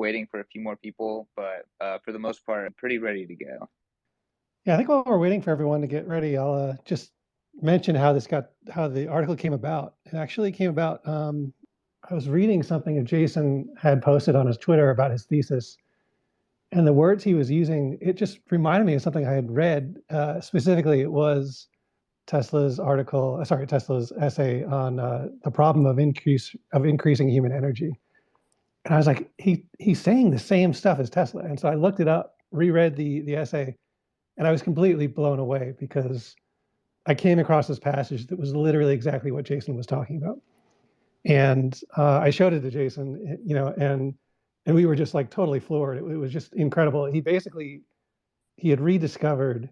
waiting for a few more people, but for the most part, I'm pretty ready to go. Yeah, I think while we're waiting for everyone to get ready, I'll just mention how the article came about. It actually came about. I was reading something that Jason had posted on his Twitter about his thesis, and the words he was using, it just reminded me of something I had read. Specifically, it was Tesla's essay on the problem of increasing human energy. And I was like, he's saying the same stuff as Tesla. And so I looked it up, reread the essay, and I was completely blown away because I came across this passage that was literally exactly what Jason was talking about. And I showed it to Jason, and we were just like totally floored. It was just incredible. He had rediscovered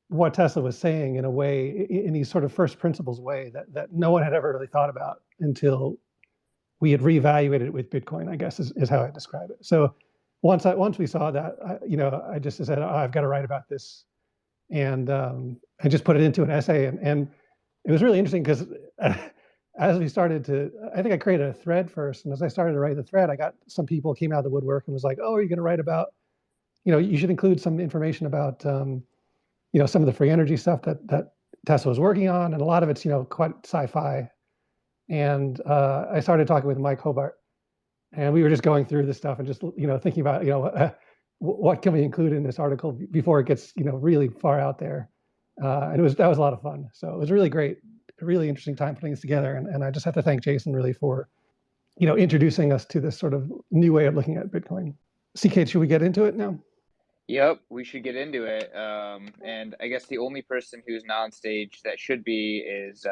what Tesla was saying in a way, in these sort of first principles way that no one had ever really thought about until we had reevaluated it with Bitcoin, I guess is how I describe it. So once we saw that, I just said, oh, I've got to write about this, and I just put it into an essay, and it was really interesting because as we started to, I think I created a thread first, and as I started to write the thread, I got some people came out of the woodwork and was like, oh, are you going to write about, you should include some information about, some of the free energy stuff that Tesla was working on, and a lot of it's, quite sci-fi. And I started talking with Mike Hobart, and we were just going through this stuff and just thinking about what can we include in this article before it gets really far out there. And that was a lot of fun. So it was really great, a really interesting time putting this together. And I just have to thank Jason really for introducing us to this sort of new way of looking at Bitcoin. CK, should we get into it now? Yep, we should get into it. And I guess the only person who's not on stage that should be is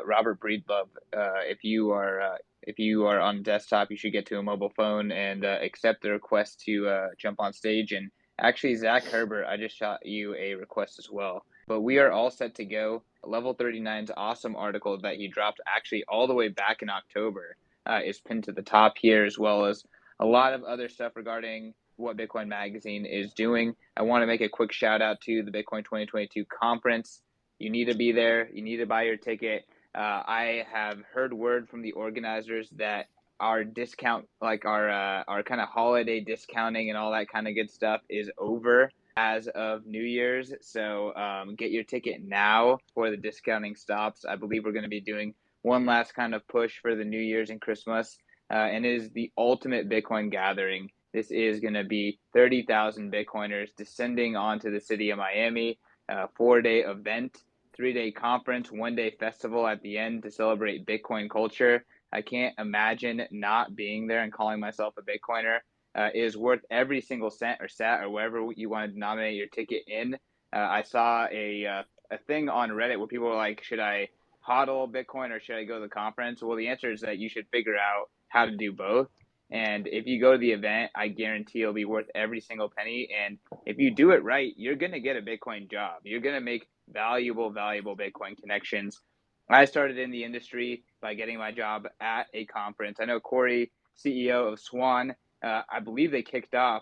Robert Breedlove. If you are on desktop, you should get to a mobile phone and accept the request to jump on stage. And actually, Zach Herbert, I just shot you a request as well. But we are all set to go. Level 39's awesome article that he dropped actually all the way back in October is pinned to the top here, as well as a lot of other stuff regarding what Bitcoin Magazine is doing. I want to make a quick shout out to the Bitcoin 2022 conference. You need to be there. You need to buy your ticket. I have heard word from the organizers that our discount, like our kind of holiday discounting and all that kind of good stuff, is over as of New Year's. So get your ticket now before the discounting stops. I believe we're going to be doing one last kind of push for the New Year's and Christmas, and it is the ultimate Bitcoin gathering. This is going to be 30,000 Bitcoiners descending onto the city of Miami, 4-day event, 3-day conference, 1-day festival at the end to celebrate Bitcoin culture. I can't imagine not being there and calling myself a Bitcoiner. It is worth every single cent or sat or wherever you want to denominate your ticket in. I saw a thing on Reddit where people were like, should I hodl Bitcoin or should I go to the conference? Well, the answer is that you should figure out how to do both. And if you go to the event, I guarantee it'll be worth every single penny. And if you do it right, you're going to get a Bitcoin job. You're going to make valuable Bitcoin connections. I started in the industry by getting my job at a conference. I know Cory, CEO of Swan, I believe they kicked off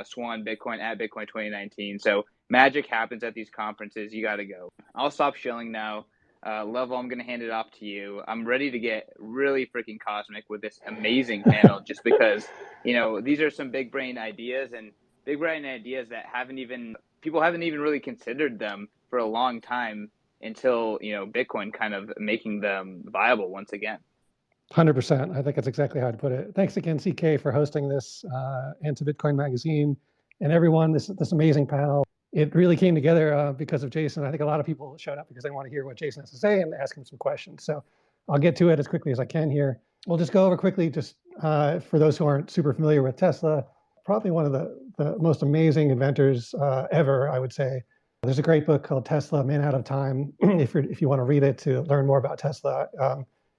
Swan Bitcoin at Bitcoin 2019. So magic happens at these conferences. You got to go. I'll stop shilling now. Level, I'm going to hand it off to you. I'm ready to get really freaking cosmic with this amazing panel just because, these are some big brain ideas that people haven't even really considered them for a long time until, Bitcoin kind of making them viable once again. 100%. I think that's exactly how I'd put it. Thanks again, CK, for hosting this and to Bitcoin Magazine and everyone, this amazing panel. It really came together because of Jason. I think a lot of people showed up because they want to hear what Jason has to say and ask him some questions. So I'll get to it as quickly as I can here. We'll just go over quickly, just for those who aren't super familiar with Tesla, probably one of the most amazing inventors ever, I would say. There's a great book called Tesla, Man Out of Time, if you want to read it to learn more about Tesla.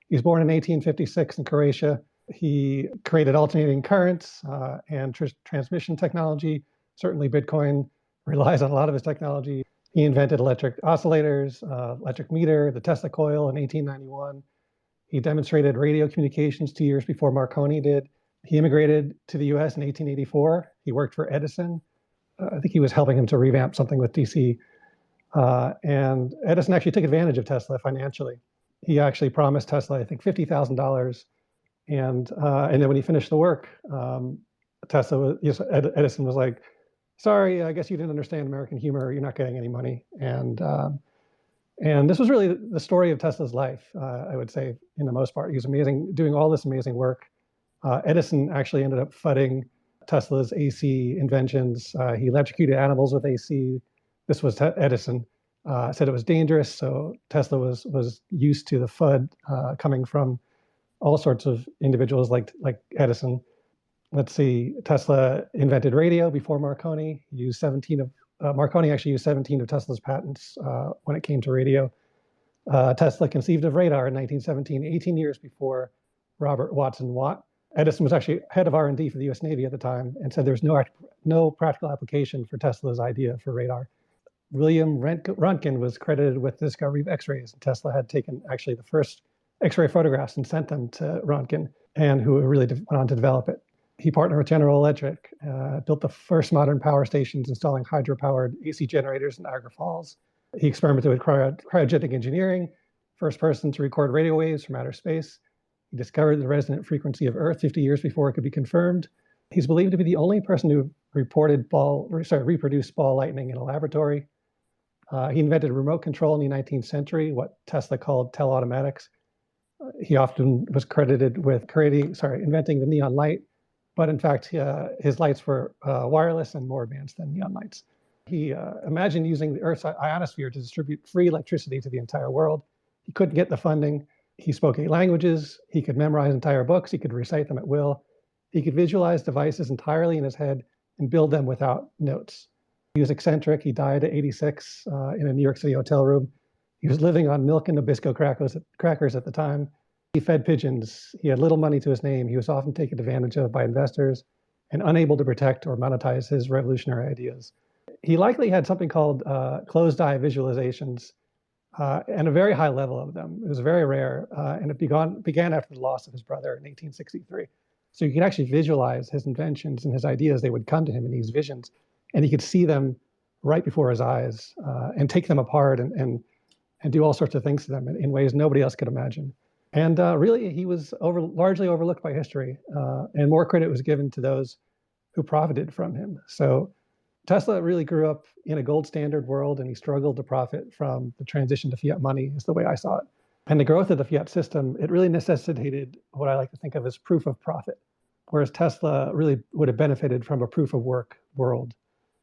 He was born in 1856 in Croatia. He created alternating currents and transmission technology. Certainly Bitcoin relies on a lot of his technology. He invented electric oscillators, electric meter, the Tesla coil in 1891. He demonstrated radio communications 2 years before Marconi did. He immigrated to the US in 1884. He worked for Edison. I think he was helping him to revamp something with DC. And Edison actually took advantage of Tesla financially. He actually promised Tesla, I think, $50,000. And then when he finished the work, Edison was like, sorry, I guess you didn't understand American humor. You're not getting any money. And this was really the story of Tesla's life, I would say, in the most part. He was amazing, doing all this amazing work. Edison actually ended up fudding Tesla's AC inventions. He electrocuted animals with AC. This was Edison. Said it was dangerous, so Tesla was used to the FUD coming from all sorts of individuals like Edison. Let's see, Tesla invented radio before Marconi. He used 17 of Marconi actually used 17 of Tesla's patents when it came to radio. Tesla conceived of radar in 1917, 18 years before Robert Watson Watt. Edison was actually head of R&D for the U.S. Navy at the time and said there was no practical application for Tesla's idea for radar. William Röntgen was credited with the discovery of X-rays. Tesla had taken actually the first X-ray photographs and sent them to Röntgen, and who really went on to develop it. He partnered with General Electric, built the first modern power stations, installing hydro-powered AC generators in Niagara Falls. He experimented with cryogenic engineering, first person to record radio waves from outer space. He discovered the resonant frequency of Earth 50 years before it could be confirmed. He's believed to be the only person who reproduced ball lightning in a laboratory. He invented remote control in the 19th century, what Tesla called teleautomatics. He often was credited with inventing the neon light, but in fact, his lights were wireless and more advanced than neon lights. He imagined using the Earth's ionosphere to distribute free electricity to the entire world. He couldn't get the funding. He spoke 8 languages. He could memorize entire books. He could recite them at will. He could visualize devices entirely in his head and build them without notes. He was eccentric. He died at 86 in a New York City hotel room. He was living on milk and Nabisco crackers at the time. He fed pigeons. He had little money to his name. He was often taken advantage of by investors and unable to protect or monetize his revolutionary ideas. He likely had something called closed-eye visualizations and a very high level of them. It was very rare, and it began after the loss of his brother in 1863. So you could actually visualize his inventions and his ideas. They would come to him in these visions, and he could see them right before his eyes and take them apart and do all sorts of things to them in ways nobody else could imagine. And really, he was largely overlooked by history, and more credit was given to those who profited from him. So Tesla really grew up in a gold standard world, and he struggled to profit from the transition to fiat money, is the way I saw it. And the growth of the fiat system, it really necessitated what I like to think of as proof of profit, whereas Tesla really would have benefited from a proof of work world.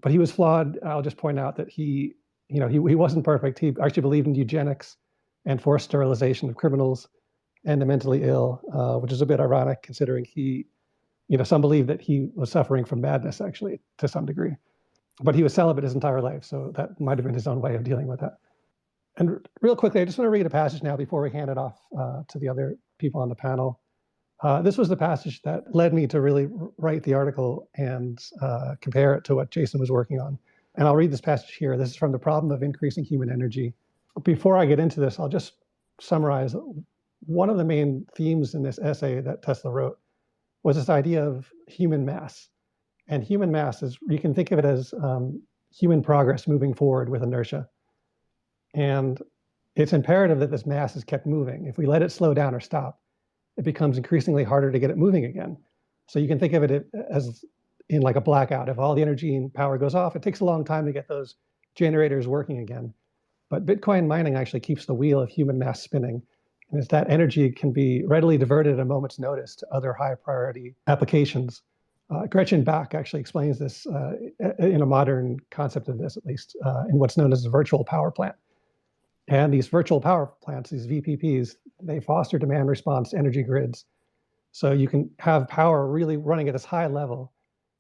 But he was flawed. I'll just point out that he wasn't perfect. He actually believed in eugenics and forced sterilization of criminals and the mentally ill, which is a bit ironic considering some believe that he was suffering from madness, actually, to some degree. But he was celibate his entire life, so that might have been his own way of dealing with that. And real quickly, I just want to read a passage now before we hand it off to the other people on the panel. This was the passage that led me to really write the article and compare it to what Jason was working on. And I'll read this passage here. This is from The Problem of Increasing Human Energy. Before I get into this, I'll just summarize one of the main themes in this essay that Tesla wrote was this idea of human mass. And human mass you can think of it as human progress moving forward with inertia. And it's imperative that this mass is kept moving. If we let it slow down or stop, it becomes increasingly harder to get it moving again. So you can think of it as in like a blackout. If all the energy and power goes off, it takes a long time to get those generators working again. But Bitcoin mining actually keeps the wheel of human mass spinning. And as that energy can be readily diverted at a moment's notice to other high priority applications. Gretchen Bach actually explains this in a modern concept of this, at least, in what's known as a virtual power plant. And these virtual power plants, these VPPs, they foster demand response energy grids. So you can have power really running at this high level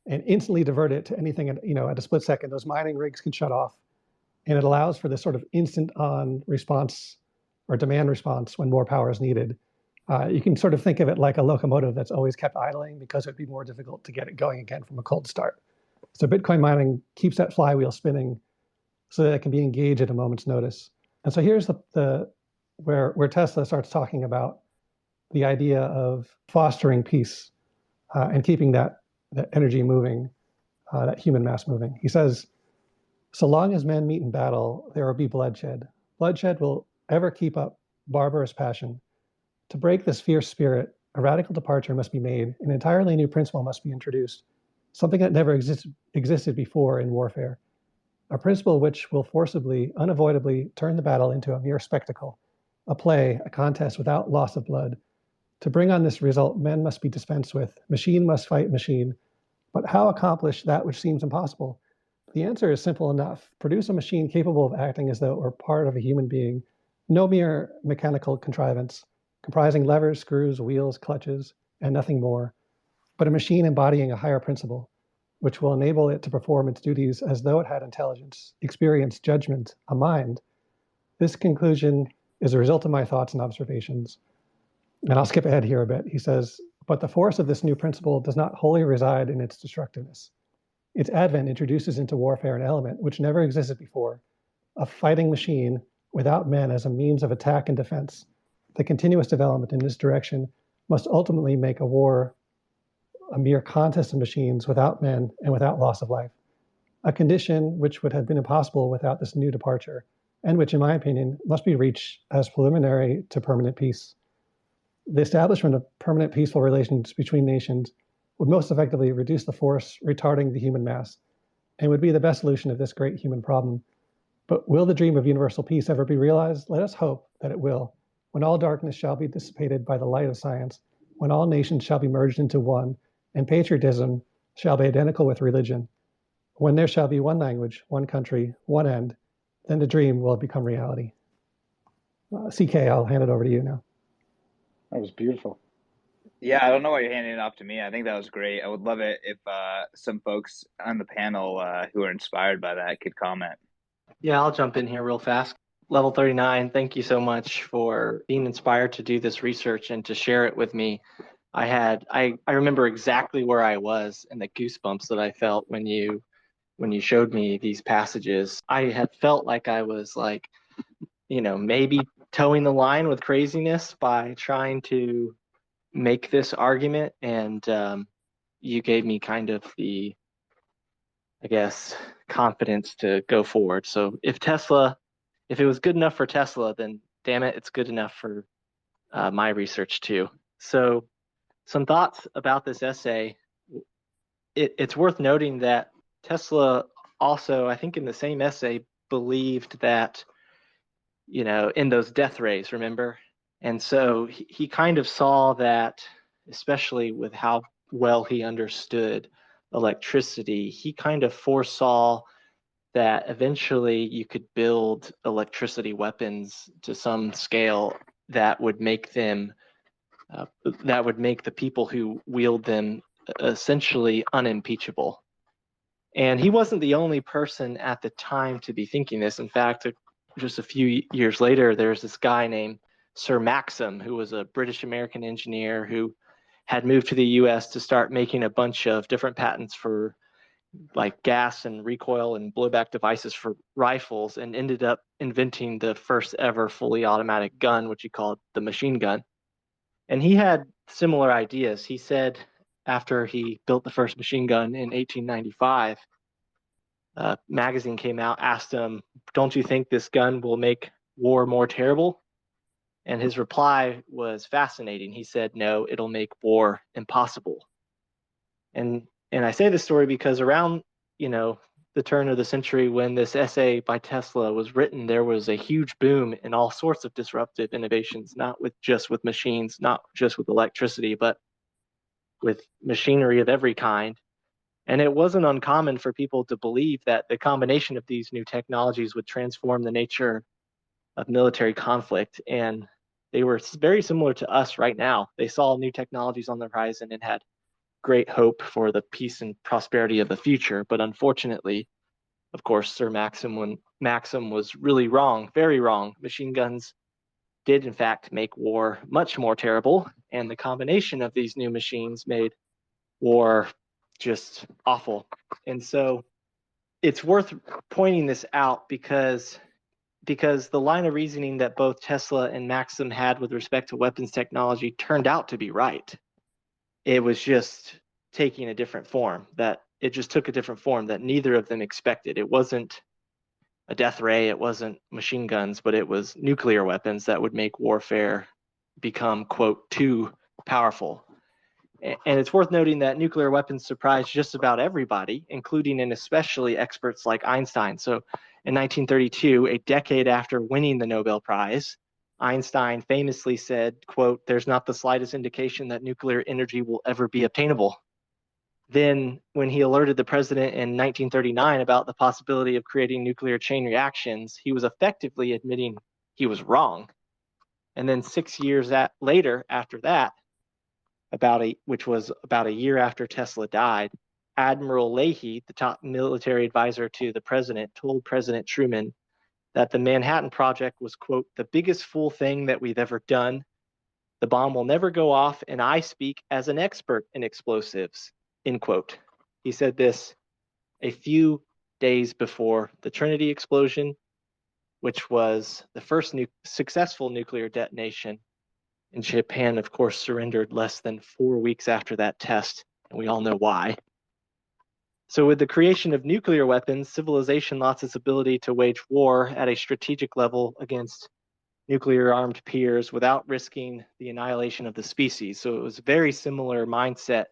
and instantly divert it to anything at a split second. Those mining rigs can shut off. And it allows for this sort of instant on response or demand response when more power is needed. You can sort of think of it like a locomotive that's always kept idling because it'd be more difficult to get it going again from a cold start. So Bitcoin mining keeps that flywheel spinning so that it can be engaged at a moment's notice. And so here's where Tesla starts talking about the idea of fostering peace and keeping that energy moving, that human mass moving. He says, so long as men meet in battle, there will be bloodshed. Bloodshed will ever keep up barbarous passion. To break this fierce spirit, a radical departure must be made. An entirely new principle must be introduced. something that never existed before in warfare, a principle which will forcibly, unavoidably turn the battle into a mere spectacle, a play, a contest without loss of blood. To bring on this result, men must be dispensed with, machine must fight machine. But how accomplish that which seems impossible? The answer is simple enough. Produce a machine capable of acting as though it were part of a human being, no mere mechanical contrivance, comprising levers, screws, wheels, clutches, and nothing more, but a machine embodying a higher principle, which will enable it to perform its duties as though it had intelligence, experience, judgment, a mind. This conclusion is a result of my thoughts and observations. And I'll skip ahead here a bit. He says, but the force of this new principle does not wholly reside in its destructiveness. Its advent introduces into warfare an element which never existed before, a fighting machine without men as a means of attack and defense. The continuous development in this direction must ultimately make a war a mere contest of machines without men and without loss of life, a condition which would have been impossible without this new departure, and which, in my opinion, must be reached as preliminary to permanent peace. The establishment of permanent peaceful relations between nations would most effectively reduce the force retarding the human mass and would be the best solution of this great human problem. But will the dream of universal peace ever be realized? Let us hope that it will, when all darkness shall be dissipated by the light of science, when all nations shall be merged into one, and patriotism shall be identical with religion, when there shall be one language, one country, one end, then the dream will become reality. CK, I'll hand it over to you now. That was beautiful. Yeah, I don't know why you're handing it off to me. I think that was great. I would love it if some folks on the panel who are inspired by that could comment. Yeah, I'll jump in here real fast. Level 39, thank you so much for being inspired to do this research and to share it with me. I remember exactly where I was and the goosebumps that I felt when you showed me these passages. I had felt like I was like, maybe towing the line with craziness by trying to make this argument, and you gave me kind of the, I guess, confidence to go forward. So if it was good enough for Tesla, then damn it, it's good enough for my research too. So some thoughts about this essay. It's worth noting that Tesla also, I think in the same essay, believed that, in those death rays, remember? And so he kind of saw that, especially with how well he understood electricity, he kind of foresaw that eventually you could build electricity weapons to some scale that would make them, that would make the people who wield them essentially unimpeachable. And he wasn't the only person at the time to be thinking this. In fact, just a few years later, there's this guy named Sir Maxim, who was a British American engineer who had moved to the US to start making a bunch of different patents for like gas and recoil and blowback devices for rifles, and ended up inventing the first ever fully automatic gun, which he called the machine gun. And he had similar ideas. He said after he built the first machine gun in 1895, a magazine came out, asked him, "Don't you think this gun will make war more terrible?" And his reply was fascinating. He said, "No, it'll make war impossible." And I say this story because around, the turn of the century when this essay by Tesla was written, there was a huge boom in all sorts of disruptive innovations, not just with machines, not just with electricity, but with machinery of every kind. And it wasn't uncommon for people to believe that the combination of these new technologies would transform the nature of military conflict. And they were very similar to us right now. They saw new technologies on the horizon and had great hope for the peace and prosperity of the future. But unfortunately, of course, Sir Maxim was really wrong, very wrong. Machine guns did in fact make war much more terrible, and the combination of these new machines made war just awful. And so it's worth pointing this out because the line of reasoning that both Tesla and Maxim had with respect to weapons technology turned out to be right. It was just taking a different form, that it just took a different form that neither of them expected. It wasn't a death ray, it wasn't machine guns, but it was nuclear weapons that would make warfare become, quote, too powerful. And it's worth noting that nuclear weapons surprised just about everybody, including and especially experts like Einstein. So in 1932, a decade after winning the Nobel Prize, Einstein famously said, quote, "There's not the slightest indication that nuclear energy will ever be obtainable." Then when he alerted the president in 1939 about the possibility of creating nuclear chain reactions, he was effectively admitting he was wrong. And then 6 years later, after that, which was about a year after Tesla died, Admiral Leahy, the top military advisor to the president, told President Truman that the Manhattan Project was, quote, "the biggest fool thing that we've ever done. The bomb will never go off, and I speak as an expert in explosives," end quote. He said this a few days before the Trinity explosion, which was the first successful nuclear detonation. And Japan, of course, surrendered less than 4 weeks after that test, and we all know why. So with the creation of nuclear weapons, civilization lost its ability to wage war at a strategic level against nuclear-armed peers without risking the annihilation of the species. So it was a very similar mindset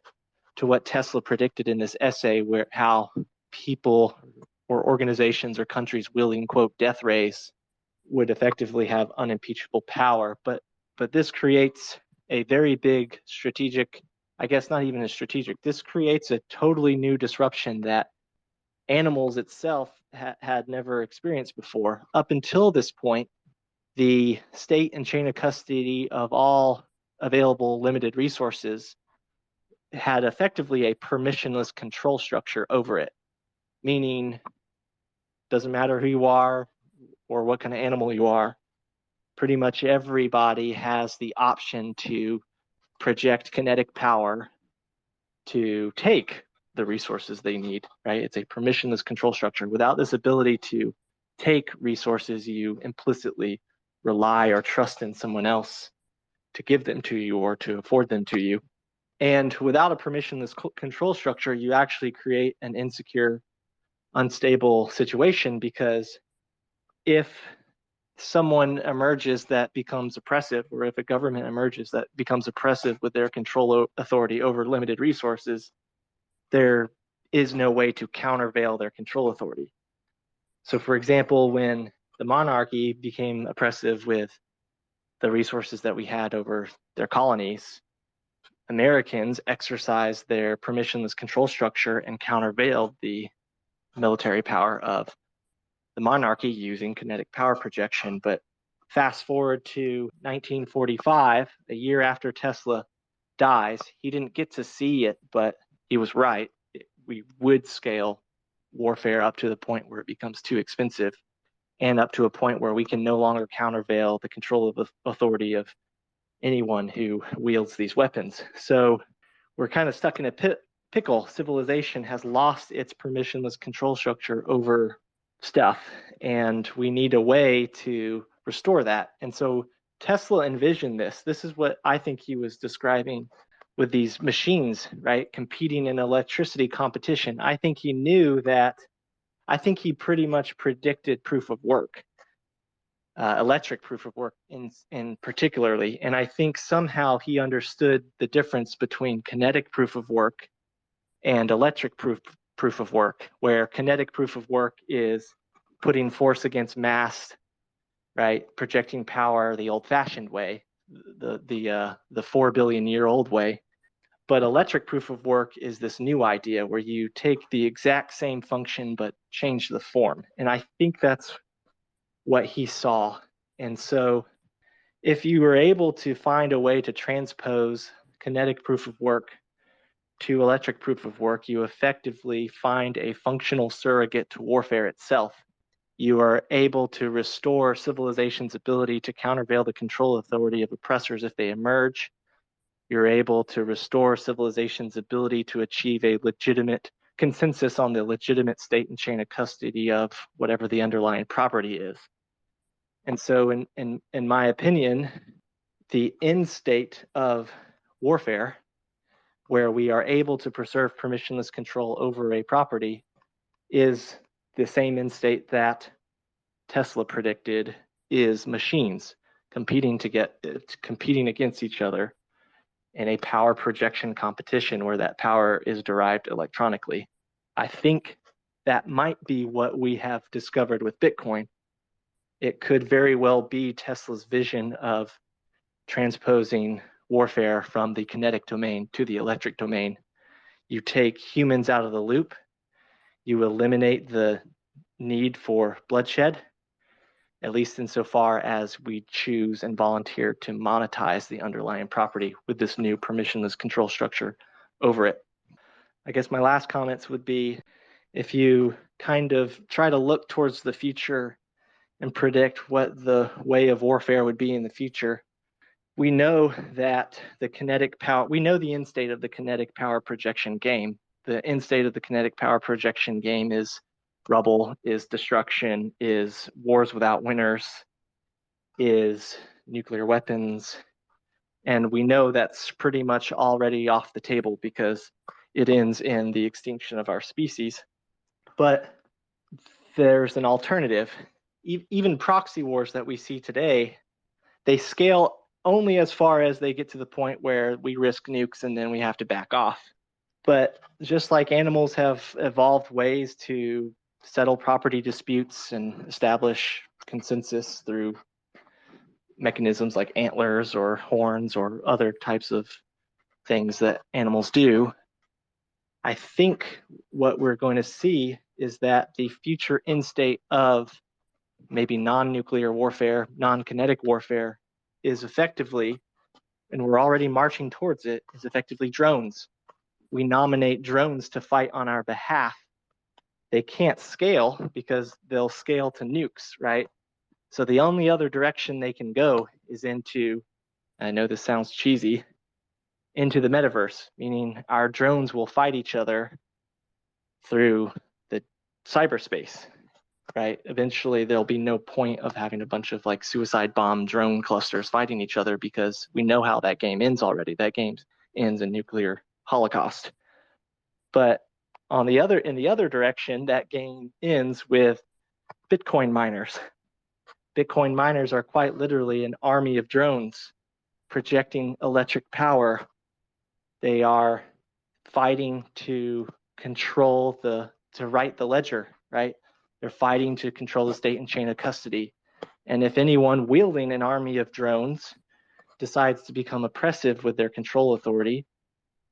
to what Tesla predicted in this essay, where how people or organizations or countries wielding, quote, death rays would effectively have unimpeachable power. But this creates a very big strategic, I guess not even a strategic, this creates a totally new disruption that animals itself had never experienced before. Up until this point, the state and chain of custody of all available limited resources had effectively a permissionless control structure over it, meaning doesn't matter who you are or what kind of animal you are, pretty much everybody has the option to project kinetic power to take the resources they need, right? It's a permissionless control structure. Without this ability to take resources, you implicitly rely or trust in someone else to give them to you or to afford them to you. And without a permissionless control structure, you actually create an insecure, unstable situation, because if someone emerges that becomes oppressive, or if a government emerges that becomes oppressive with their control authority over limited resources, there is no way to countervail their control authority. So for example, when the monarchy became oppressive with the resources that we had over their colonies, Americans exercised their permissionless control structure and countervailed the military power of the monarchy using kinetic power projection. But fast forward to 1945, a year after Tesla dies, he didn't get to see it, but he was right. We would scale warfare up to the point where it becomes too expensive, and up to a point where we can no longer countervail the control of authority of anyone who wields these weapons. So we're kind of stuck in a pickle. Civilization has lost its permissionless control structure over stuff, and we need a way to restore that. And so Tesla envisioned this. This is what I think he was describing with these machines, right? Competing in electricity competition. I think he knew that, I think he pretty much predicted proof of work, electric proof of work in particularly. And I think somehow he understood the difference between kinetic proof of work and electric proof of work, where kinetic proof of work is putting force against mass, right? Projecting power the old-fashioned way, the 4 billion year old way. But electric proof of work is this new idea where you take the exact same function but change the form. And I think that's what he saw. And so if you were able to find a way to transpose kinetic proof of work to electric proof of work, you effectively find a functional surrogate to warfare itself. You are able to restore civilization's ability to countervail the control authority of oppressors if they emerge. You're able to restore civilization's ability to achieve a legitimate consensus on the legitimate state and chain of custody of whatever the underlying property is. And so in my opinion, the end state of warfare, where we are able to preserve permissionless control over a property, is the same end state that Tesla predicted, is machines competing against each other in a power projection competition where that power is derived electronically. I think that might be what we have discovered with Bitcoin. It could very well be Tesla's vision of transposing warfare from the kinetic domain to the electric domain. You take humans out of the loop, you eliminate the need for bloodshed, at least insofar as we choose and volunteer to monetize the underlying property with this new permissionless control structure over it. I guess my last comments would be, if you kind of try to look towards the future and predict what the way of warfare would be in the future, we know that the kinetic power, we know the end state of the kinetic power projection game. The end state of the kinetic power projection game is rubble, is destruction, is wars without winners, is nuclear weapons. And we know that's pretty much already off the table because it ends in the extinction of our species. But there's an alternative. Even proxy wars that we see today, they scale only as far as they get to the point where we risk nukes and then we have to back off. But just like animals have evolved ways to settle property disputes and establish consensus through mechanisms like antlers or horns or other types of things that animals do, I think what we're going to see is that the future end state of maybe non-nuclear warfare, non-kinetic warfare is effectively, and we're already marching towards it, is effectively drones. We nominate drones to fight on our behalf. They can't scale because they'll scale to nukes, right? So the only other direction they can go is into, I know this sounds cheesy, into the metaverse, meaning our drones will fight each other through the cyberspace, right? Eventually there'll be no point of having a bunch of like suicide bomb drone clusters fighting each other because we know how that game ends already. That game ends in nuclear holocaust. But in the other direction, that game ends with Bitcoin miners. Bitcoin miners are quite literally an army of drones projecting electric power. They are fighting to control to write the ledger, right? They're fighting to control the state and chain of custody. And if anyone wielding an army of drones decides to become oppressive with their control authority,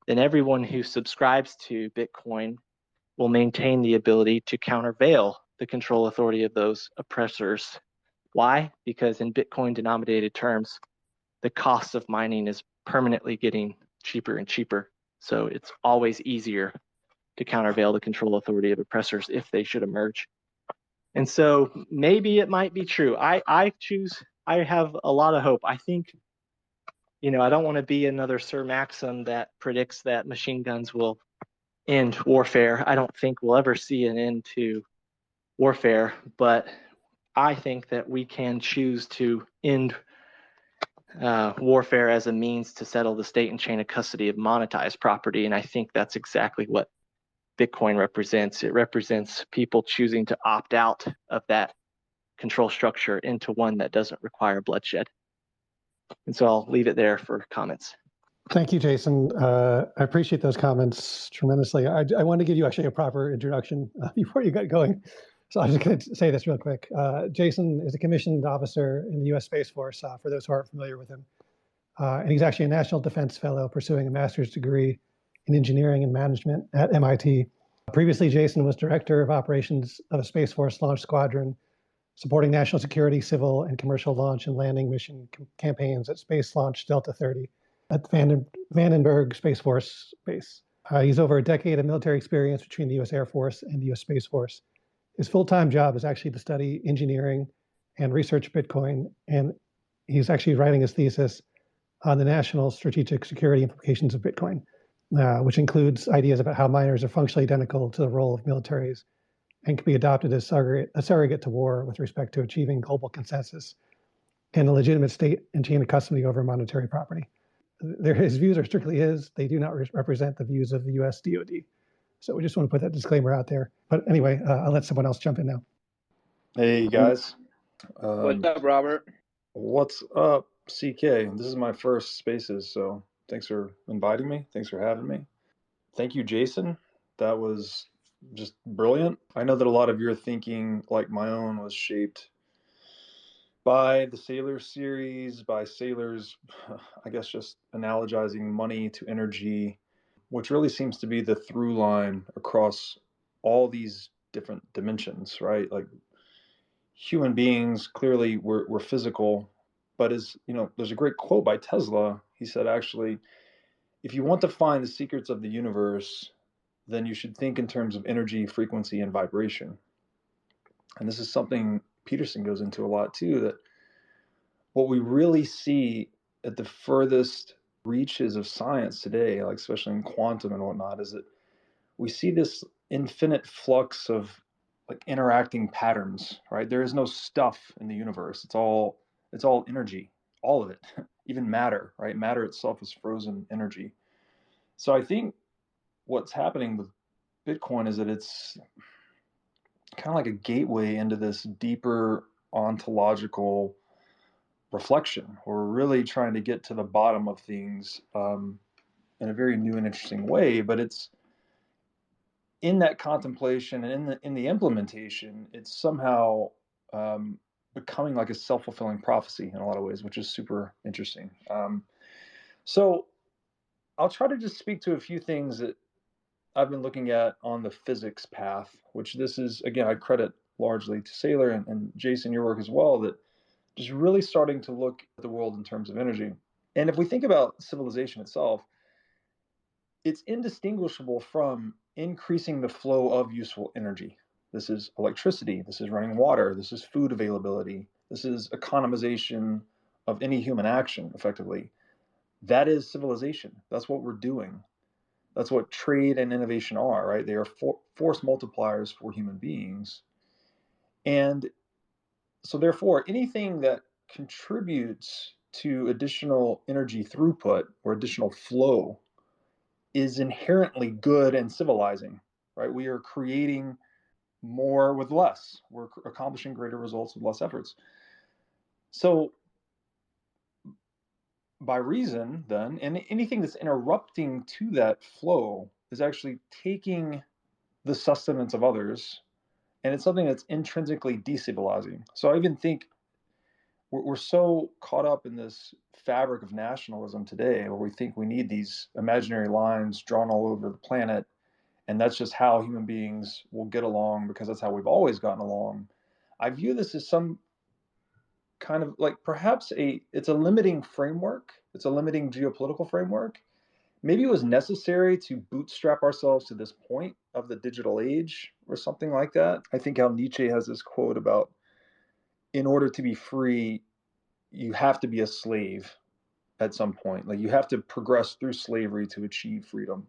then everyone who subscribes to Bitcoin will maintain the ability to countervail the control authority of those oppressors. Why? Because in Bitcoin denominated terms, the cost of mining is permanently getting cheaper and cheaper. So it's always easier to countervail the control authority of oppressors if they should emerge. And so maybe it might be true. I have a lot of hope. I think, I don't want to be another Sir Maxim that predicts that machine guns will end warfare. I don't think we'll ever see an end to warfare, but I think that we can choose to end warfare as a means to settle the state and chain of custody of monetized property. And I think that's exactly what Bitcoin represents. It represents people choosing to opt out of that control structure into one that doesn't require bloodshed. And so I'll leave it there for comments. Thank you, Jason. I appreciate those comments tremendously. I want to give you actually a proper introduction before you got going. So I'm just going to say this real quick. Jason is a commissioned officer in the U.S. Space Force, for those who aren't familiar with him. And he's actually a National Defense Fellow pursuing a master's degree in engineering and management at MIT. Previously, Jason was director of operations of a Space Force launch squadron, supporting national security, civil, and commercial launch and landing mission campaigns at Space Launch Delta 30 at Vandenberg Space Force Base. He's over a decade of military experience between the U.S. Air Force and the U.S. Space Force. His full-time job is actually to study engineering and research Bitcoin, and he's actually writing his thesis on the national strategic security implications of Bitcoin, which includes ideas about how miners are functionally identical to the role of militaries and can be adopted as a surrogate to war with respect to achieving global consensus and a legitimate state and chain of custody over monetary property. His views are strictly his. They do not represent the views of the U.S. DoD. So we just want to put that disclaimer out there. But anyway, I'll let someone else jump in now. Hey, guys. What's up, Robert? What's up, CK? This is my first Spaces, so Thanks for inviting me. Thanks for having me. Thank you, Jason. That was just brilliant. I know that a lot of your thinking, like my own, was shaped by the Sailor series, by sailors, I guess, just analogizing money to energy, which really seems to be the through line across all these different dimensions, right? Like human beings, clearly we're physical, but there's a great quote by Tesla. He said, actually, if you want to find the secrets of the universe, then you should think in terms of energy, frequency, and vibration. And this is something Peterson goes into a lot too, that what we really see at the furthest reaches of science today, like especially in quantum and whatnot, is that we see this infinite flux of like interacting patterns, right? There is no stuff in the universe. It's all energy, all of it, even matter, right? Matter itself is frozen energy. So I think what's happening with Bitcoin is that it's kind of like a gateway into this deeper ontological reflection. We're really trying to get to the bottom of things in a very new and interesting way, but it's in that contemplation and in the implementation, it's somehow becoming like a self-fulfilling prophecy in a lot of ways, which is super interesting. So I'll try to just speak to a few things that I've been looking at on the physics path, which this is, again, I credit largely to Sailor and Jason, your work as well, that just really starting to look at the world in terms of energy. And if we think about civilization itself, it's indistinguishable from increasing the flow of useful energy. This is electricity, this is running water, this is food availability, this is economization of any human action, effectively. That is civilization. That's what we're doing. That's what trade and innovation are, right? They are force multipliers for human beings. And so therefore, anything that contributes to additional energy throughput or additional flow is inherently good and civilizing, right? We are creating more with less. We're accomplishing greater results with less efforts. So by reason, then, and anything that's interrupting to that flow is actually taking the sustenance of others, and it's something that's intrinsically destabilizing. So I even think we're so caught up in this fabric of nationalism today, where we think we need these imaginary lines drawn all over the planet, and that's just how human beings will get along because that's how we've always gotten along. I view this as some kind of like perhaps it's a limiting framework. It's a limiting geopolitical framework. Maybe it was necessary to bootstrap ourselves to this point of the digital age or something like that. I think how Nietzsche has this quote about, in order to be free, you have to be a slave at some point. Like you have to progress through slavery to achieve freedom.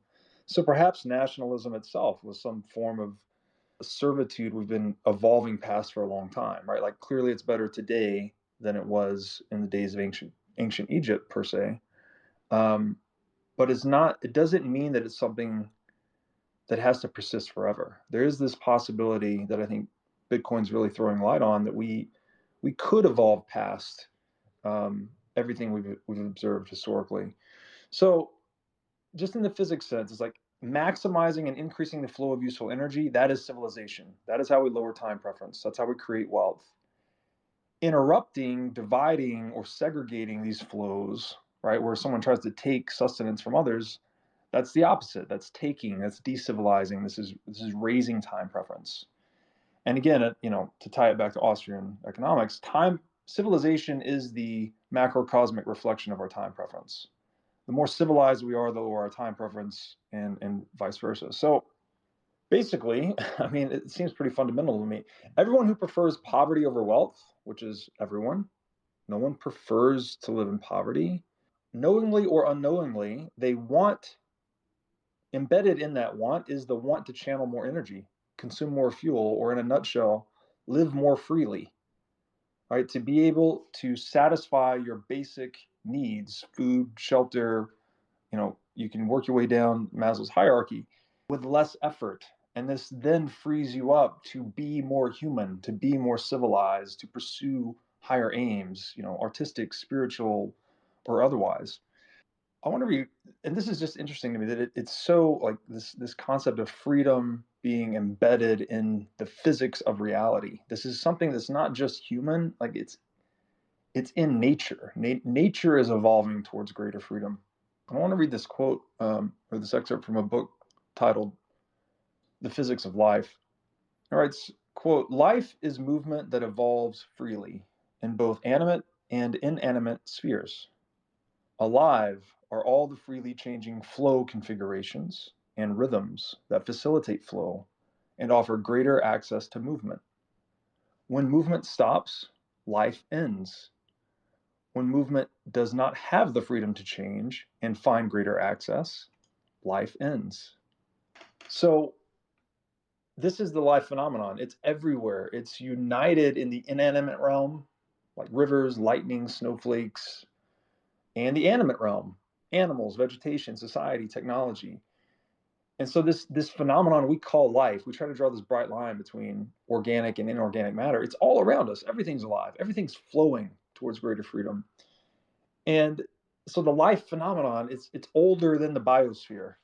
So perhaps nationalism itself was some form of servitude we've been evolving past for a long time, right? Like clearly it's better today than it was in the days of ancient Egypt per se. But it's not, it doesn't mean that it's something that has to persist forever. There is this possibility that I think Bitcoin's really throwing light on, that we could evolve past everything we've observed historically. So just in the physics sense, it's like maximizing and increasing the flow of useful energy. That is civilization. That is how we lower time preference. That's how we create wealth. Interrupting, dividing, or segregating these flows, right, where someone tries to take sustenance from others, that's the opposite. That's taking. That's decivilizing. This is raising time preference. And again, to tie it back to Austrian economics, civilization is the macrocosmic reflection of our time preference. The more civilized we are, the lower our time preference, and vice versa. So basically, I mean, it seems pretty fundamental to me. Everyone who prefers poverty over wealth, which is everyone, no one prefers to live in poverty. Knowingly or unknowingly, they want, embedded in that want is the want to channel more energy, consume more fuel, or in a nutshell, live more freely, right? To be able to satisfy your basic needs, food, shelter, you can work your way down Maslow's hierarchy with less effort. And this then frees you up to be more human, to be more civilized, to pursue higher aims, artistic, spiritual, or otherwise. I want to read, and this is just interesting to me that it's so like this concept of freedom being embedded in the physics of reality. This is something that's not just human, like it's in nature. Nature is evolving towards greater freedom. I want to read this quote or this excerpt from a book titled "The Physics of Life." It writes, quote, "Life is movement that evolves freely in both animate and inanimate spheres. Alive are all the freely changing flow configurations and rhythms that facilitate flow and offer greater access to movement. When movement stops, life ends. When movement does not have the freedom to change and find greater access, life ends." So this is the life phenomenon. It's everywhere. It's united in the inanimate realm, like rivers, lightning, snowflakes, and the animate realm, animals, vegetation, society, technology. And so this phenomenon we call life, we try to draw this bright line between organic and inorganic matter. It's all around us. Everything's alive. Everything's flowing towards greater freedom. And so the life phenomenon, it's older than the biosphere,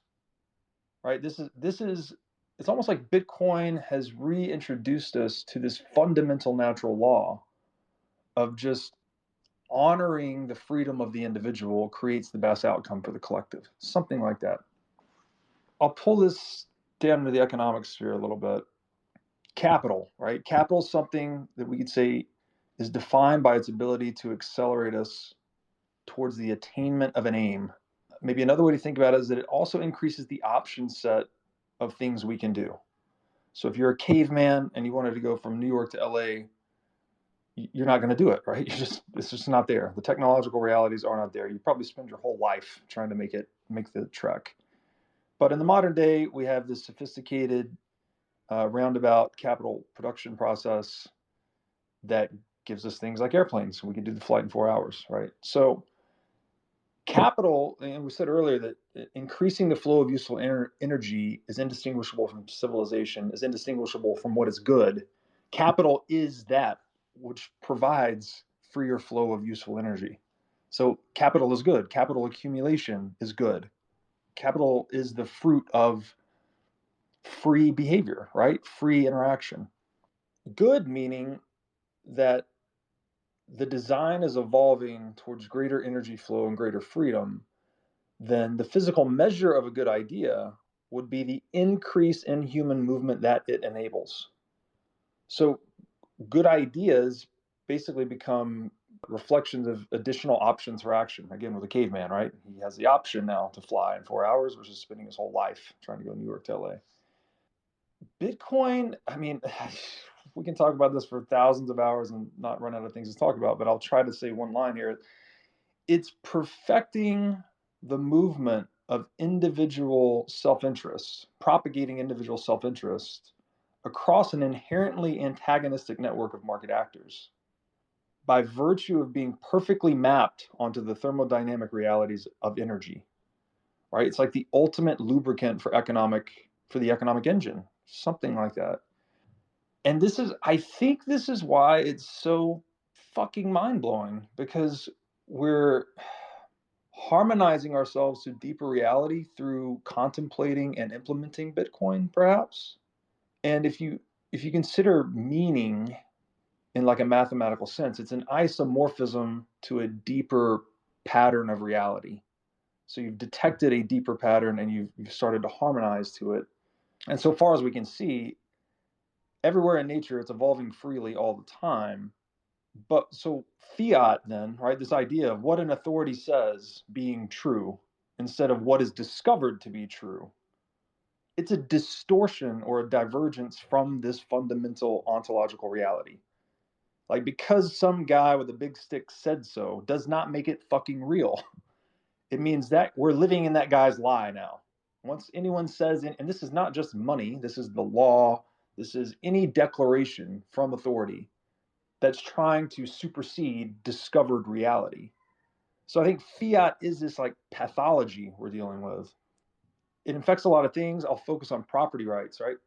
right? This is it's almost like Bitcoin has reintroduced us to this fundamental natural law of just honoring the freedom of the individual creates the best outcome for the collective. Something like that. I'll pull this down into the economic sphere a little bit. Capital, right? Capital is something that we could say is defined by its ability to accelerate us towards the attainment of an aim. Maybe another way to think about it is that it also increases the option set of things we can do. So if you're a caveman and you wanted to go from New York to LA, you're not going to do it, right? It's just not there. The technological realities are not there. You probably spend your whole life trying to make the trek. But in the modern day, we have this sophisticated roundabout capital production process that gives us things like airplanes. We can do the flight in 4 hours, right? So capital, and we said earlier that increasing the flow of useful energy is indistinguishable from civilization, is indistinguishable from what is good. Capital is that which provides freer flow of useful energy. So capital is good. Capital accumulation is good. Capital is the fruit of free behavior, right? Free interaction. Good meaning that the design is evolving towards greater energy flow and greater freedom, then the physical measure of a good idea would be the increase in human movement that it enables. So good ideas basically become reflections of additional options for action. Again, with a caveman, right? He has the option now to fly in 4 hours versus spending his whole life trying to go New York to LA. Bitcoin, I mean, we can talk about this for thousands of hours and not run out of things to talk about, but I'll try to say one line here. It's perfecting the movement of individual self-interest, propagating individual self-interest across an inherently antagonistic network of market actors by virtue of being perfectly mapped onto the thermodynamic realities of energy, right? It's like the ultimate lubricant for the economic engine, something like that. And I think this is why it's so fucking mind-blowing, because we're harmonizing ourselves to deeper reality through contemplating and implementing Bitcoin, perhaps. And if you consider meaning in like a mathematical sense, it's an isomorphism to a deeper pattern of reality. So you've detected a deeper pattern and you've started to harmonize to it. And so far as we can see, everywhere in nature, it's evolving freely all the time. But so fiat then, right, this idea of what an authority says being true instead of what is discovered to be true, it's a distortion or a divergence from this fundamental ontological reality. Like, because some guy with a big stick said so does not make it fucking real. It means that we're living in that guy's lie now. Once anyone says, and this is not just money, this is the law, this is any declaration from authority that's trying to supersede discovered reality. So I think fiat is this like pathology we're dealing with. It infects a lot of things. I'll focus on property rights, right?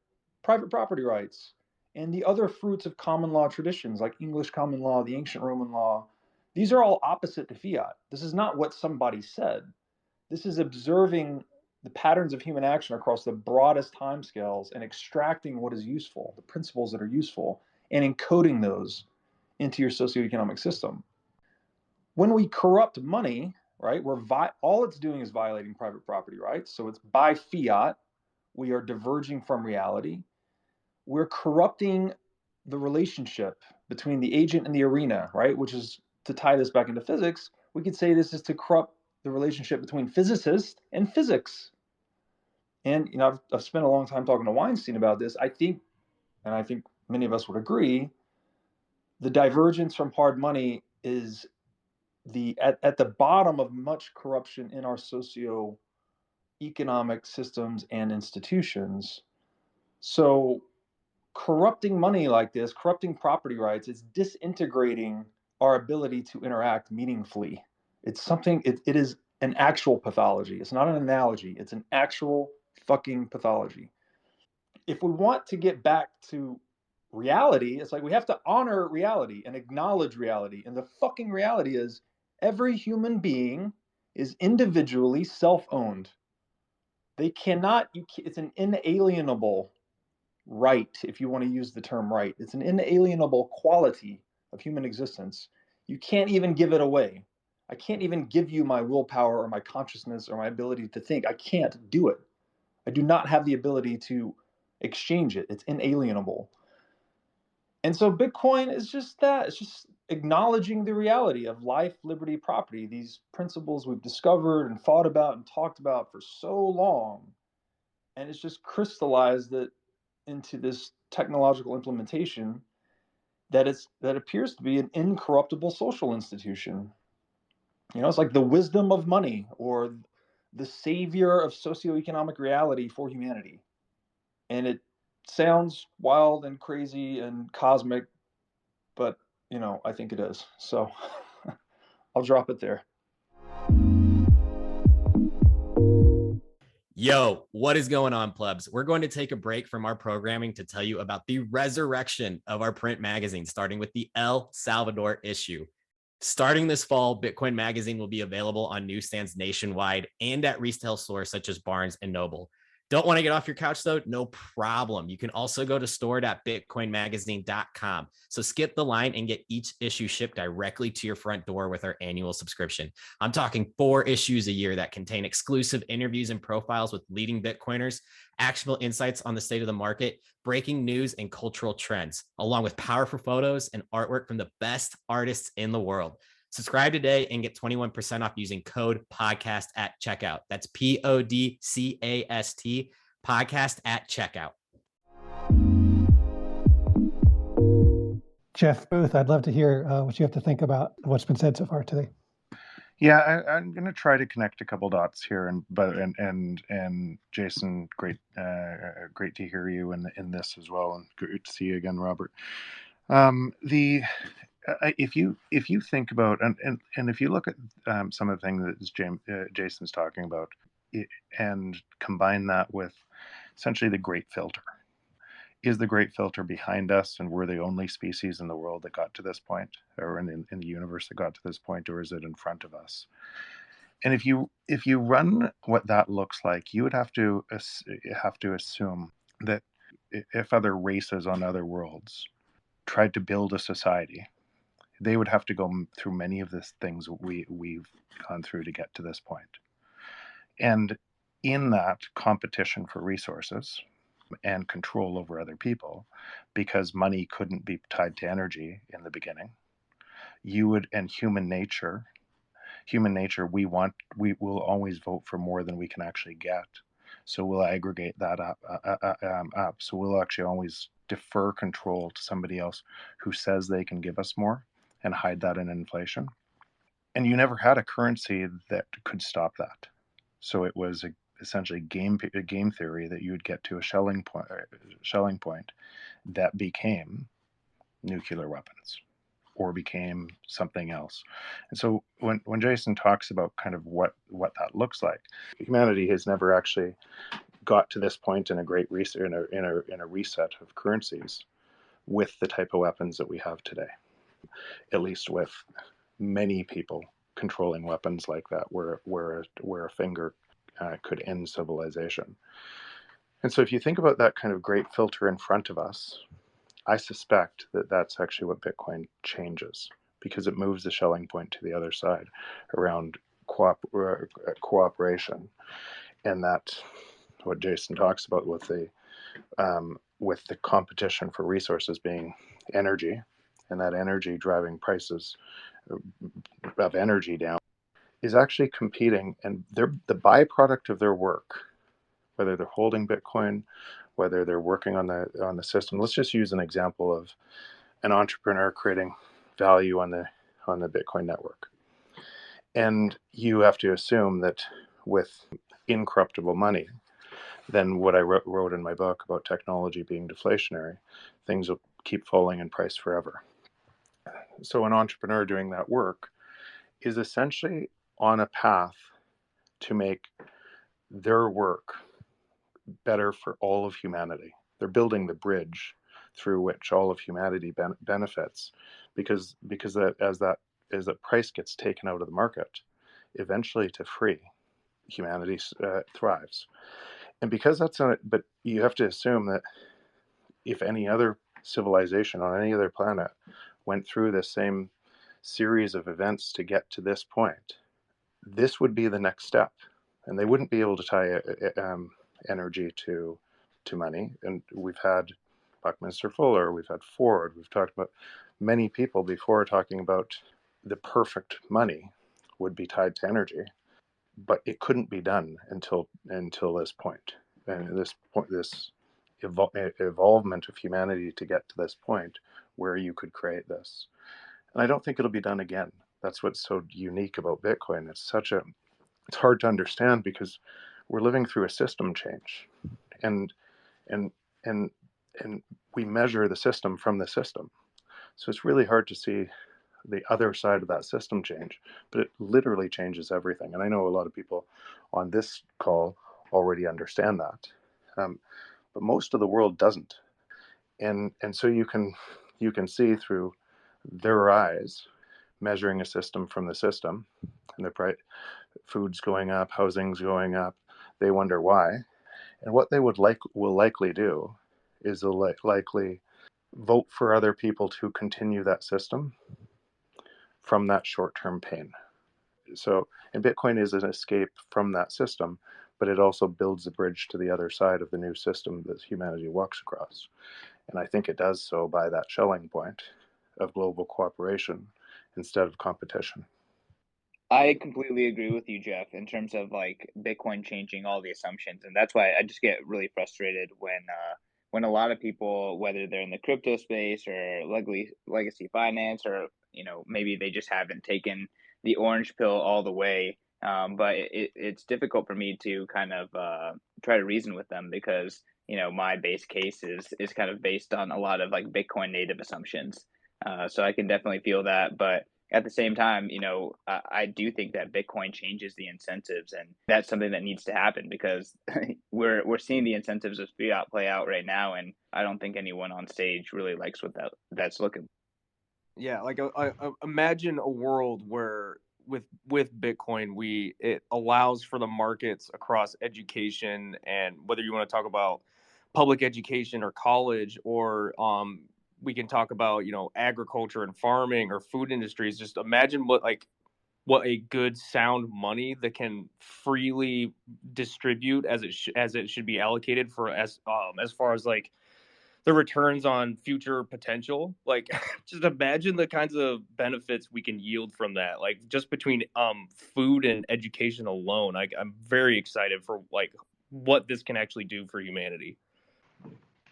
Private property rights and the other fruits of common law traditions like English common law, the ancient Roman law. These are all opposite to fiat. This is not what somebody said. This is observing the patterns of human action across the broadest timescales and extracting what is useful, the principles that are useful, and encoding those into your socioeconomic system. When we corrupt money, right, all it's doing is violating private property rights. So it's by fiat, we are diverging from reality. We're corrupting the relationship between the agent and the arena, right, which is, to tie this back into physics, we could say this is to corrupt the relationship between physicists and physics. And I've spent a long time talking to Weinstein about this. I think many of us would agree, the divergence from hard money is at the bottom of much corruption in our socio-economic systems and institutions. So corrupting money like this, corrupting property rights, is disintegrating our ability to interact meaningfully. It's something, it is an actual pathology. It's not an analogy. It's an actual fucking pathology. If we want to get back to reality, it's like we have to honor reality and acknowledge reality. And the fucking reality is every human being is individually self-owned. They cannot, it's an inalienable right, if you want to use the term right. It's an inalienable quality of human existence. You can't even give it away. I can't even give you my willpower or my consciousness or my ability to think. I can't do it. I do not have the ability to exchange it. It's inalienable. And so Bitcoin is just that. It's just acknowledging the reality of life, liberty, property, these principles we've discovered and thought about and talked about for so long. And it's just crystallized it into this technological implementation that appears to be an incorruptible social institution. It's like the wisdom of money, or the savior of socioeconomic reality for humanity. And it sounds wild and crazy and cosmic, but I think it is. So I'll drop it there. Yo, what is going on, plebs? We're going to take a break from our programming to tell you about the resurrection of our print magazine, starting with the El Salvador issue. Starting this fall, Bitcoin Magazine will be available on newsstands nationwide and at retail stores such as Barnes and Noble. Don't want to get off your couch, though? No problem. You can also go to store.bitcoinmagazine.com. So skip the line and get each issue shipped directly to your front door with our annual subscription. I'm talking 4 issues a year that contain exclusive interviews and profiles with leading Bitcoiners, actionable insights on the state of the market, breaking news and cultural trends, along with powerful photos and artwork from the best artists in the world. Subscribe today and get 21% off using code podcast at checkout. That's PODCAST, podcast at checkout. Jeff Booth, I'd love to hear what you have to think about what's been said so far today. Yeah, I'm going to try to connect a couple dots here, and Jason, great to hear you in this as well, and great to see you again, Robert. If you think about and if you look at some of the things that Jason's talking about, and combine that with essentially the great filter. Is the great filter behind us, and we're the only species in the world that got to this point, or in the universe that got to this point, or is it in front of us? And if you run what that looks like, you would have to assume that if other races on other worlds tried to build a society, they would have to go through many of the things we've gone through to get to this point. And in that competition for resources and control over other people, because money couldn't be tied to energy in the beginning, and human nature, we will always vote for more than we can actually get. So we'll aggregate that up. So we'll actually always defer control to somebody else who says they can give us more, and hide that in inflation. And you never had a currency that could stop that. So it was essentially game theory that you would get to a shelling point that became nuclear weapons or became something else. And so when Jason talks about kind of what that looks like, humanity has never actually got to this point in a great reset in a reset of currencies with the type of weapons that we have today, at least with many people controlling weapons like that, where a finger could end civilization. And so if you think about that kind of great filter in front of us, I suspect that that's actually what Bitcoin changes, because it moves the Schelling point to the other side around cooperation, and that what Jason talks about with the competition for resources being energy, and that energy driving prices of energy down, is actually competing, and they're the byproduct of their work, whether they're holding Bitcoin, whether they're working on the system. Let's just use an example of an entrepreneur creating value on the Bitcoin network. And you have to assume that with incorruptible money, then what I wrote in my book about technology being deflationary, things will keep falling in price forever. So an entrepreneur doing that work is essentially on a path to make their work better for all of humanity. They're building the bridge through which all of humanity benefits, because that as that price gets taken out of the market, eventually to free, humanity thrives. And because that's on it, but you have to assume that if any other civilization on any other planet went through the same series of events to get to this point, this would be the next step, and they wouldn't be able to tie energy to money. And we've had Buckminster Fuller, we've had Ford, we've talked about many people before talking about the perfect money would be tied to energy, but it couldn't be done until this point. And this evolvement of humanity to get to this point where you could create this. And I don't think it'll be done again. That's what's so unique about Bitcoin. It's hard to understand because we're living through a system change, and and and and we measure the system from the system. So it's really hard to see the other side of that system change, but it literally changes everything. And I know a lot of people on this call already understand that, but most of the world doesn't. And so you can see through their eyes, measuring a system from the system, and the price, food's going up, housing's going up. They wonder why, and what they will likely do is they'll likely vote for other people to continue that system from that short-term pain. So, and Bitcoin is an escape from that system, but it also builds a bridge to the other side of the new system that humanity walks across. And I think it does so by that Schelling point of global cooperation instead of competition. I completely agree with you, Jeff, in terms of like Bitcoin changing all the assumptions, and that's why I just get really frustrated when a lot of people, whether they're in the crypto space or legacy finance, or maybe they just haven't taken the orange pill all the way. But it's difficult for me to kind of try to reason with them because my base case is kind of based on a lot of like Bitcoin native assumptions. So I can definitely feel that, but at the same time, I do think that Bitcoin changes the incentives, and that's something that needs to happen because we're seeing the incentives of Fiat play out right now, and I don't think anyone on stage really likes what that's looking. Yeah, like I imagine a world where with Bitcoin, it allows for the markets across education, and whether you want to talk about public education or college, or we can talk about agriculture and farming or food industries. Just imagine what a good sound money that can freely distribute as it should be allocated for as far as like the returns on future potential. Like just imagine the kinds of benefits we can yield from that, like just between food and education alone. I'm very excited for like what this can actually do for humanity.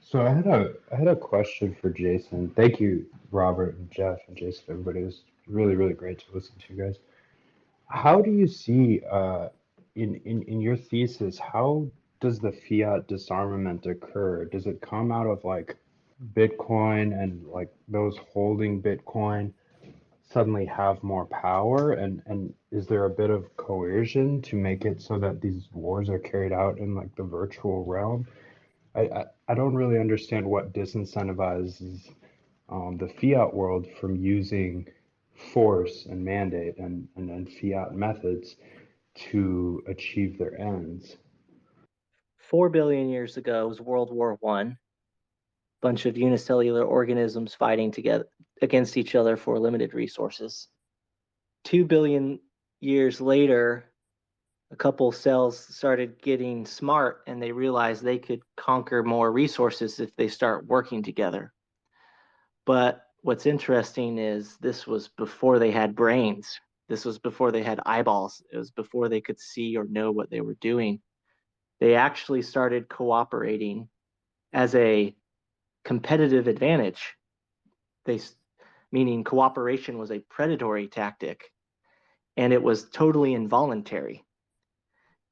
So I had a question for Jason. Thank you, Robert and Jeff and Jason, everybody. It was really, really great to listen to you guys. How do you see in your thesis, how does the fiat disarmament occur? Does it come out of like Bitcoin, and like those holding Bitcoin suddenly have more power, and is there a bit of coercion to make it so that these wars are carried out in like the virtual realm? I don't really understand what disincentivizes the fiat world from using force and mandate and fiat methods to achieve their ends. 4 billion years ago was World War I. Bunch of unicellular organisms fighting together against each other for limited resources. 2 billion years later, a couple cells started getting smart and they realized they could conquer more resources if they start working together. But what's interesting is this was before they had brains. This was before they had eyeballs. It was before they could see or know what they were doing. They actually started cooperating as a competitive advantage. Meaning cooperation was a predatory tactic, and it was totally involuntary.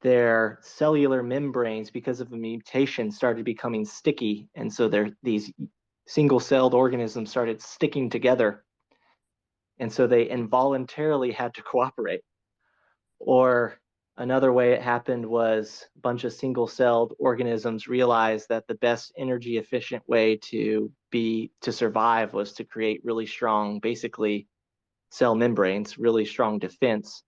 Their cellular membranes, because of a mutation, started becoming sticky, and so these single-celled organisms started sticking together, and so they involuntarily had to cooperate. Or another way it happened was a bunch of single-celled organisms realized that the best energy efficient way to survive was to create really strong, basically cell membranes, really strong defense.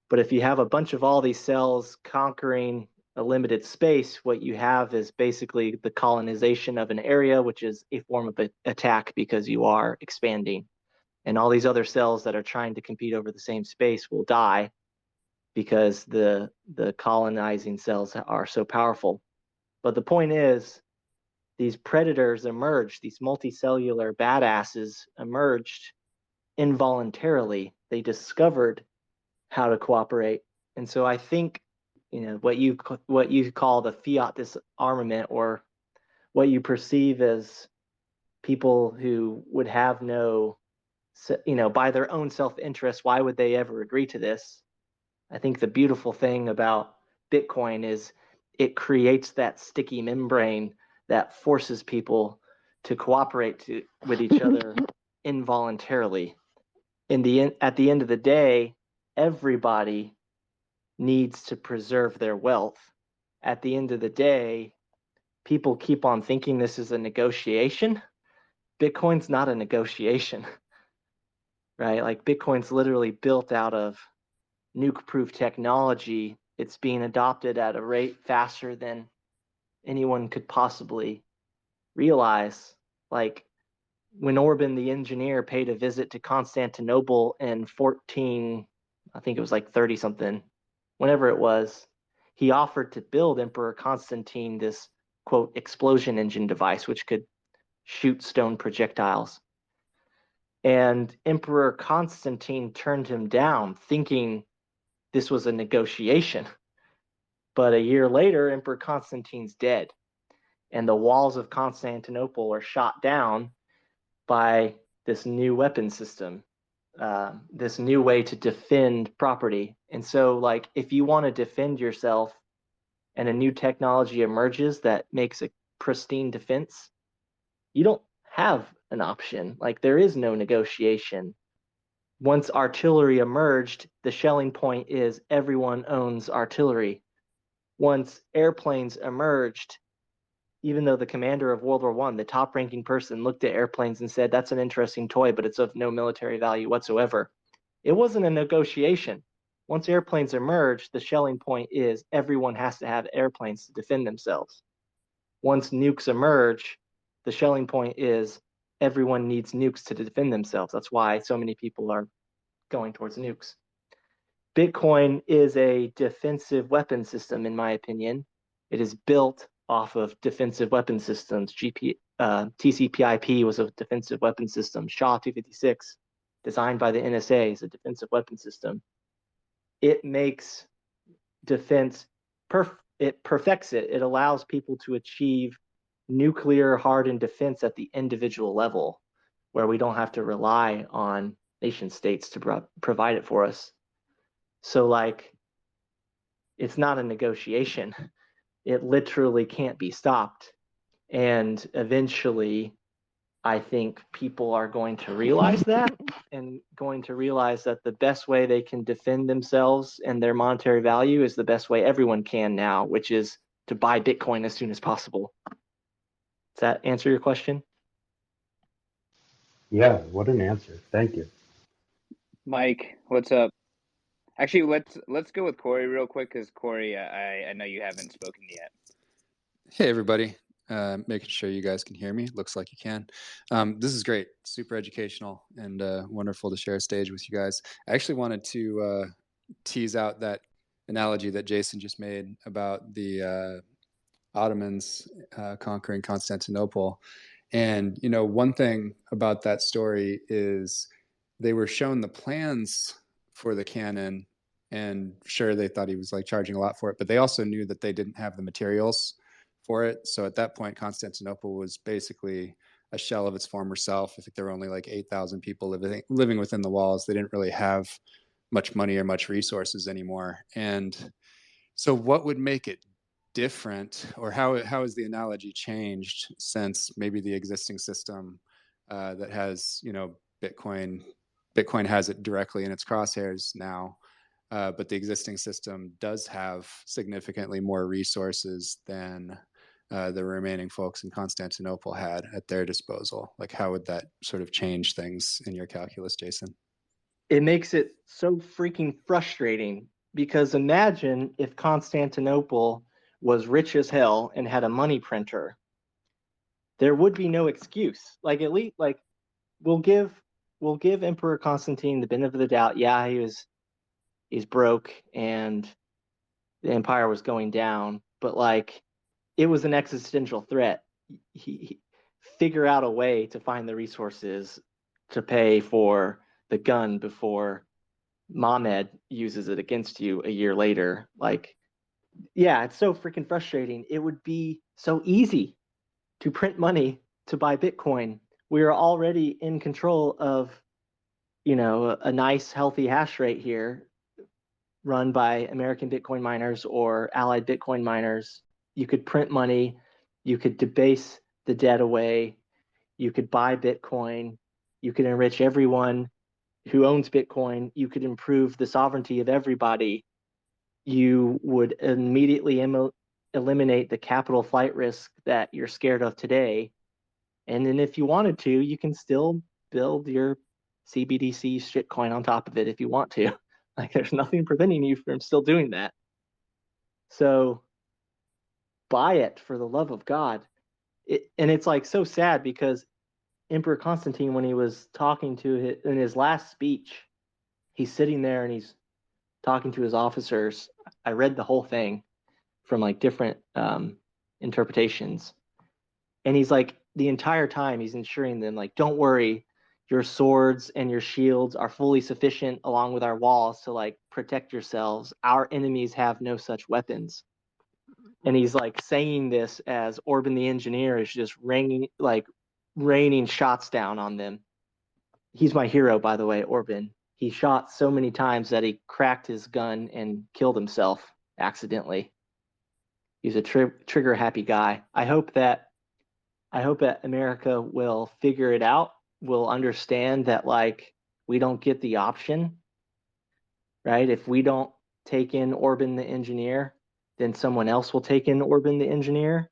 But if you have a bunch of all these cells conquering a limited space, what you have is basically the colonization of an area, which is a form of attack because you are expanding. And all these other cells that are trying to compete over the same space will die because the colonizing cells are so powerful. But the point is, these predators emerged, these multicellular badasses emerged involuntarily. They discovered how to cooperate. And so I think, what you call the fiat disarmament, or what you perceive as people who would have no, by their own self-interest, why would they ever agree to this? I think the beautiful thing about Bitcoin is it creates that sticky membrane that forces people to cooperate with each other involuntarily. At the end of the day, everybody needs to preserve their wealth. At the end of the day, people keep on thinking this is a negotiation. Bitcoin's not a negotiation, right? Like, Bitcoin's literally built out of nuke-proof technology. It's being adopted at a rate faster than anyone could possibly realize. Like, when Orban the engineer paid a visit to Constantinople in I think it was like 30 something, whenever it was, he offered to build Emperor Constantine this, quote, explosion engine device, which could shoot stone projectiles. And Emperor Constantine turned him down, thinking this was a negotiation. But a year later, Emperor Constantine's dead, and the walls of Constantinople are shot down by this new weapon system, this new way to defend property. And so, like, if you want to defend yourself and a new technology emerges that makes a pristine defense, you don't have an option. Like, there is no negotiation. Once artillery emerged, the shelling point is everyone owns artillery. Once airplanes emerged, even though the commander of World War I, the top ranking person, looked at airplanes and said, that's an interesting toy, but it's of no military value whatsoever. It wasn't a negotiation. Once airplanes emerged, the shelling point is everyone has to have airplanes to defend themselves. Once nukes emerge, the shelling point is everyone needs nukes to defend themselves. That's why so many people are going towards nukes. Bitcoin is a defensive weapon system, in my opinion. It is built off of defensive weapon systems. TCP/IP was a defensive weapon system. SHA-256, designed by the NSA, is a defensive weapon system. It makes defense, it perfects it. It allows people to achieve nuclear hardened defense at the individual level, where we don't have to rely on nation states to provide it for us. So, like, it's not a negotiation. It literally can't be stopped. And eventually, I think people are going to realize that, and going to realize that the best way they can defend themselves and their monetary value is the best way everyone can now, which is to buy Bitcoin as soon as possible. Does that answer your question? Yeah, what an answer. Thank you. Mike, what's up? Actually, let's go with Cory real quick because Cory, I know you haven't spoken yet. Hey, everybody. Making sure you guys can hear me. Looks like you can. This is great, super educational, and wonderful to share a stage with you guys. I actually wanted to tease out that analogy that Jason just made about the Ottomans conquering Constantinople. And, you know, one thing about that story is they were shown the plans for the cannon, and sure, they thought he was like charging a lot for it, but they also knew that they didn't have the materials for it. So at that point, Constantinople was basically a shell of its former self. I think there were only like 8,000 people living within the walls. They didn't really have much money or much resources anymore. And so what would make it different, or how has the analogy changed since maybe the existing system that has, you know, Bitcoin has it directly in its crosshairs now, but the existing system does have significantly more resources than the remaining folks in Constantinople had at their disposal. Like, how would that sort of change things in your calculus, Jason? It makes it so freaking frustrating because imagine if Constantinople was rich as hell and had a money printer. There would be no excuse. Like, at least, like, we'll give Emperor Constantine the benefit of the doubt. Yeah, he's broke and the empire was going down, but like, it was an existential threat. He figure out a way to find the resources to pay for the gun before Mohammed uses it against you a year later. Like, yeah, it's so freaking frustrating. It would be so easy to print money to buy Bitcoin. We are already in control of, you know, a nice healthy hash rate here run by American Bitcoin miners or allied Bitcoin miners. You could print money, you could debase the debt away, you could buy Bitcoin, you could enrich everyone who owns Bitcoin, you could improve the sovereignty of everybody. You would immediately eliminate the capital flight risk that you're scared of today. And then if you wanted to, you can still build your CBDC shitcoin on top of it if you want to. Like, there's nothing preventing you from still doing that. So buy it for the love of God. And it's like so sad because Emperor Constantine, when he was talking to in his last speech, he's sitting there and he's talking to his officers. I read the whole thing from like different interpretations. And he's like, the entire time he's ensuring them, like, don't worry, your swords and your shields are fully sufficient along with our walls to like protect yourselves. Our enemies have no such weapons. And he's like saying this as Orban the engineer is just raining shots down on them. He's my hero, by the way, Orban. He shot so many times that he cracked his gun and killed himself accidentally. He's a trigger happy guy. I hope that America will figure it out, will understand that, like, we don't get the option, right? If we don't take in Orban the engineer, then someone else will take in Orban the engineer.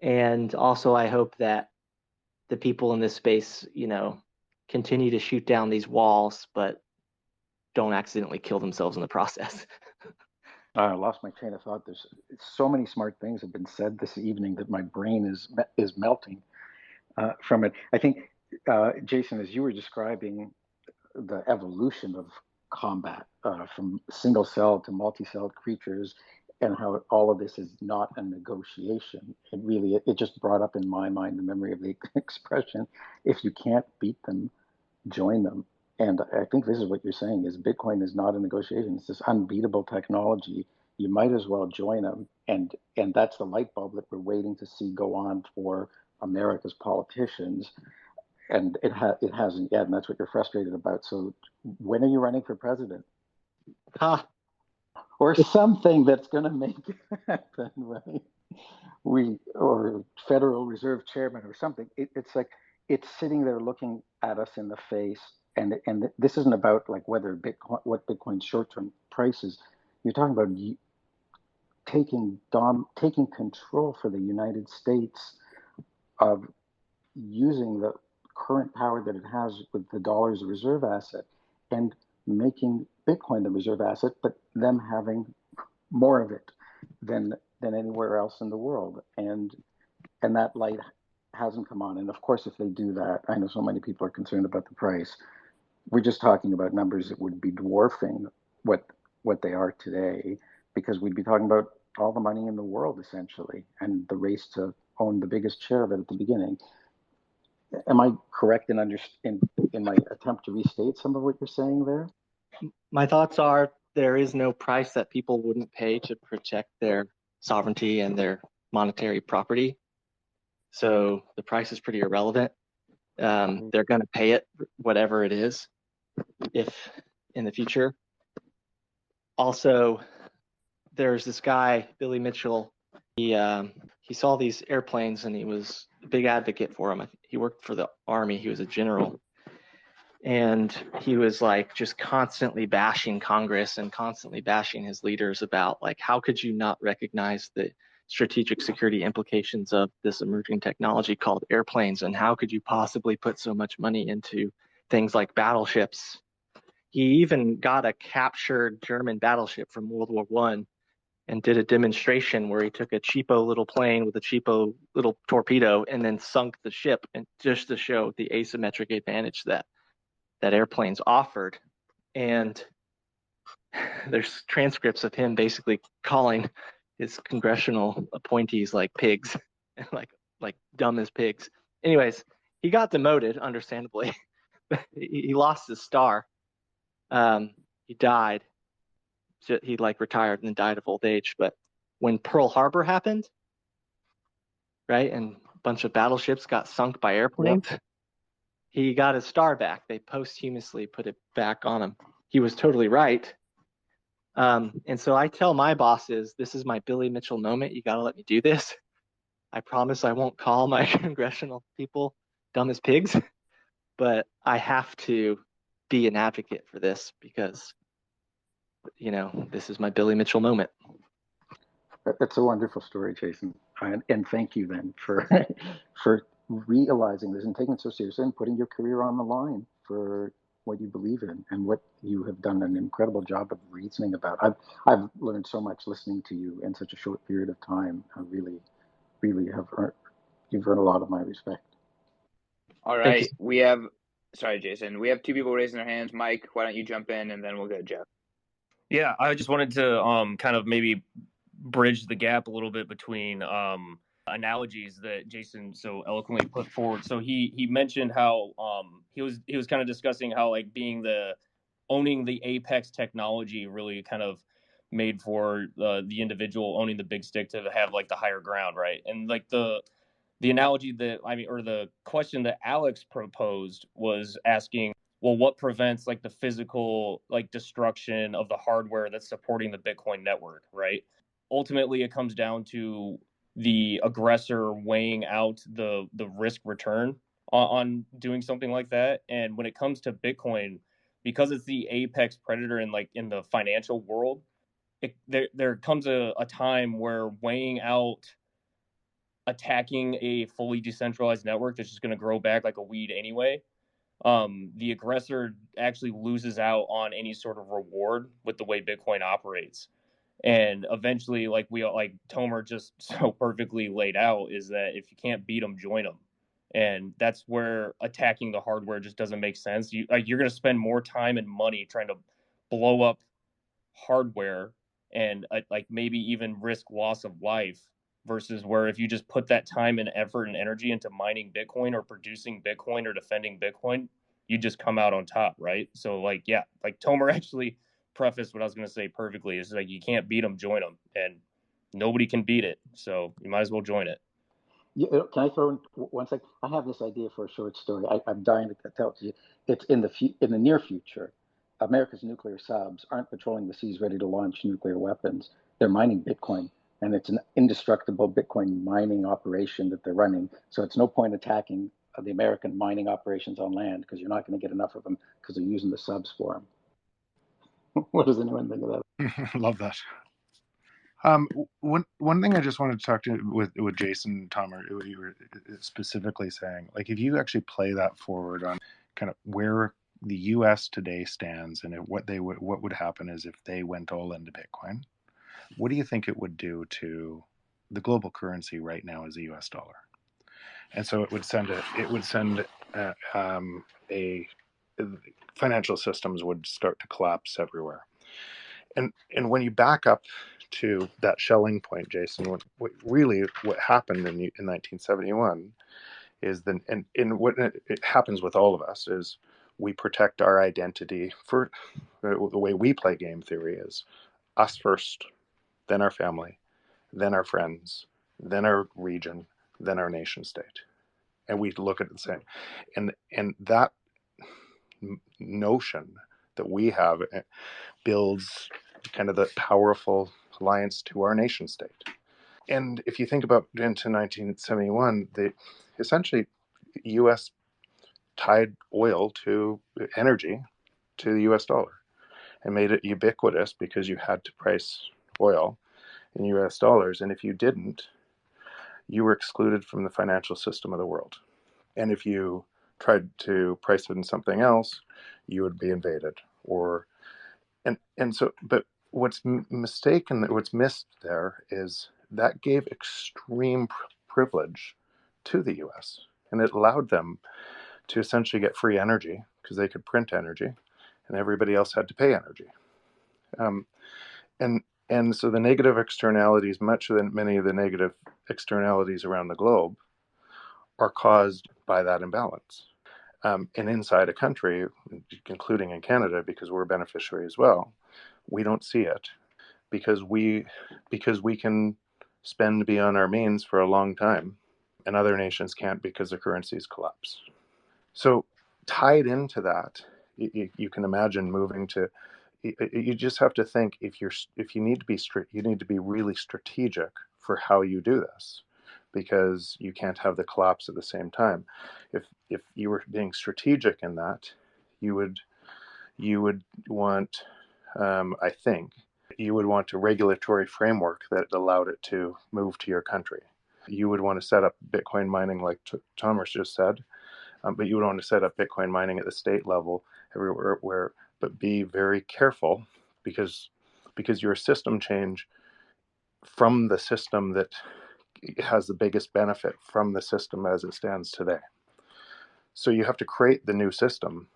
And also, I hope that the people in this space, you know, continue to shoot down these walls, but don't accidentally kill themselves in the process. I lost my train of thought. There's so many smart things have been said this evening that my brain is melting from it. I think, Jason, as you were describing the evolution of combat from single cell to multi-celled creatures, and how all of this is not a negotiation. It just brought up in my mind the memory of the expression, if you can't beat them, join them. And I think this is what you're saying, is Bitcoin is not a negotiation. It's this unbeatable technology. You might as well join them. And that's the light bulb that we're waiting to see go on for America's politicians. And it hasn't yet, and that's what you're frustrated about. So when are you running for president? Or something that's going to make it happen, right? Or Federal Reserve Chairman or something. It's like, it's sitting there looking at us in the face. And this isn't about like what Bitcoin's short-term price is. You're talking about taking control for the United States of using the current power that it has with the dollar as a reserve asset and making Bitcoin the reserve asset, but them having more of it than anywhere else in the world. And that light hasn't come on. And of course, if they do that, I know so many people are concerned about the price. We're just talking about numbers that would be dwarfing what they are today, because we'd be talking about all the money in the world essentially, and the race to own the biggest share of it at the beginning. Am I correct in my attempt to restate some of what you're saying there? My thoughts are there is no price that people wouldn't pay to protect their sovereignty and their monetary property. So the price is pretty irrelevant. They're going to pay it, whatever it is, if in the future. Also, there's this guy, Billy Mitchell. He saw these airplanes and he was a big advocate for them. He worked for the Army. He was a general. And he was like just constantly bashing Congress and constantly bashing his leaders about like, how could you not recognize the strategic security implications of this emerging technology called airplanes? And how could you possibly put so much money into things like battleships? He even got a captured German battleship from World War I and did a demonstration where he took a cheapo little plane with a cheapo little torpedo and then sunk the ship, and just to show the asymmetric advantage that airplanes offered. And there's transcripts of him basically calling his congressional appointees like pigs and like dumb as pigs. Anyways, he got demoted, understandably. He lost his star. He died. He like retired and then died of old age. But when Pearl Harbor happened, right, and a bunch of battleships got sunk by airplanes, he got his star back. They posthumously put it back on him. He was totally right. And so I tell my bosses, this is my Billy Mitchell moment. You got to let me do this. I promise I won't call my congressional people dumb as pigs, but I have to be an advocate for this because, you know, this is my Billy Mitchell moment. That's a wonderful story, Jason. And thank you then for for realizing this and taking it so seriously and putting your career on the line for what you believe in and what you have done an incredible job of reasoning about. I've learned so much listening to you in such a short period of time. I really have you've earned a lot of my respect. All right, we have, sorry, Jason, we have two people raising their hands. Mike, why don't you jump in and then we'll go to Jeff. Yeah, I just wanted to kind of maybe bridge the gap a little bit between analogies that Jason so eloquently put forward. So he mentioned how he was kind of discussing how like owning the apex technology really kind of made for the individual owning the big stick to have like the higher ground, right? And like the analogy that or the question that Alex proposed was asking, well, what prevents like the physical like destruction of the hardware that's supporting the Bitcoin network, right? Ultimately, it comes down to the aggressor weighing out the risk return on doing something like that. And when it comes to Bitcoin, because it's the apex predator in the financial world, there comes a time where weighing out attacking a fully decentralized network that's just going to grow back like a weed anyway, the aggressor actually loses out on any sort of reward with the way Bitcoin operates. And eventually, like Tomer just so perfectly laid out, is that if you can't beat them, join them. And that's where attacking the hardware just doesn't make sense. You're going to spend more time and money trying to blow up hardware and like maybe even risk loss of life, versus where if you just put that time and effort and energy into mining Bitcoin or producing Bitcoin or defending Bitcoin, you just come out on top, right? So like Tomer actually prefaced what I was going to say perfectly. Is like, you can't beat them, join them, and nobody can beat it, so you might as well join it. Can I throw in one second? I have this idea for a short story. I'm dying to tell it to you. It's in the near future. America's nuclear subs aren't patrolling the seas ready to launch nuclear weapons. They're mining Bitcoin, and it's an indestructible Bitcoin mining operation that they're running. So it's no point attacking the American mining operations on land, because you're not going to get enough of them because they're using the subs for them. What does anyone think of that? Love that. One thing I just wanted to talk to with Jason, Tom, or you were specifically saying, like, if you actually play that forward on kind of where the U.S. today stands, and what would happen is if they went all into Bitcoin, what do you think it would do to the global currency right now is the U.S. dollar? And so it would send a financial systems would start to collapse everywhere. And when you back up to that Schelling point, Jason, what happened in 1971 is what it happens with all of us is we protect our identity. For the way we play game theory is us first, then our family, then our friends, then our region, then our nation state, and we look at it the same. And that notion that we have builds kind of the powerful alliance to our nation state. And if you think about into 1971, essentially U.S. tied oil to energy to the U.S. dollar and made it ubiquitous because you had to price oil in U.S. dollars. And if you didn't, you were excluded from the financial system of the world. And if you tried to price it in something else, you would be invaded. But what's mistaken, what's missed there is that gave extreme privilege to the U.S. and it allowed them to essentially get free energy because they could print energy, and everybody else had to pay energy. And so the negative externalities, many of the negative externalities around the globe, are caused by that imbalance. And inside a country, including in Canada, because we're a beneficiary as well, we don't see it because we can spend beyond our means for a long time, and other nations can't because the currencies collapse. So tied into that, you can imagine moving to. You just have to think if you need to be really strategic for how you do this, because you can't have the collapse at the same time. If you were being strategic in that, you would want, I think, you would want a regulatory framework that allowed it to move to your country. You would want to set up Bitcoin mining like Thomas just said, but you would want to set up Bitcoin mining at the state level everywhere, but be very careful because your system change from the system that has the biggest benefit from the system as it stands today. So you have to create the new system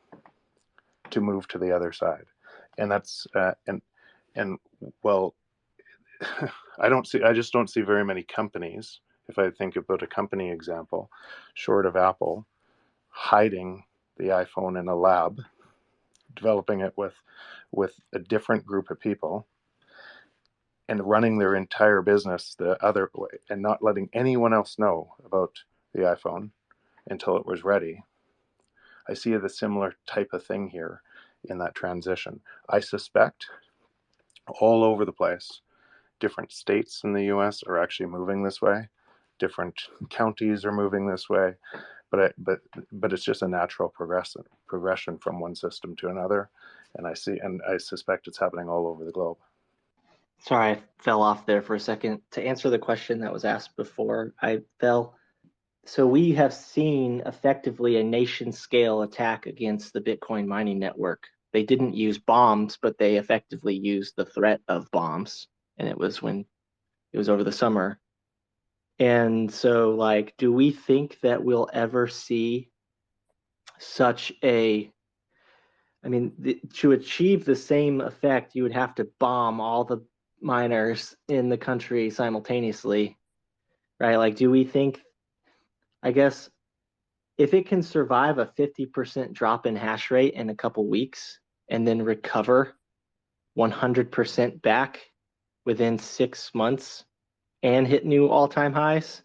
to move to the other side, and that's well, I just don't see very many companies. If I think about a company example, short of Apple, hiding the iPhone in a lab, developing it with a different group of people, and running their entire business the other way, and not letting anyone else know about the iPhone until it was ready. I see the similar type of thing here in that transition. I suspect all over the place, different states in the US are actually moving this way. Different counties are moving this way, but it's just a natural progression from one system to another, and I suspect it's happening all over the globe. Sorry, I fell off there for a second. To answer the question that was asked before I fell, so we have seen effectively a nation-scale attack against the Bitcoin mining network. They didn't use bombs, but they effectively used the threat of bombs, and it was over the summer. And so, like, do we think that we'll ever see such a, I mean, to achieve the same effect, you would have to bomb all the miners in the country simultaneously, right? Like, do we think, I guess, if it can survive a 50% drop in hash rate in a couple weeks and then recover 100% back within 6 months and hit new all-time highs,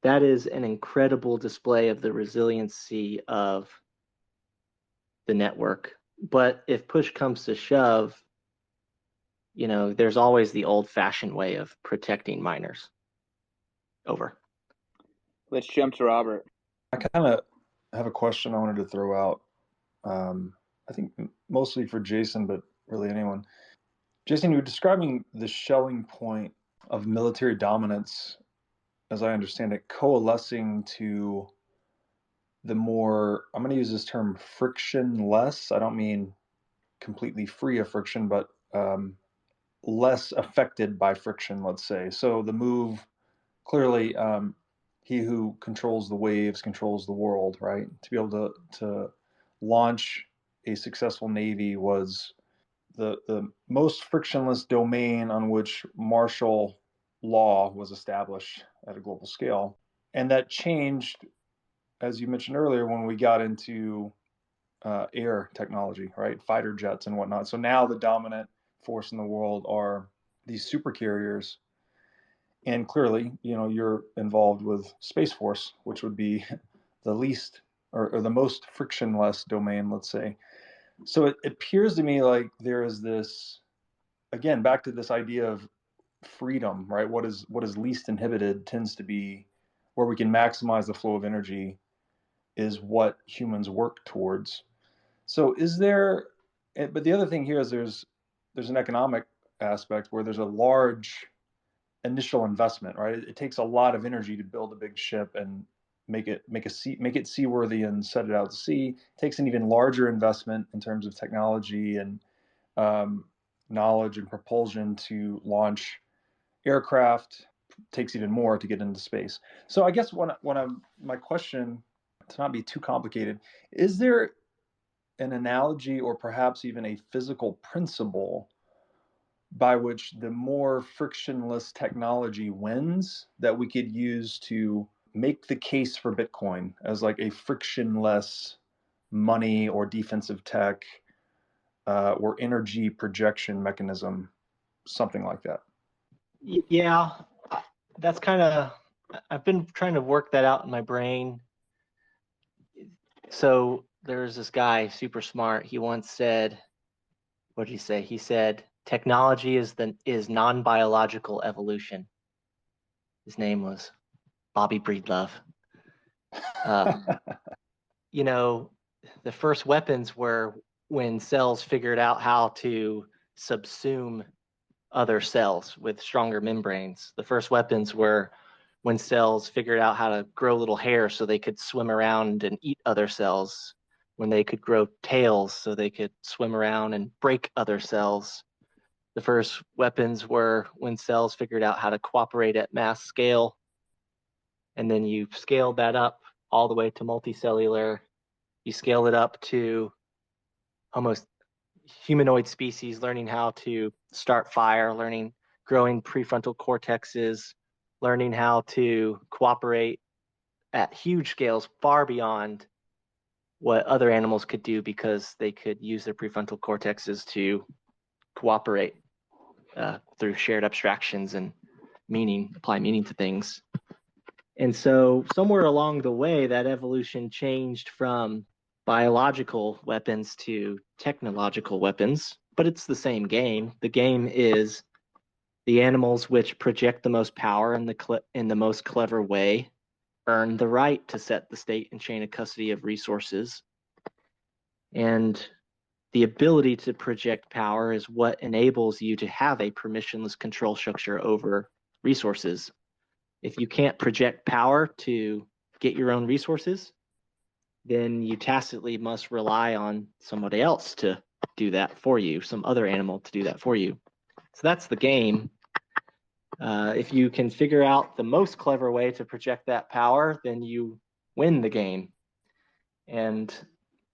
that is an incredible display of the resiliency of the network. But if push comes to shove, there's always the old-fashioned way of protecting miners. Over. Let's jump to Robert. I kind of have a question I wanted to throw out. I think mostly for Jason, but really anyone. Jason, you were describing the Schelling point of military dominance, as I understand it, coalescing to the more, I'm going to use this term, frictionless. I don't mean completely free of friction, but less affected by friction, let's say. So the move, clearly, he who controls the waves controls the world, right? To be able to launch a successful navy was the most frictionless domain on which martial law was established at a global scale. And that changed, as you mentioned earlier, when we got into air technology, right? Fighter jets and whatnot. So now the dominant force in the world are these super carriers. And clearly, you're involved with Space Force, which would be the least or the most frictionless domain, let's say. So it appears to me like there is this, again, back to this idea of freedom, right? What is least inhibited tends to be where we can maximize the flow of energy, is what humans work towards. So is there, but the other thing here is there's an economic aspect where there's a large initial investment, right? It takes a lot of energy to build a big ship and make it seaworthy and set it out to sea. It takes an even larger investment in terms of technology and knowledge and propulsion to launch aircraft. It takes even more to get into space. So I guess my question, to not be too complicated, is there an analogy or perhaps even a physical principle by which the more frictionless technology wins that we could use to make the case for Bitcoin as like a frictionless money or defensive tech or energy projection mechanism, something like that? Yeah, that's kind of, I've been trying to work that out in my brain. So there's this guy, super smart. He once said, what did he say? He said, technology is non-biological evolution. His name was Bobby Breedlove. The first weapons were when cells figured out how to subsume other cells with stronger membranes. The first weapons were when cells figured out how to grow little hair so they could swim around and eat other cells, when they could grow tails so they could swim around and break other cells. The first weapons were when cells figured out how to cooperate at mass scale. And then you scaled that up all the way to multicellular. You scaled it up to almost humanoid species learning how to start fire, growing prefrontal cortexes, learning how to cooperate at huge scales far beyond what other animals could do because they could use their prefrontal cortexes to cooperate through shared abstractions and apply meaning to things. And so somewhere along the way, that evolution changed from biological weapons to technological weapons, but it's the same game. The game is the animals which project the most power in the most clever way earn the right to set the state and chain of custody of resources. And the ability to project power is what enables you to have a permissionless control structure over resources. If you can't project power to get your own resources, then you tacitly must rely on somebody else to do that for you, some other animal to do that for you. So that's the game. If you can figure out the most clever way to project that power, then you win the game. And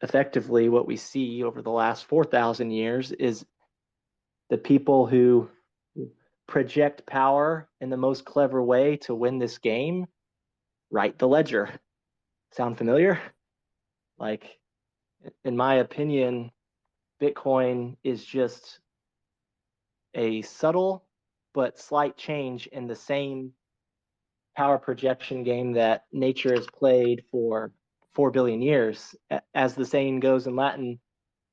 effectively, what we see over the last 4,000 years is the people who project power in the most clever way to win this game write the ledger. Sound familiar? Like, in my opinion, Bitcoin is just a subtle but slight change in the same power projection game that nature has played for 4 billion years. As the saying goes in Latin,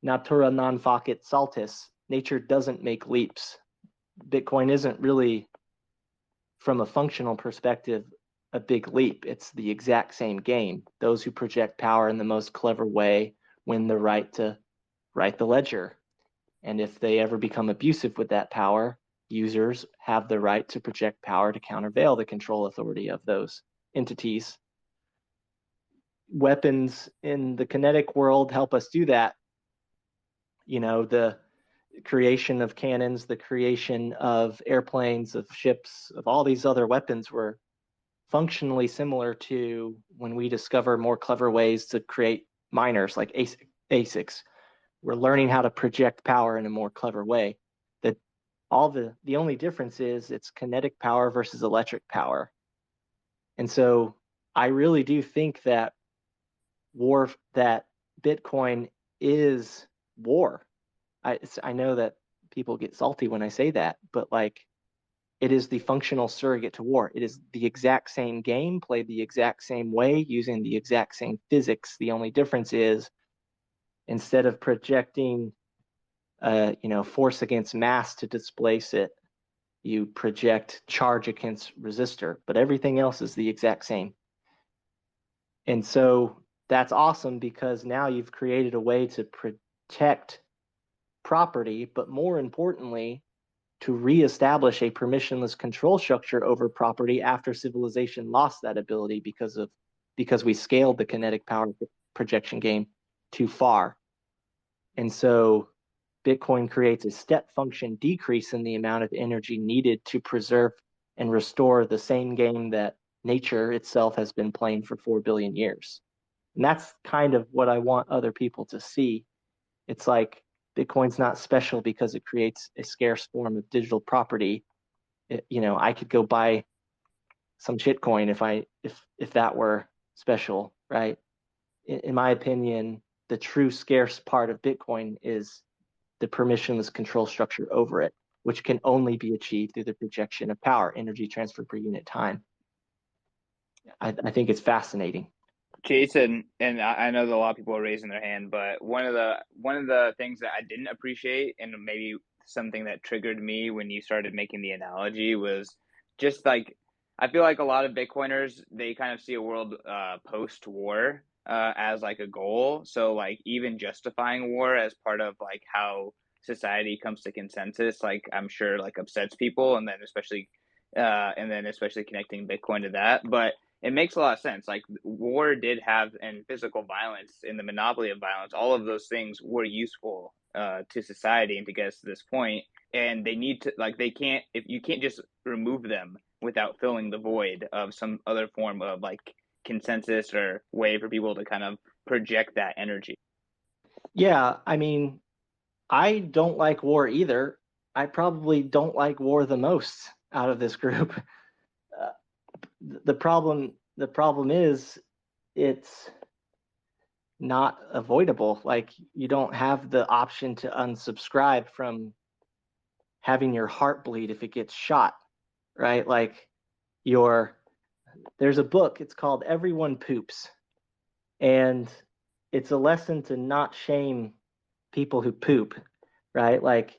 natura non facit saltus. Nature doesn't make leaps. Bitcoin isn't really, from a functional perspective, a big leap. It's the exact same game. Those who project power in the most clever way win the right to write the ledger. And if they ever become abusive with that power, users have the right to project power to countervail the control authority of those entities. weapons in the kinetic world help us do that. The creation of cannons, the creation of airplanes, of ships, of all these other weapons were functionally similar to when we discover more clever ways to create miners like ASICs. We're learning how to project power in a more clever way. That the only difference is it's kinetic power versus electric power. And so I really do think that Bitcoin is war. I know that people get salty when I say that, but like, it is the functional surrogate to war. It is the exact same game, played the exact same way, using the exact same physics. The only difference is, instead of projecting, force against mass to displace it, you project charge against resistor. But everything else is the exact same. And so that's awesome, because now you've created a way to protect property, but more importantly, to reestablish a permissionless control structure over property after civilization lost that ability because we scaled the kinetic power projection game too far. And so Bitcoin creates a step function decrease in the amount of energy needed to preserve and restore the same game that nature itself has been playing for 4 billion years. And that's kind of what I want other people to see. It's like, Bitcoin's not special because it creates a scarce form of digital property. I could go buy some shitcoin if that were special, right? In my opinion, the true scarce part of Bitcoin is the permissionless control structure over it, which can only be achieved through the projection of power, energy transfer per unit time. I think it's fascinating. Jason, and I know that a lot of people are raising their hand, but one of the things that I didn't appreciate, and maybe something that triggered me when you started making the analogy, was just like, I feel like a lot of Bitcoiners, they kind of see a world post-war as like a goal. So like, even justifying war as part of like how society comes to consensus, like, I'm sure like upsets people, and then especially connecting Bitcoin to that. But it makes a lot of sense. Like, war did have, and physical violence, and the monopoly of violence, all of those things were useful to society and to get us to this point. And they need to, like, you can't just remove them without filling the void of some other form of like consensus or way for people to kind of project that energy. Yeah, I mean, I don't like war either. I probably don't like war the most out of this group. The problem is, it's not avoidable. Like, you don't have the option to unsubscribe from having your heart bleed if it gets shot, right? Like, there's a book, it's called Everyone Poops, and it's a lesson to not shame people who poop, right? Like,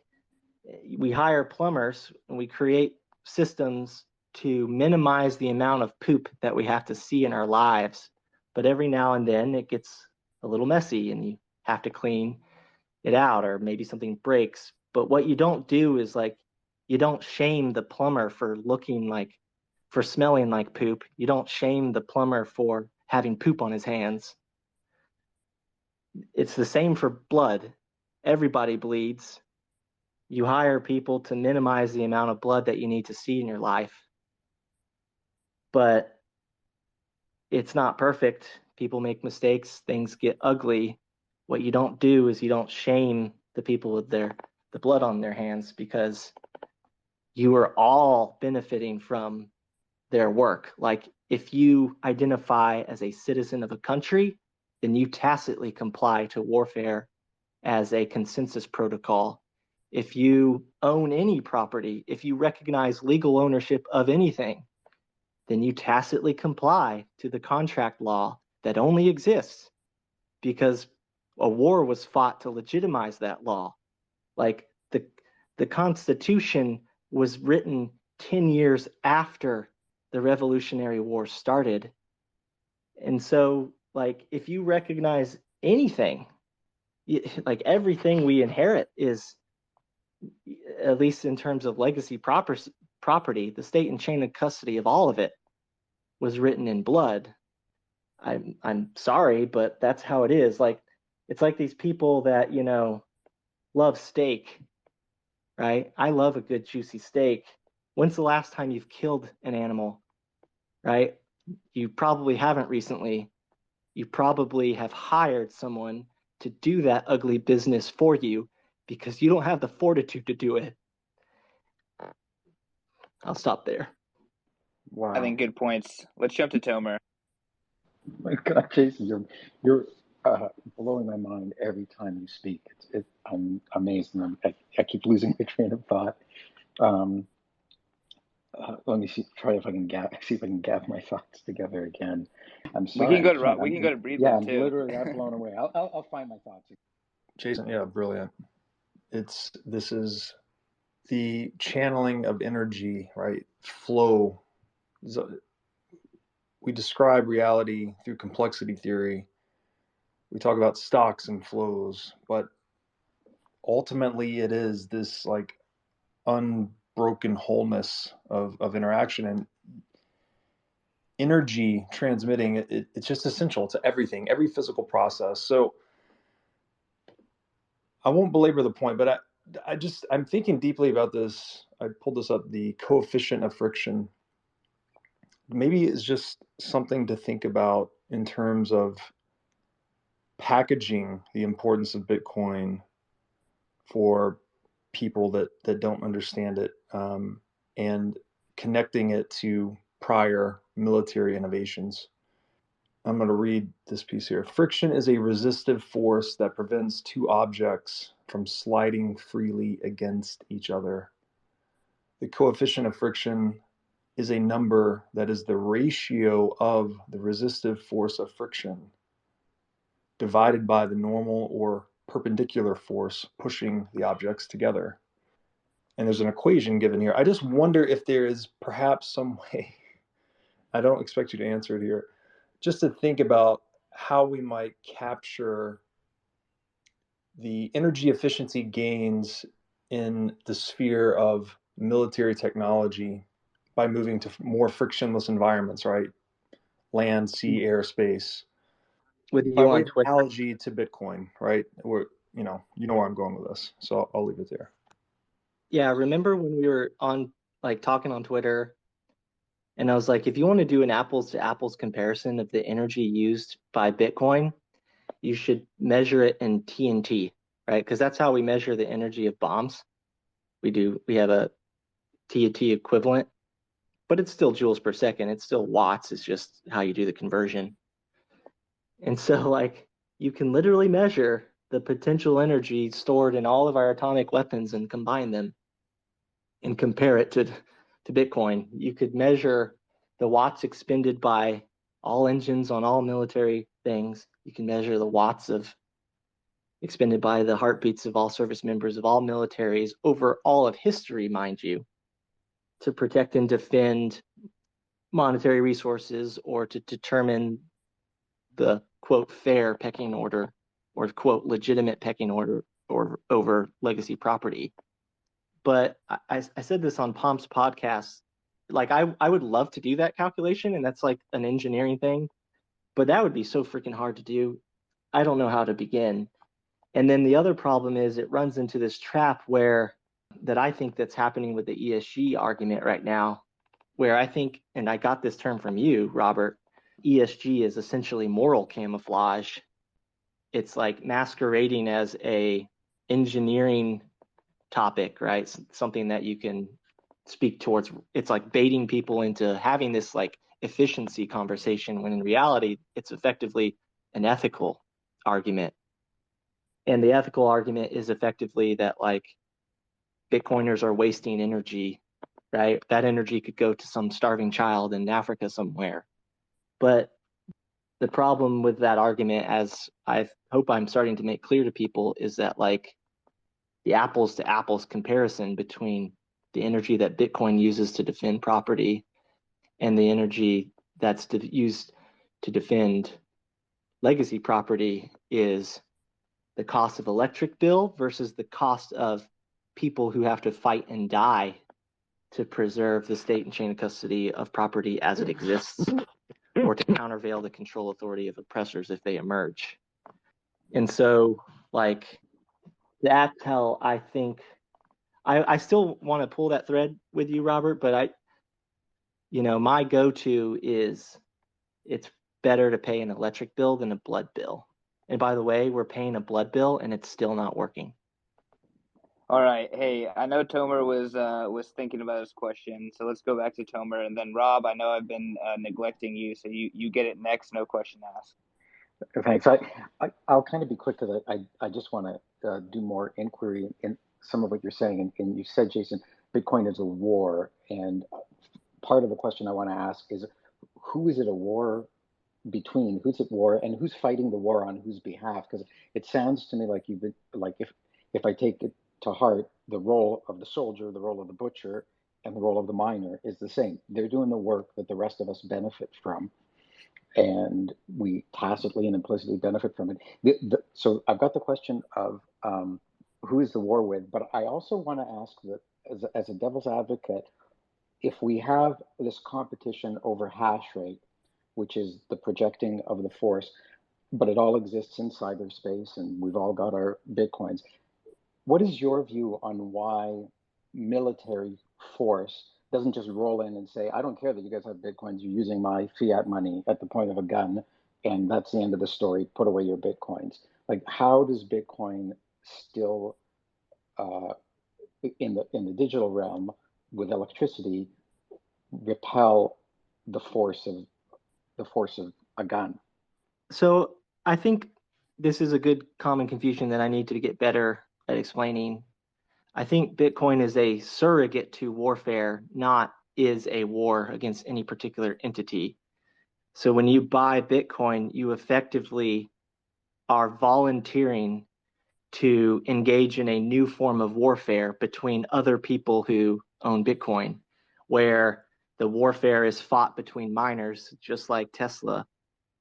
we hire plumbers and we create systems to minimize the amount of poop that we have to see in our lives. But every now and then it gets a little messy and you have to clean it out, or maybe something breaks. But what you don't do is, like, you don't shame the plumber for smelling like poop. You don't shame the plumber for having poop on his hands. It's the same for blood. Everybody bleeds. You hire people to minimize the amount of blood that you need to see in your life. But it's not perfect. People make mistakes. Things get ugly. What you don't do is you don't shame the people with the blood on their hands, because you are all benefiting from their work. Like, if you identify as a citizen of a country, then you tacitly comply to warfare as a consensus protocol. If you own any property, if you recognize legal ownership of anything, then you tacitly comply to the contract law that only exists because a war was fought to legitimize that law. Like, the Constitution was written 10 years after the Revolutionary War started. And so, like, if you recognize anything, like, everything we inherit is, at least in terms of legacy property, the state and chain of custody of all of it was written in blood. I'm sorry, but that's how it is. Like, it's like these people that, you know, love steak, right? I love a good juicy steak. When's the last time you've killed an animal, right? You probably haven't recently. You probably have hired someone to do that ugly business for you because you don't have the fortitude to do it. I'll stop there. Wow. I think good points. Let's jump to Tomer. My God, Jason, you're blowing my mind every time you speak. I'm amazed, and I keep losing my train of thought. Let me try if I can see if I can gather my thoughts together again. I'm sorry. We can go to Breedlove yeah, I'm too. literally I'm blown away. I'll find my thoughts. Jason, yeah, brilliant. This is the channeling of energy, right? Flow. We describe reality through complexity theory. We talk about stocks and flows, but ultimately it is this like unbroken wholeness of interaction, and energy transmitting. It's just essential to everything, every physical process. So I won't belabor the point, but I'm thinking deeply about this. I pulled this up, the coefficient of friction. Maybe it's just something to think about in terms of packaging the importance of Bitcoin for people that don't understand it, and connecting it to prior military innovations. I'm going to read this piece here. Friction is a resistive force that prevents two objects from sliding freely against each other. The coefficient of friction is a number that is the ratio of the resistive force of friction divided by the normal or perpendicular force pushing the objects together. And there's an equation given here. I just wonder if there is perhaps some way, I don't expect you to answer it here, just to think about how we might capture the energy efficiency gains in the sphere of military technology by moving to more frictionless environments, right? Land, sea, air, space. With By you way on of Twitter. analogy to Bitcoin, right? You know where I'm going with this, so I'll leave it there. Yeah, remember when we were on like talking on Twitter, and I was like, if you want to do an apples to apples comparison of the energy used by Bitcoin, you should measure it in TNT, right? Because that's how we measure the energy of bombs. We have a TNT equivalent, but it's still joules per second. It's still watts. It's just how you do the conversion. And so, like, you can literally measure the potential energy stored in all of our atomic weapons and combine them and compare it to Bitcoin. You could measure the watts expended by all engines on all military things. You can measure the watts of expended by the heartbeats of all service members of all militaries over all of history, mind you, to protect and defend monetary resources or to determine the quote fair pecking order or quote legitimate pecking order or over legacy property. But I said this on Pomp's podcast, like I would love to do that calculation, and that's like an engineering thing, but that would be so freaking hard to do. I don't know how to begin. And then the other problem is it runs into this trap where that I think that's happening with the ESG argument right now, where I think, and I got this term from you, Robert, ESG is essentially moral camouflage. It's like masquerading as a engineering topic, right? Something that you can speak towards. It's like baiting people into having this like efficiency conversation when in reality it's effectively an ethical argument. And the ethical argument is effectively that like Bitcoiners are wasting energy, right? That energy could go to some starving child in Africa somewhere. But the problem with that argument, as I hope I'm starting to make clear to people, is that like the apples to apples comparison between the energy that Bitcoin uses to defend property and the energy that's used to defend legacy property is the cost of electric bill versus the cost of people who have to fight and die to preserve the state and chain of custody of property as it exists or or to countervail the control authority of oppressors if they emerge. And so, like, that's how I think. I still want to pull that thread with you, Robert, but my go-to is it's better to pay an electric bill than a blood bill. And by the way, we're paying a blood bill and it's still not working. All right. Hey, I know Tomer was thinking about this question, so let's go back to Tomer, and then Rob. I know I've been neglecting you, so you get it next. No question asked. Thanks. I'll kind of be quick because I just want to do more inquiry in some of what you're saying. And you said, Jason, Bitcoin is a war. And part of the question I want to ask is, who is it a war between? Who's at war and who's fighting the war on whose behalf? Because it sounds to me like you've been, like if I take it to heart, the role of the soldier, the role of the butcher, and the role of the miner is the same. They're doing the work that the rest of us benefit from, and we tacitly and implicitly benefit from it. So I've got the question of who is the war with, but I also want to ask that as a devil's advocate, if we have this competition over hash rate, which is the projecting of the force, but it all exists in cyberspace and we've all got our Bitcoins. What is your view on why military force doesn't just roll in and say, I don't care that you guys have Bitcoins, you're using my fiat money at the point of a gun, and that's the end of the story, put away your Bitcoins. Like, how does Bitcoin still, in the digital realm with electricity, repel the force of a gun? So I think this is a good common confusion that I need to get better at explaining. I think Bitcoin is a surrogate to warfare, not is a war against any particular entity. So when you buy Bitcoin, you effectively are volunteering to engage in a new form of warfare between other people who own Bitcoin, where the warfare is fought between miners, just like Tesla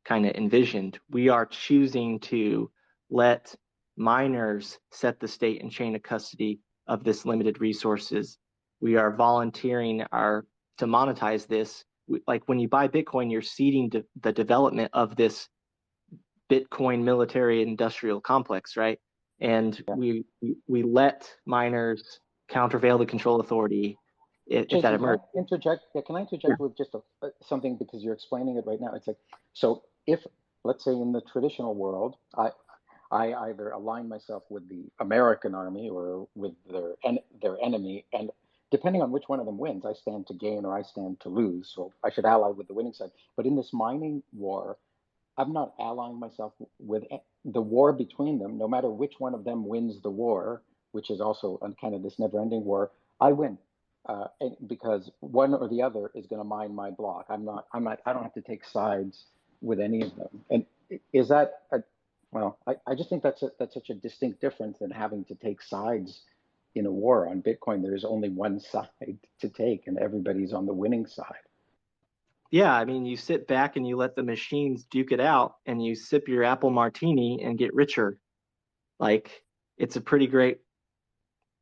kind of envisioned. We are choosing to let miners set the state and chain of custody of this limited resources. We are volunteering to monetize this. Like when you buy Bitcoin, you're seeding the development of this Bitcoin military industrial complex, right? And we let miners countervail the control authority if that emerges. Can I interject? Yeah, can I interject with just something, because you're explaining it right now? It's like, so if, let's say in the traditional world, I either align myself with the American army or with their enemy, and depending on which one of them wins, I stand to gain or I stand to lose. So I should ally with the winning side. But in this mining war, I'm not allying myself with the war between them. No matter which one of them wins the war, which is also kind of this never-ending war, I win. Because one or the other is going to mine my block. I don't have to take sides with any of them. And is that well, I just think that's such a distinct difference than having to take sides in a war. On Bitcoin, there's only one side to take, and everybody's on the winning side. Yeah, I mean, you sit back and you let the machines duke it out, and you sip your apple martini and get richer. Like, it's a pretty great,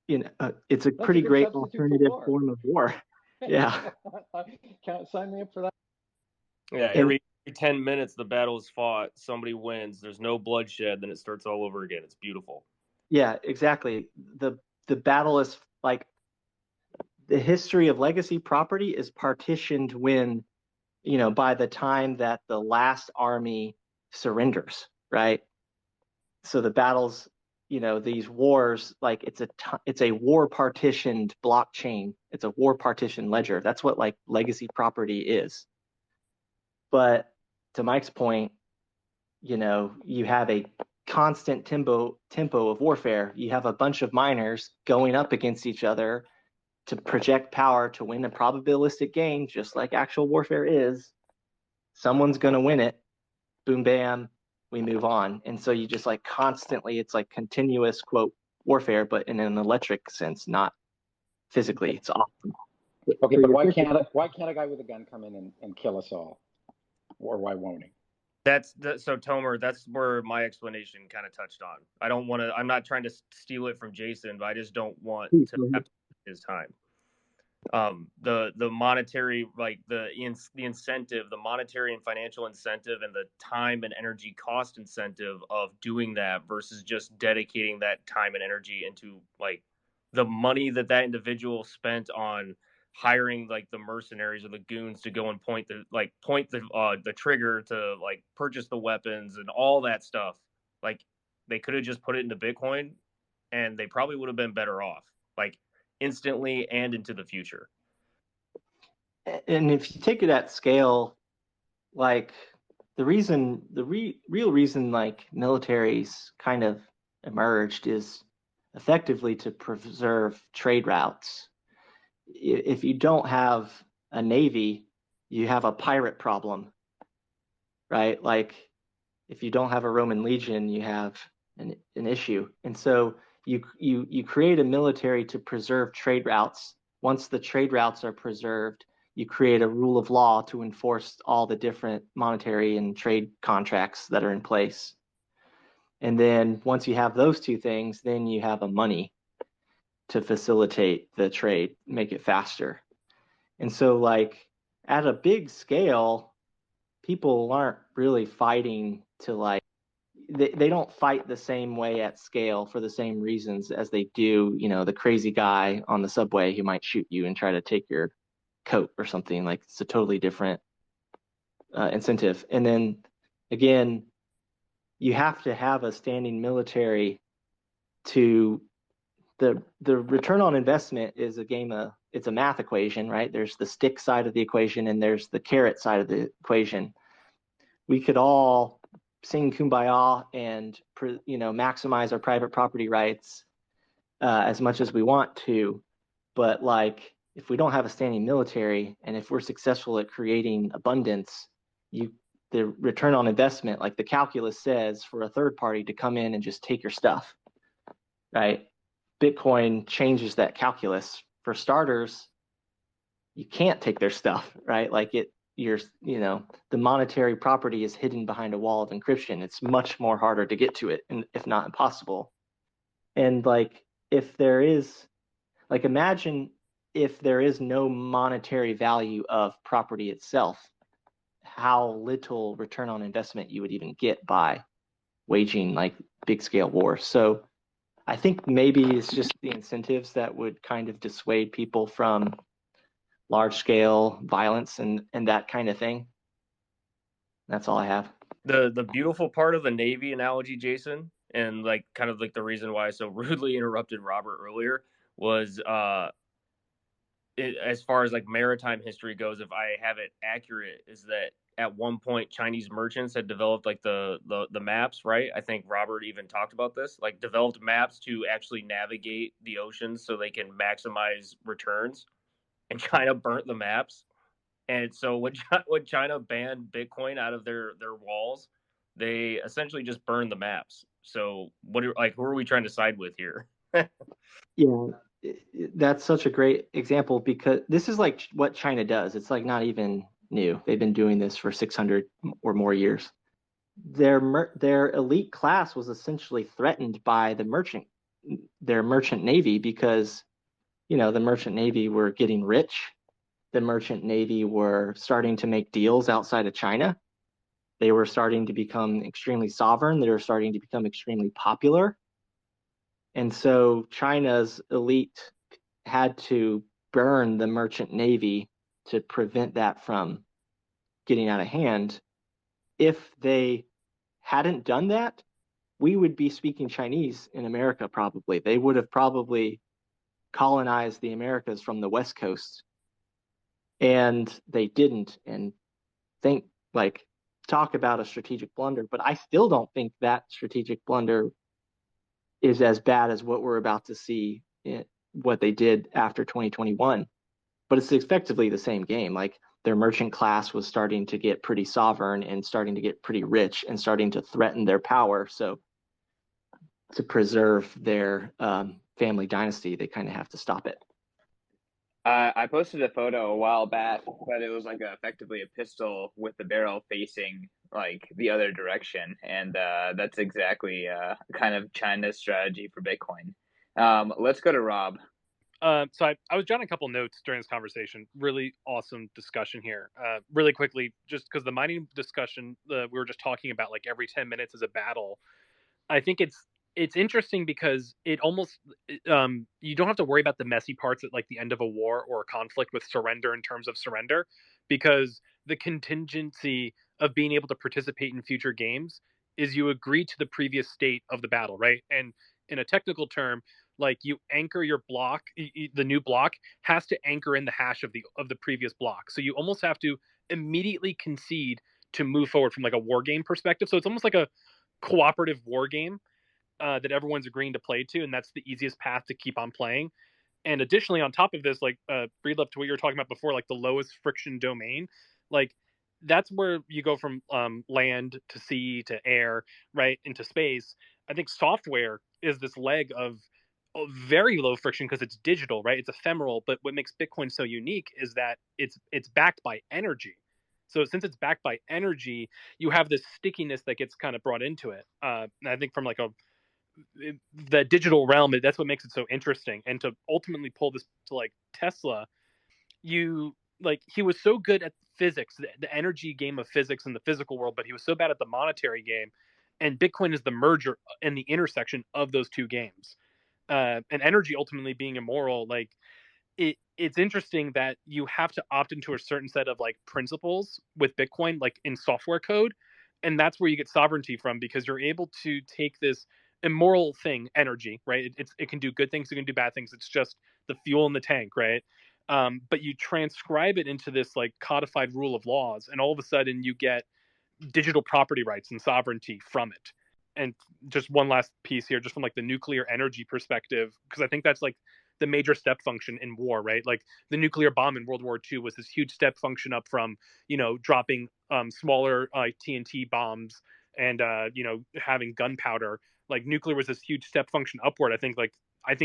it's a pretty great alternative form of war. Yeah. Sign me up for that. Yeah, every 10 minutes the battle is fought, somebody wins, there's no bloodshed, then it starts all over again. It's beautiful. Yeah, exactly. The battle is like, the history of legacy property is partitioned when, by the time that the last army surrenders, right? So the battles, these wars, like it's a war partitioned blockchain. It's a war partitioned ledger. That's what like legacy property is. But to Mike's point, you have a constant tempo of warfare. You have a bunch of miners going up against each other to project power to win a probabilistic game, just like actual warfare is. Someone's going to win it. Boom, bam, we move on. And so you just like constantly, it's like continuous quote warfare, but in an electric sense, not physically. It's awesome. Okay, but why can't a guy with a gun come in and kill us all? Or why won't he? So Tomer, that's where my explanation kind of touched on. I'm not trying to steal it from Jason, but I just don't want to have to waste his time. the monetary, like the incentive, the monetary and financial incentive, and the time and energy cost incentive of doing that versus just dedicating that time and energy into like the money that that individual spent on hiring like the mercenaries or the goons to go and point the trigger to like purchase the weapons and all that stuff. Like they could have just put it into Bitcoin and they probably would have been better off, like instantly and into the future. And if you take it at scale, like the real reason like militaries kind of emerged is effectively to preserve trade routes. If you don't have a navy, you have a pirate problem, right? Like if you don't have a Roman legion, you have an issue. And so you create a military to preserve trade routes. Once the trade routes are preserved, you create a rule of law to enforce all the different monetary and trade contracts that are in place. And then once you have those two things, then you have a money to facilitate the trade, make it faster. And so like at a big scale, people aren't really fighting to like, they don't fight the same way at scale for the same reasons as they do, you know, the crazy guy on the subway who might shoot you and try to take your coat or something. Like it's a totally different incentive. And then again, you have to have a standing military to the return on investment is a game of, it's a math equation, right? There's the stick side of the equation and there's the carrot side of the equation. We could all sing kumbaya and maximize our private property rights as much as we want to, but like if we don't have a standing military and if we're successful at creating abundance, the return on investment, like the calculus says, for a third party to come in and just take your stuff, right? Bitcoin changes that calculus. For starters, you can't take their stuff, right? Like the monetary property is hidden behind a wall of encryption. It's much more harder to get to it, and if not impossible. And like if there is, like imagine if there is no monetary value of property itself, how little return on investment you would even get by waging like big scale wars. So I think maybe it's just the incentives that would kind of dissuade people from large scale violence and that kind of thing. That's all I have. The beautiful part of the Navy analogy, Jason, and like kind of like the reason why I so rudely interrupted Robert earlier was as far as like maritime history goes, if I have it accurate, is that at one point Chinese merchants had developed like the maps, right? I think Robert even talked about this, like developed maps to actually navigate the oceans so they can maximize returns, and China burnt the maps. And so when China banned Bitcoin out of their walls, they essentially just burned the maps. So who are we trying to side with here? Yeah, that's such a great example because this is like what China does. It's like not even new. They've been doing this for 600 or more years. Their elite class was essentially threatened by their merchant navy because, the merchant navy were getting rich. The merchant navy were starting to make deals outside of China. They were starting to become extremely sovereign. They were starting to become extremely popular. And so China's elite had to burn the merchant navy to prevent that from getting out of hand. If they hadn't done that, we would be speaking Chinese in America probably. They would have probably colonized the Americas from the West Coast. And they didn't. And talk about a strategic blunder, but I still don't think that strategic blunder is as bad as what we're about to see what they did after 2021. But it's effectively the same game. Like their merchant class was starting to get pretty sovereign and starting to get pretty rich and starting to threaten their power. So to preserve their family dynasty, they kind of have to stop it. I posted a photo a while back, but it was like effectively a pistol with the barrel facing like the other direction, and that's exactly kind of China's strategy for Bitcoin. Let's go to Rob. So I was jotting a couple notes during this conversation. Really awesome discussion here. Really quickly, just because the mining discussion, we were just talking about like every 10 minutes is a battle. I think it's interesting because it almost you don't have to worry about the messy parts at like the end of a war or a conflict with surrender in terms of surrender, because the contingency of being able to participate in future games is you agree to the previous state of the battle, right? And in a technical term, like you anchor your block, the new block has to anchor in the hash of the previous block. So you almost have to immediately concede to move forward from like a war game perspective. So it's almost like a cooperative war game that everyone's agreeing to play to, and that's the easiest path to keep on playing. And additionally, on top of this, like Breedlove, to what you were talking about before, like the lowest friction domain, like that's where you go from land to sea to air, right, into space. I think software is this leg of very low friction because it's digital, right? It's ephemeral. But what makes Bitcoin so unique is that it's backed by energy. So since it's backed by energy, you have this stickiness that gets kind of brought into it. And I think from like the digital realm, that's what makes it so interesting. And to ultimately pull this to like Tesla, he was so good at physics, the energy game of physics in the physical world, but he was so bad at the monetary game. And Bitcoin is the merger and the intersection of those two games. And energy ultimately being immoral, like it's interesting that you have to opt into a certain set of like principles with Bitcoin, like in software code, and that's where you get sovereignty from, because you're able to take this immoral thing, energy, right? It can do good things, it can do bad things. It's just the fuel in the tank, right? But you transcribe it into this like codified rule of laws, and all of a sudden you get digital property rights and sovereignty from it. And just one last piece here, just from like the nuclear energy perspective, because I think that's like the major step function in war, right? Like the nuclear bomb in World War II was this huge step function up from, dropping smaller TNT bombs and, having gunpowder. Like nuclear was this huge step function upward. I think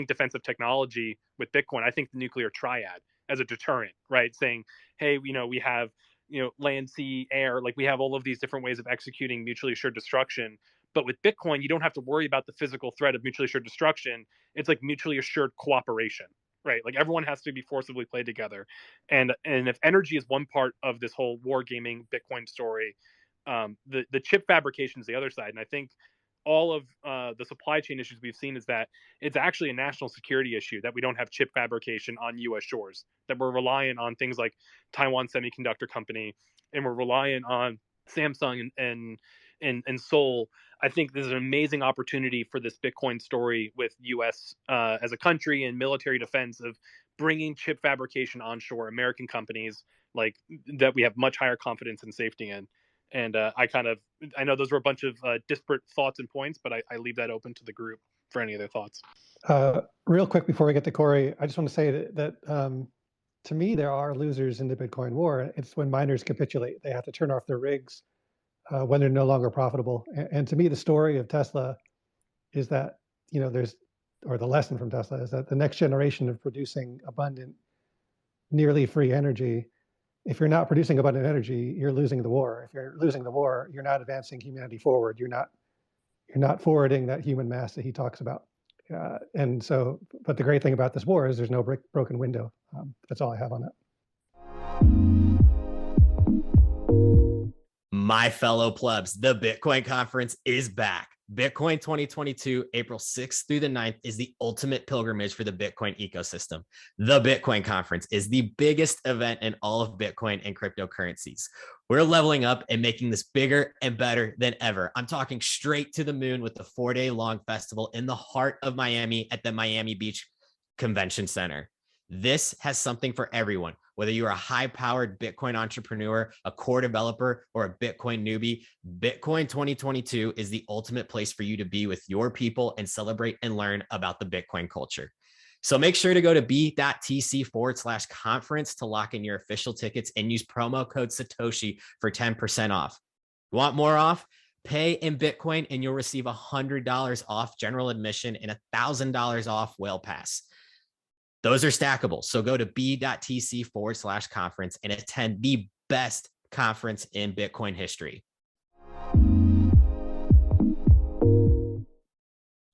defensive technology with Bitcoin, I think the nuclear triad as a deterrent, right? Saying, hey, we have, land, sea, air, like we have all of these different ways of executing mutually assured destruction. But with Bitcoin, you don't have to worry about the physical threat of mutually assured destruction. It's like mutually assured cooperation, right? Like everyone has to be forcibly played together. And if energy is one part of this whole wargaming Bitcoin story, the chip fabrication is the other side. And I think all of the supply chain issues we've seen is that it's actually a national security issue that we don't have chip fabrication on U.S. shores, that we're reliant on things like Taiwan Semiconductor Company, and we're reliant on Samsung and Seoul. I think this is an amazing opportunity for this Bitcoin story with U.S. As a country and military defense of bringing chip fabrication onshore, American companies like that we have much higher confidence and safety in. And I know those were a bunch of disparate thoughts and points, but I leave that open to the group for any other thoughts. Real quick before we get to Cory, I just want to say that to me, there are losers in the Bitcoin war. It's when miners capitulate. They have to turn off their rigs when they're no longer profitable. And to me, the story of Tesla is that, the lesson from Tesla is that the next generation of producing abundant, nearly free energy, if you're not producing abundant energy, you're losing the war. If you're losing the war, you're not advancing humanity forward. You're not forwarding that human mass that he talks about. But the great thing about this war is there's no broken window. That's all I have on that. My fellow plebs, the Bitcoin conference is back. Bitcoin 2022, April 6th through the 9th, is the ultimate pilgrimage for the Bitcoin ecosystem. The Bitcoin conference is the biggest event in all of Bitcoin and cryptocurrencies. We're leveling up and making this bigger and better than ever. I'm talking straight to the moon with the 4-day-long festival in the heart of Miami at the Miami Beach Convention Center. This has something for everyone. Whether you're a high-powered Bitcoin entrepreneur, a core developer, or a Bitcoin newbie, Bitcoin 2022 is the ultimate place for you to be with your people and celebrate and learn about the Bitcoin culture. So make sure to go to b.tc/conference to lock in your official tickets and use promo code Satoshi for 10% off. You want more off? Pay in Bitcoin and you'll receive $100 off general admission and $1,000 off Whale Pass. Those are stackable. So go to b.tc/conference and attend the best conference in Bitcoin history.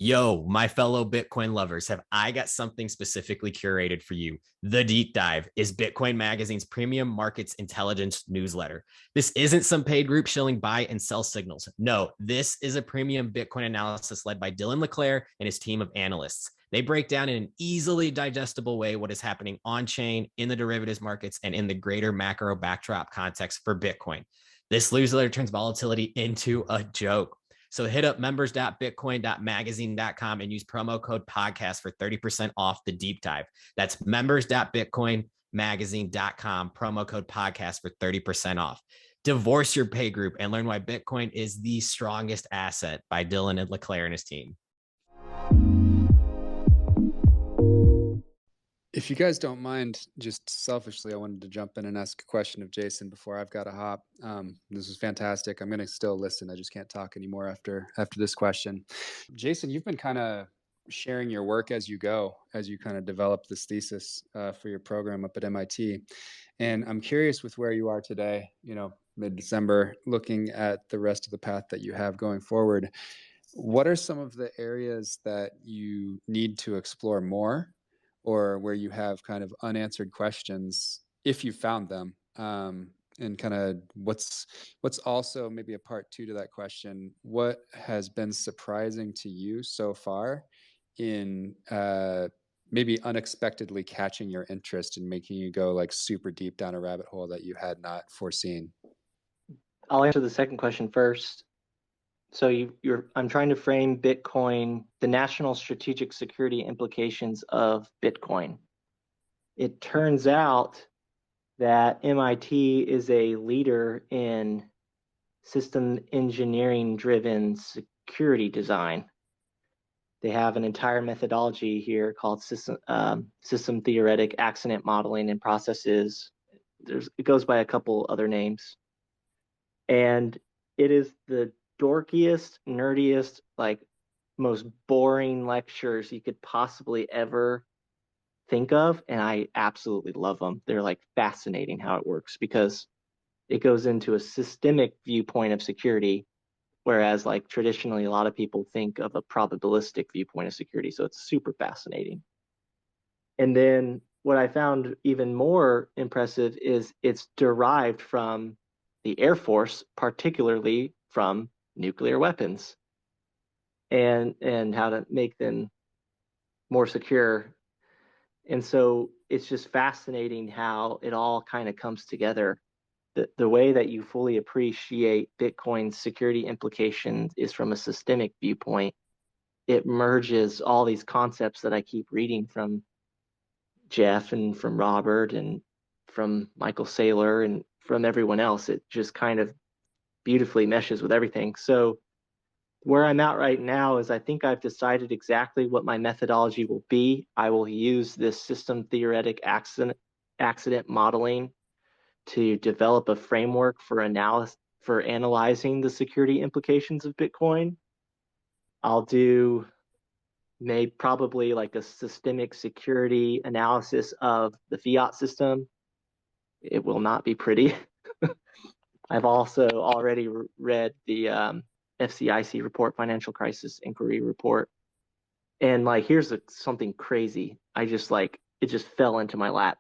Yo, my fellow Bitcoin lovers, have I got something specifically curated for you? The Deep Dive is Bitcoin Magazine's premium markets intelligence newsletter. This isn't some paid group shilling buy and sell signals. No, this is a premium Bitcoin analysis led by Dylan LeClaire and his team of analysts. They break down in an easily digestible way what is happening on chain, in the derivatives markets, and in the greater macro backdrop context for Bitcoin. This newsletter turns volatility into a joke. So hit up members.bitcoin.magazine.com and use promo code podcast for 30% off the deep dive. That's members.bitcoinmagazine.com, promo code podcast for 30% off. Divorce your pay group and learn why Bitcoin is the strongest asset by Dylan and LeClaire and his team. If you guys don't mind, just selfishly, I wanted to jump in and ask a question of Jason before I've got to hop. This is fantastic. I'm going to still listen. I just can't talk anymore after this question. Jason, you've been kind of sharing your work as you go, as you kind of develop this thesis for your program up at MIT. And I'm curious with where you are today, mid-December, looking at the rest of the path that you have going forward. What are some of the areas that you need to explore more, or where you have kind of unanswered questions, if you found them, and kind of what's also maybe a part two to that question? What has been surprising to you so far in maybe unexpectedly catching your interest and making you go like super deep down a rabbit hole that you had not foreseen? I'll answer the second question first. So I'm trying to frame Bitcoin, the national strategic security implications of Bitcoin. It turns out that MIT is a leader in system engineering driven security design. They have an entire methodology here called system theoretic accident modeling and processes. It goes by a couple other names. And it is the dorkiest, nerdiest, like most boring lectures you could possibly ever think of. And I absolutely love them. They're like fascinating how it works, because it goes into a systemic viewpoint of security, whereas like traditionally a lot of people think of a probabilistic viewpoint of security. So it's super fascinating. And then what I found even more impressive is it's derived from the Air Force, particularly from nuclear weapons, and how to make them more secure. And so it's just fascinating how it all kind of comes together. The way that you fully appreciate Bitcoin's security implications is from a systemic viewpoint. It merges all these concepts that I keep reading from Jeff and from Robert and from Michael Saylor and from everyone else. It just kind of beautifully meshes with everything. So where I'm at right now is I think I've decided exactly what my methodology will be. I will use this system theoretic accident modeling to develop a framework for analyzing the security implications of Bitcoin. I'll do probably like a systemic security analysis of the fiat system. It will not be pretty. I've also already read the FCIC report, Financial Crisis Inquiry report. And like, here's something crazy. It just fell into my lap.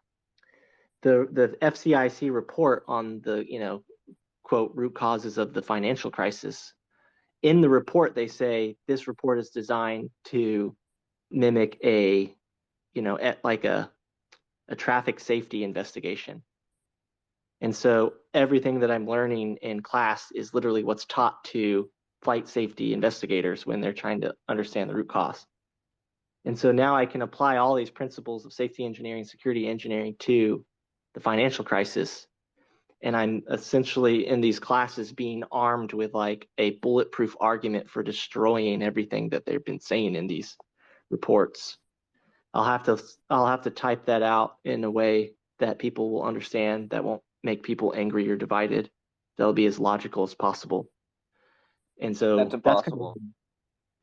The FCIC report on the, quote, root causes of the financial crisis. In the report, they say this report is designed to mimic a traffic safety investigation. And so everything that I'm learning in class is literally what's taught to flight safety investigators when they're trying to understand the root cause. And so now I can apply all these principles of safety engineering, security engineering to the financial crisis. And I'm essentially in these classes being armed with like a bulletproof argument for destroying everything that they've been saying in these reports. I'll have to type that out in a way that people will understand, that won't make people angry or divided. That'll be as logical as possible. And so That's impossible.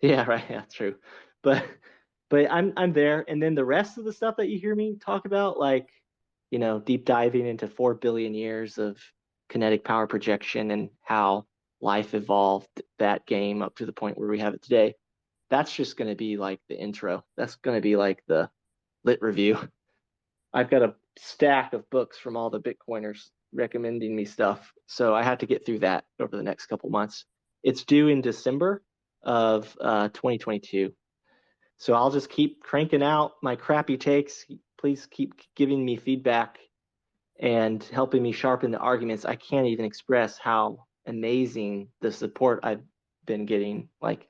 Yeah, right. Yeah, true. But I'm there. And then the rest of the stuff that you hear me talk about, like, deep diving into 4 billion years of kinetic power projection and how life evolved that game up to the point where we have it today. that's just going to be like the intro. That's going to be like the lit review. I've got a stack of books from all the Bitcoiners recommending me stuff. So I have to get through that over the next couple months. It's due in December of 2022. So I'll just keep cranking out my crappy takes. Please keep giving me feedback and helping me sharpen the arguments. I can't even express how amazing the support I've been getting. Like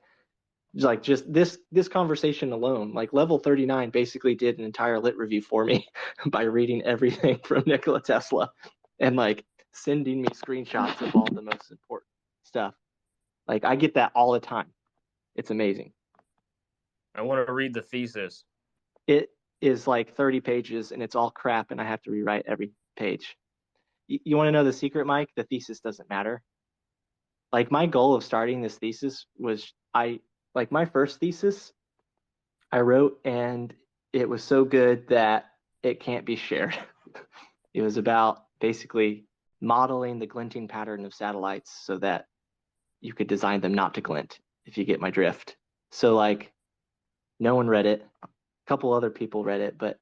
just this conversation alone, like level 39 basically did an entire lit review for me by reading everything from Nikola Tesla and like sending me screenshots of all the most important stuff. Like I get that all the time. It's amazing. I want to read the thesis. It is like 30 pages and it's all crap and I have to rewrite every page. You want to know the secret, Mike? The thesis doesn't matter. Like my goal of starting this thesis was like my first thesis I wrote, and it was so good that it can't be shared. It was about basically modeling the glinting pattern of satellites so that you could design them not to glint, if you get my drift. So like no one read it. A couple other people read it, but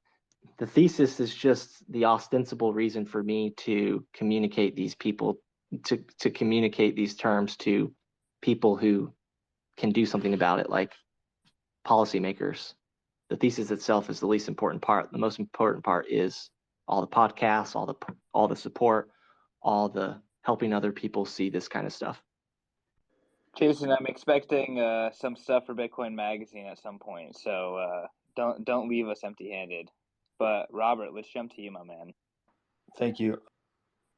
the thesis is just the ostensible reason for me to communicate these people, to communicate these terms to people who can do something about it, like policymakers. The thesis itself is the least important part. The most important part is all the podcasts, all the support, all the helping other people see this kind of stuff. Jason, I'm expecting some stuff for Bitcoin Magazine at some point, so don't leave us empty-handed. But Robert, let's jump to you, my man. Thank you.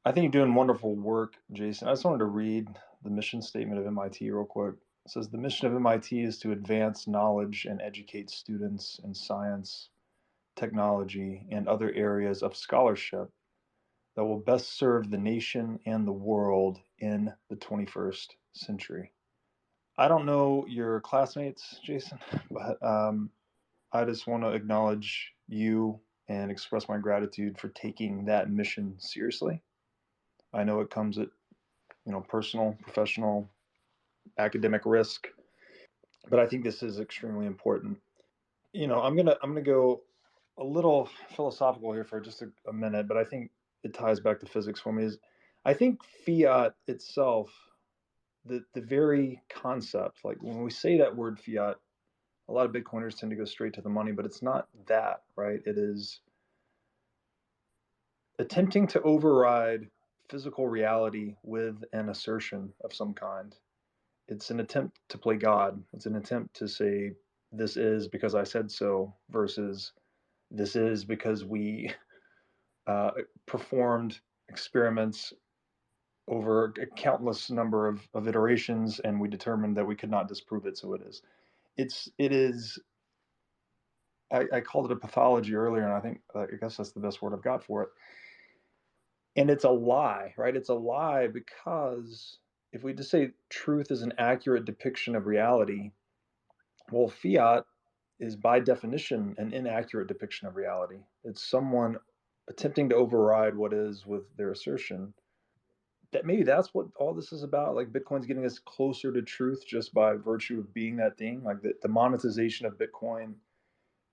I think you're doing wonderful work, Jason. I just wanted to read the mission statement of MIT real quick. It says, the mission of MIT is to advance knowledge and educate students in science, technology, and other areas of scholarship that will best serve the nation and the world in the 21st century. I don't know your classmates, Jason, but I just want to acknowledge you and express my gratitude for taking that mission seriously. I know it comes at, personal, professional, academic risk, but I think this is extremely important. I'm gonna go a little philosophical here for just a minute, but I think it ties back to physics for me. Is I think fiat itself, the very concept, like when we say that word fiat, a lot of Bitcoiners tend to go straight to the money, but it's not that, right? It is attempting to override physical reality with an assertion of some kind. It's an attempt to play God. It's an attempt to say, this is because I said so, versus this is because we performed experiments over a countless number of iterations, and we determined that we could not disprove it, so it is. It is. I called it a pathology earlier, and I guess that's the best word I've got for it. And it's a lie, right? It's a lie because if we just say truth is an accurate depiction of reality, well, fiat is by definition an inaccurate depiction of reality. It's someone attempting to override what is with their assertion. That maybe that's what all this is about. Like Bitcoin's getting us closer to truth just by virtue of being that thing. Like the monetization of Bitcoin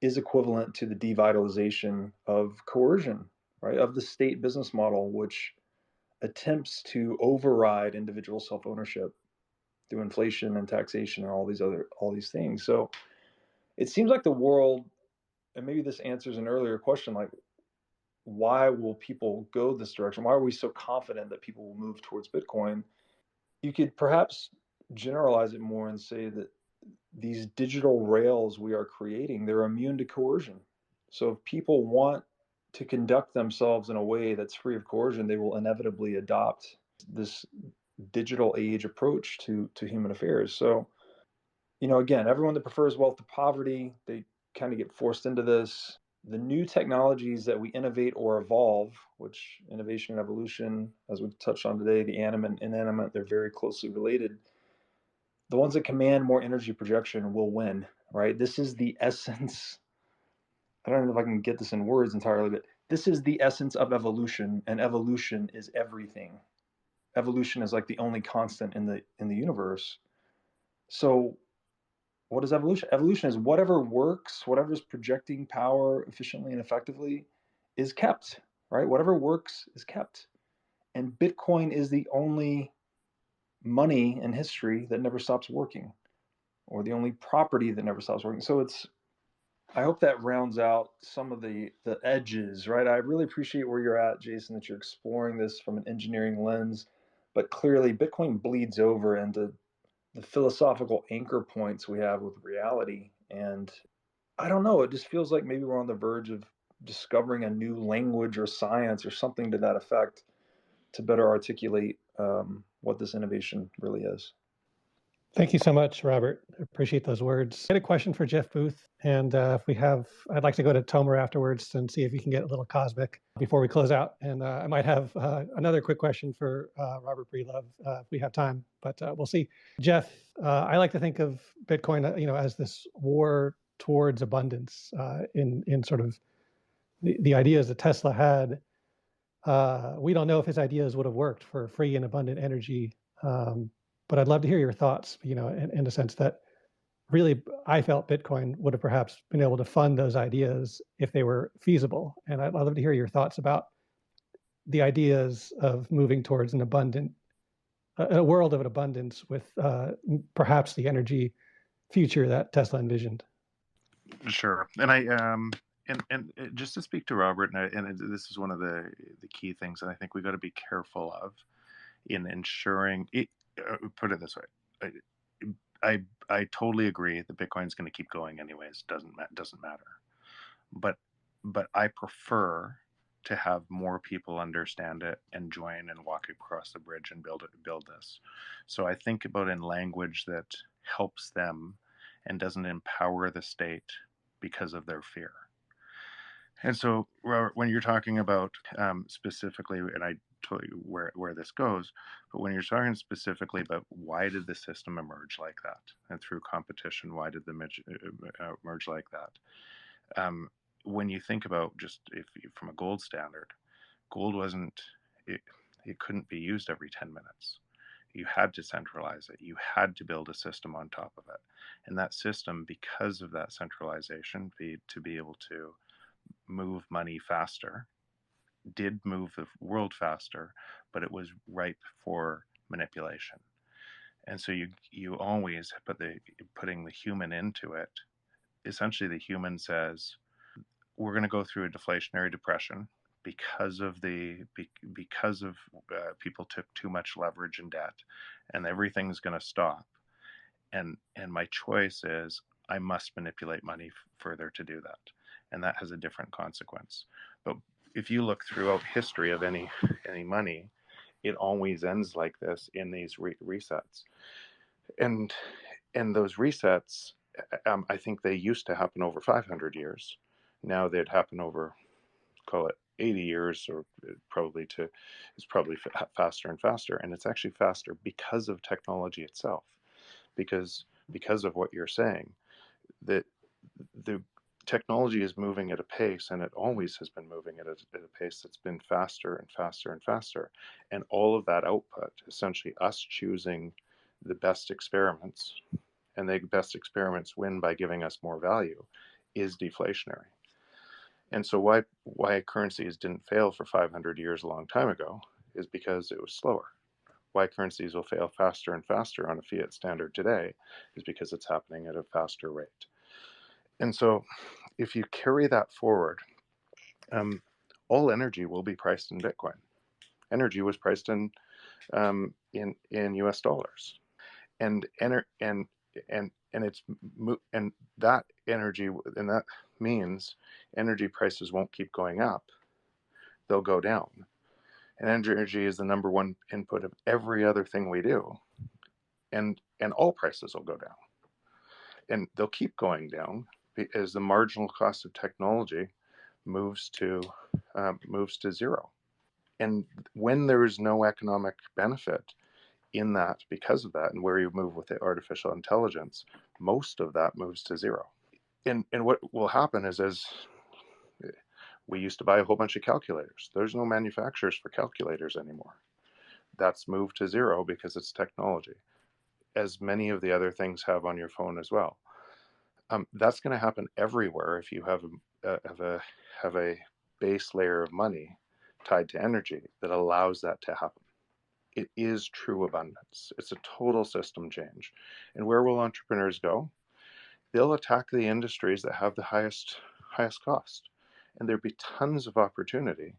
is equivalent to the devitalization of coercion, right? Of the state business model, which attempts to override individual self-ownership through inflation and taxation and all these things. So it seems like the world, and maybe this answers an earlier question, like why will people go this direction? Why are we so confident that people will move towards Bitcoin? You could perhaps generalize it more and say that these digital rails we are creating, they're immune to coercion. So if people want to conduct themselves in a way that's free of coercion, they will inevitably adopt this digital age approach to human affairs. So, again, everyone that prefers wealth to poverty, they kind of get forced into this. The new technologies that we innovate or evolve, which innovation and evolution, as we've touched on today, the animate and inanimate, they're very closely related. The ones that command more energy projection will win, right? This is the essence. I don't know if I can get this in words entirely, but this is the essence of evolution, and evolution is everything. Evolution is like the only constant in the universe. So what is evolution? Evolution is whatever works, whatever is projecting power efficiently and effectively is kept, right? Whatever works is kept. And Bitcoin is the only money in history that never stops working, or the only property that never stops working. So I hope that rounds out some of the edges, right? I really appreciate where you're at, Jason, that you're exploring this from an engineering lens, but clearly Bitcoin bleeds over into the philosophical anchor points we have with reality. And I don't know, it just feels like maybe we're on the verge of discovering a new language or science or something to that effect to better articulate what this innovation really is. Thank you so much, Robert. I appreciate those words. I had a question for Jeff Booth, and if we have, I'd like to go to Tomer afterwards and see if you can get a little cosmic before we close out. And I might have another quick question for Robert Breedlove if we have time, but we'll see. Jeff, I like to think of Bitcoin, as this war towards abundance in sort of the ideas that Tesla had. We don't know if his ideas would have worked for free and abundant energy. But I'd love to hear your thoughts, in the sense that really I felt Bitcoin would have perhaps been able to fund those ideas if they were feasible. And I'd love to hear your thoughts about the ideas of moving towards a world of an abundance with perhaps the energy future that Tesla envisioned. Sure. And and just to speak to Robert, and this is one of the key things that I think we got to be careful of in ensuring it. Put it this way, I totally agree that Bitcoin is going to keep going anyways. Doesn't matter. But I prefer to have more people understand it and join and walk across the bridge and build this. So I think about in language that helps them and doesn't empower the state because of their fear. And so, Robert, when you're talking about specifically, and I told you where this goes, but when you're talking specifically about why did the system emerge like that, and through competition, why did the emerge like that? When you think about just from a gold standard, gold wasn't, it couldn't be used every 10 minutes. You had to centralize it. You had to build a system on top of it. And that system, because of that centralization, to be able to move money faster, did move the world faster, but it was ripe for manipulation. And so you always putting the human into it. Essentially, the human says, we're going to go through a deflationary depression because of people took too much leverage and debt, and everything's going to stop. And my choice is I must manipulate money further to do that, and that has a different consequence. But if you look throughout history of any money, it always ends like this in these resets, and those resets, I think they used to happen over 500 years. Now they'd happen over, call it 80 years, or it's probably faster and faster, and it's actually faster because of technology itself, because of what you're saying, that the technology is moving at a pace, and it always has been moving at a pace that's been faster and faster and faster. And all of that output, essentially us choosing the best experiments, and the best experiments win by giving us more value, is deflationary. And so why currencies didn't fail for 500 years a long time ago is because it was slower. Why currencies will fail faster and faster on a fiat standard today is because it's happening at a faster rate. And so if you carry that forward, all energy will be priced in Bitcoin. Energy was priced in US dollars. And that energy, and that means energy prices won't keep going up, they'll go down. And energy is the number one input of every other thing we do, and all prices will go down, and they'll keep going down as the marginal cost of technology moves to zero. And when there is no economic benefit in that because of that, and where you move with the artificial intelligence, most of that moves to zero. And what will happen is, as we used to buy a whole bunch of calculators, there's no manufacturers for calculators anymore. That's moved to zero because it's technology, as many of the other things have on your phone as well. That's going to happen everywhere if you have a base layer of money tied to energy that allows that to happen. It is true abundance. It's a total system change. And where will entrepreneurs go? They'll attack the industries that have the highest cost. And there'll be tons of opportunity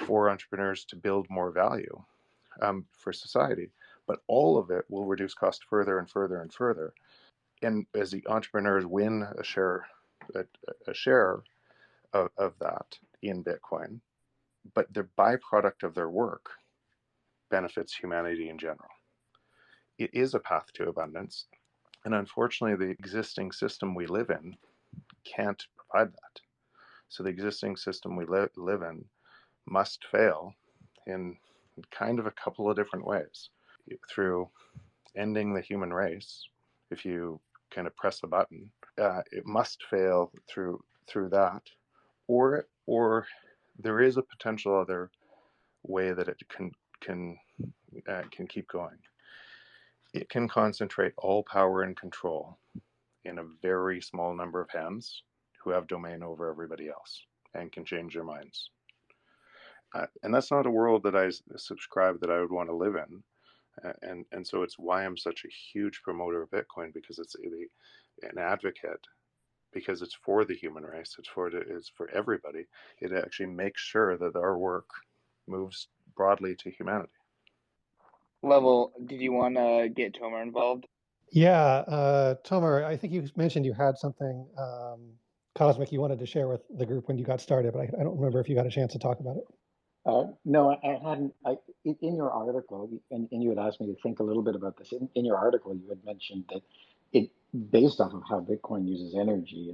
for entrepreneurs to build more value for society. But all of it will reduce cost further and further and further. And as the entrepreneurs win a share of that in Bitcoin, but the byproduct of their work benefits humanity in general. It is a path to abundance. And unfortunately, the existing system we live in can't provide that. So the existing system we live in must fail in kind of a couple of different ways. Through ending the human race, if you kind of press the button, it must fail through that, or there is a potential other way that it can keep going. It can concentrate all power and control in a very small number of hands who have domain over everybody else and can change their minds. And that's not a world that I subscribe that I would want to live in. And so it's why I'm such a huge promoter of Bitcoin, because it's an advocate, because it's for the human race, it's for everybody. It actually makes sure that our work moves broadly to humanity. Level, did you want to get Tomer involved? Yeah, Tomer, I think you mentioned you had something cosmic you wanted to share with the group when you got started, but I don't remember if you got a chance to talk about it. No, I hadn't. In your article, and you had asked me to think a little bit about this. In your article, you had mentioned that it, based off of how Bitcoin uses energy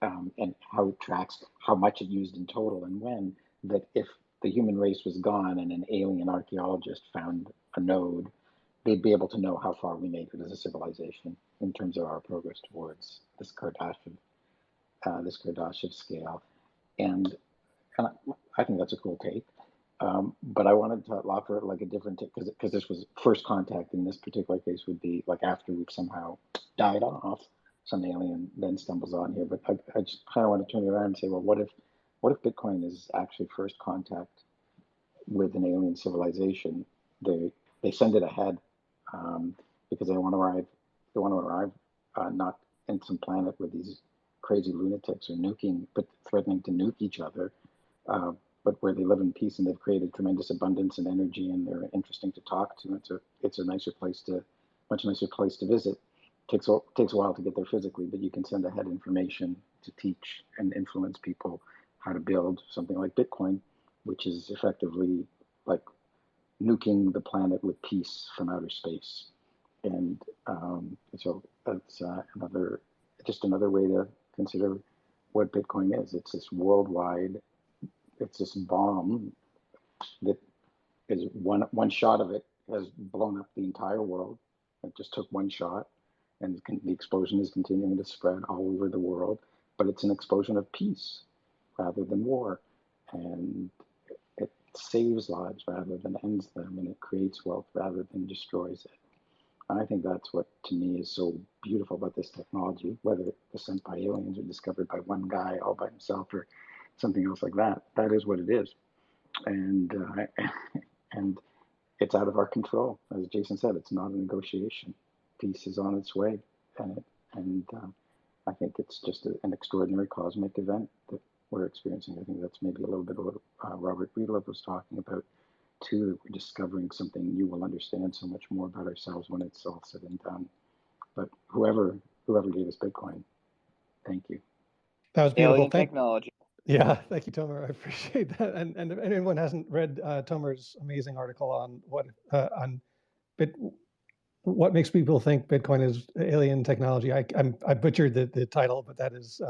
and how it tracks how much it used in total and when, that if the human race was gone and an alien archaeologist found a node, they'd be able to know how far we made it as a civilization in terms of our progress towards this Kardashev scale. And I think that's a cool take. But I wanted to offer it like a different take, because this was first contact in this particular case would be like after we've somehow died off, some alien then stumbles on here. But I just kind of want to turn it around and say, well, what if Bitcoin is actually first contact with an alien civilization? They send it ahead because they want to arrive not in some planet where these crazy lunatics are nuking, but threatening to nuke each other. But where they live in peace and they've created tremendous abundance and energy and they're interesting to talk to. It's a much nicer place to visit. Takes a while to get there physically, but you can send ahead information to teach and influence people how to build something like Bitcoin, which is effectively like nuking the planet with peace from outer space. And so that's another way to consider what Bitcoin is. It's this worldwide. It's this bomb that is one shot of it has blown up the entire world. It just took one shot, and the explosion is continuing to spread all over the world. But it's an explosion of peace rather than war, and it saves lives rather than ends them, and it creates wealth rather than destroys it. And I think that's what, to me, is so beautiful about this technology, whether it was sent by aliens or discovered by one guy all by himself or something else like that. That is what it is, and it's out of our control. As Jason said, it's not a negotiation. Peace is on its way, and I think it's just an extraordinary cosmic event that we're experiencing. I think that's maybe a little bit of what Robert Breedlove was talking about too. That we're discovering something new. We'll understand so much more about ourselves when it's all said and done. But whoever gave us Bitcoin, thank you. That was beautiful. Alien technology. Yeah, thank you, Tomer. I appreciate that. And if anyone hasn't read Tomer's amazing article on what makes people think Bitcoin is alien technology, I butchered the title, but that is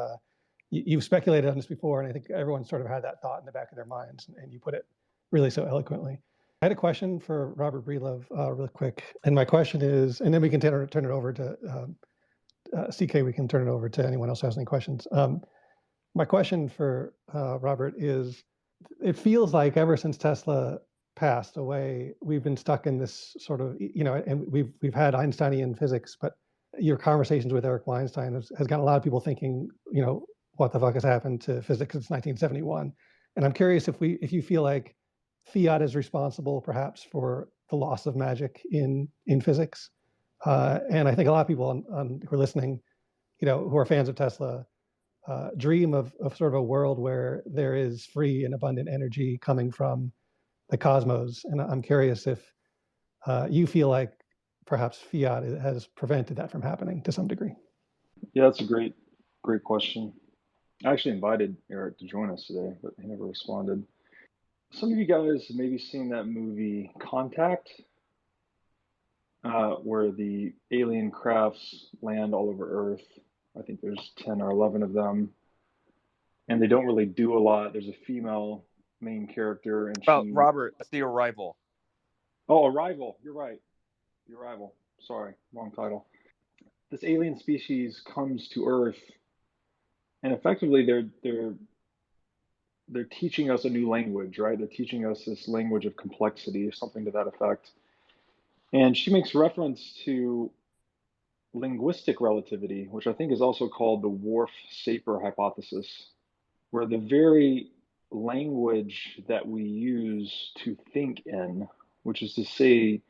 you've speculated on this before, and I think everyone sort of had that thought in the back of their minds, and you put it really so eloquently. I had a question for Robert Breedlove, real quick, and my question is, and then we can turn it over to CK. We can turn it over to anyone else who has any questions. My question for Robert is, it feels like ever since Tesla passed away, we've been stuck in this sort of, and we've had Einsteinian physics, but your conversations with Eric Weinstein has gotten a lot of people thinking, what the fuck has happened to physics since 1971? And I'm curious if you feel like Fiat is responsible perhaps for the loss of magic in physics. And I think a lot of people who are listening, who are fans of Tesla, dream of sort of a world where there is free and abundant energy coming from the cosmos. And I'm curious if you feel like perhaps Fiat has prevented that from happening to some degree. Yeah, that's a great question. I actually invited Eric to join us today, but he never responded. Some of you guys have maybe seen that movie Contact, where the alien crafts land all over Earth. I think there's 10 or 11 of them, and they don't really do a lot. There's a female main character, and she... Robert, it's The Arrival. Oh, Arrival. You're right. The Arrival. Sorry, wrong title. This alien species comes to Earth, and effectively they're teaching us a new language, right? They're teaching us this language of complexity, or something to that effect. And she makes reference to linguistic relativity, which I think is also called the Worf-Sapir hypothesis, where the very language that we use to think in, which is to say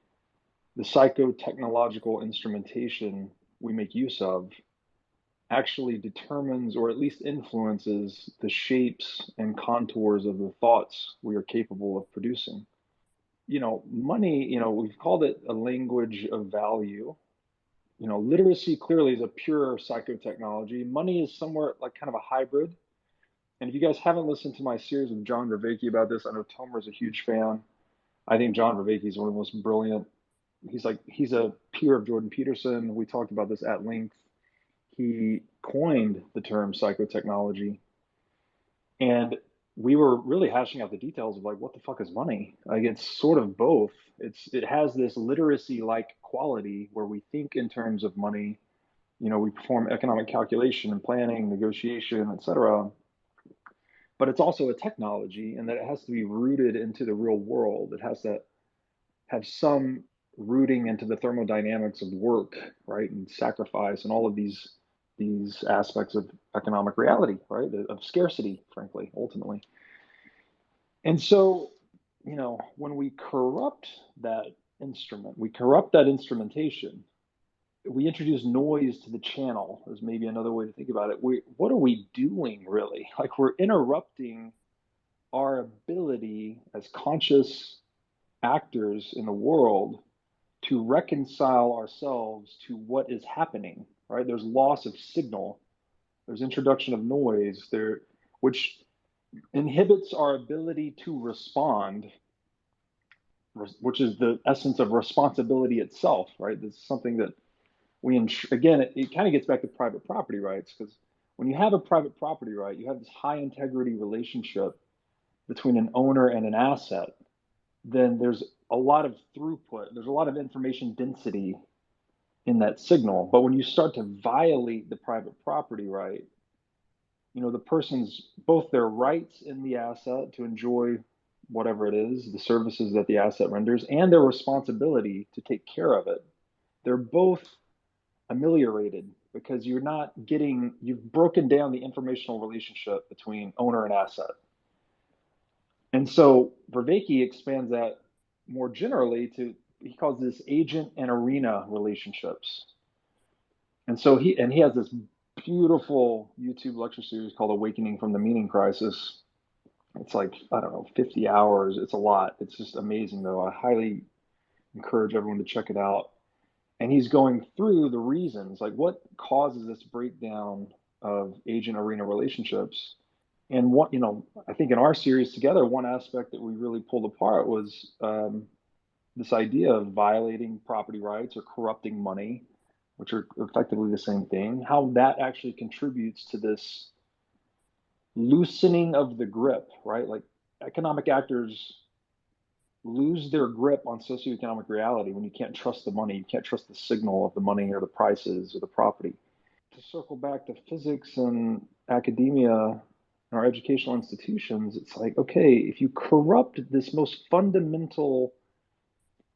the psychotechnological instrumentation we make use of, actually determines or at least influences the shapes and contours of the thoughts we are capable of producing. Money, we've called it a language of value. Literacy clearly is a pure psychotechnology. Money is somewhere like kind of a hybrid. And if you guys haven't listened to my series with John Vervaeke about this, I know Tomer is a huge fan. I think John Vervaeke is one of the most brilliant. He's a peer of Jordan Peterson. We talked about this at length. He coined the term psychotechnology. And we were really hashing out the details of what the fuck is money? It's sort of both. It has this literacy-like quality where we think in terms of money. We perform economic calculation and planning, negotiation, etc. But it's also a technology, and that it has to be rooted into the real world. It has to have some rooting into the thermodynamics of work, right, and sacrifice, and all of these aspects of economic reality, right, of scarcity, frankly, ultimately. And so, when we corrupt that instrument, we corrupt that instrumentation, we introduce noise to the channel, is maybe another way to think about it. What are we doing, really? We're interrupting our ability as conscious actors in the world to reconcile ourselves to what is happening, right? There's loss of signal. There's introduction of noise there, which inhibits our ability to respond, which is the essence of responsibility itself, right? This is something that again, it kind of gets back to private property rights, because when you have a private property right, you have this high integrity relationship between an owner and an asset. Then there's a lot of throughput. There's a lot of information density in that signal. But when you start to violate the private property right, the person's both their rights in the asset to enjoy whatever it is, the services that the asset renders, and their responsibility to take care of it, they're both ameliorated, because you've broken down the informational relationship between owner and asset. And so Vervaeke expands that more generally he calls this agent and arena relationships. And so he has this beautiful YouTube lecture series called Awakening from the Meaning Crisis. It's 50 hours. It's a lot. It's just amazing, though. I highly encourage everyone to check it out. And he's going through the reasons, what causes this breakdown of agent arena relationships. And what, I think in our series together, one aspect that we really pulled apart was this idea of violating property rights or corrupting money, which are effectively the same thing, how that actually contributes to this loosening of the grip, right? Economic actors lose their grip on socioeconomic reality when you can't trust the money, you can't trust the signal of the money or the prices or the property. To circle back to physics and academia and our educational institutions, it's okay, if you corrupt this most fundamental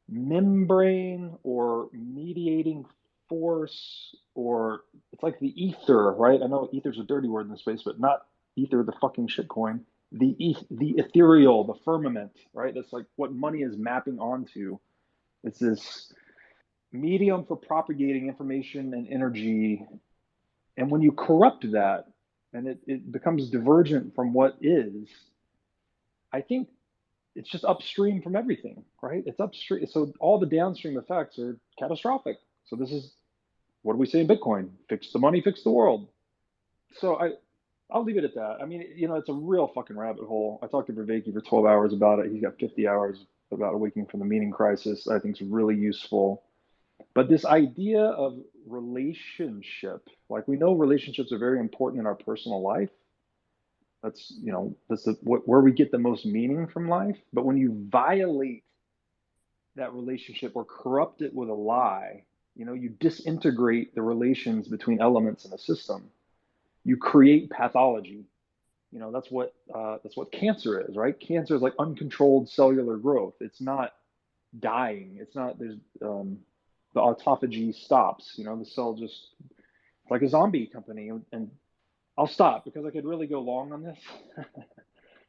membrane or mediating force, or it's like the ether, right? I know ether's a dirty word in the space, but not ether, the fucking shitcoin. The ethereal, the firmament, right? That's like what money is mapping onto. It's this medium for propagating information and energy. And when you corrupt that and it becomes divergent from what is, I think it's just upstream from everything, right? It's upstream. So all the downstream effects are catastrophic. So this is, what do we say in Bitcoin? Fix the money, fix the world. So I'll leave it at that. I mean, it's a real fucking rabbit hole. I talked to Viveki for 12 hours about it. He's got 50 hours about awakening from the meaning crisis. I think is really useful. But this idea of relationship, like we know relationships are very important in our personal life. That's where we get the most meaning from life. But when you violate that relationship or corrupt it with a lie, you disintegrate the relations between elements in a system. You create pathology. That's what cancer is, right? Cancer is like uncontrolled cellular growth. It's not dying. It's not, there's the autophagy stops. The cell just, like a zombie company. And I'll stop because I could really go long on this.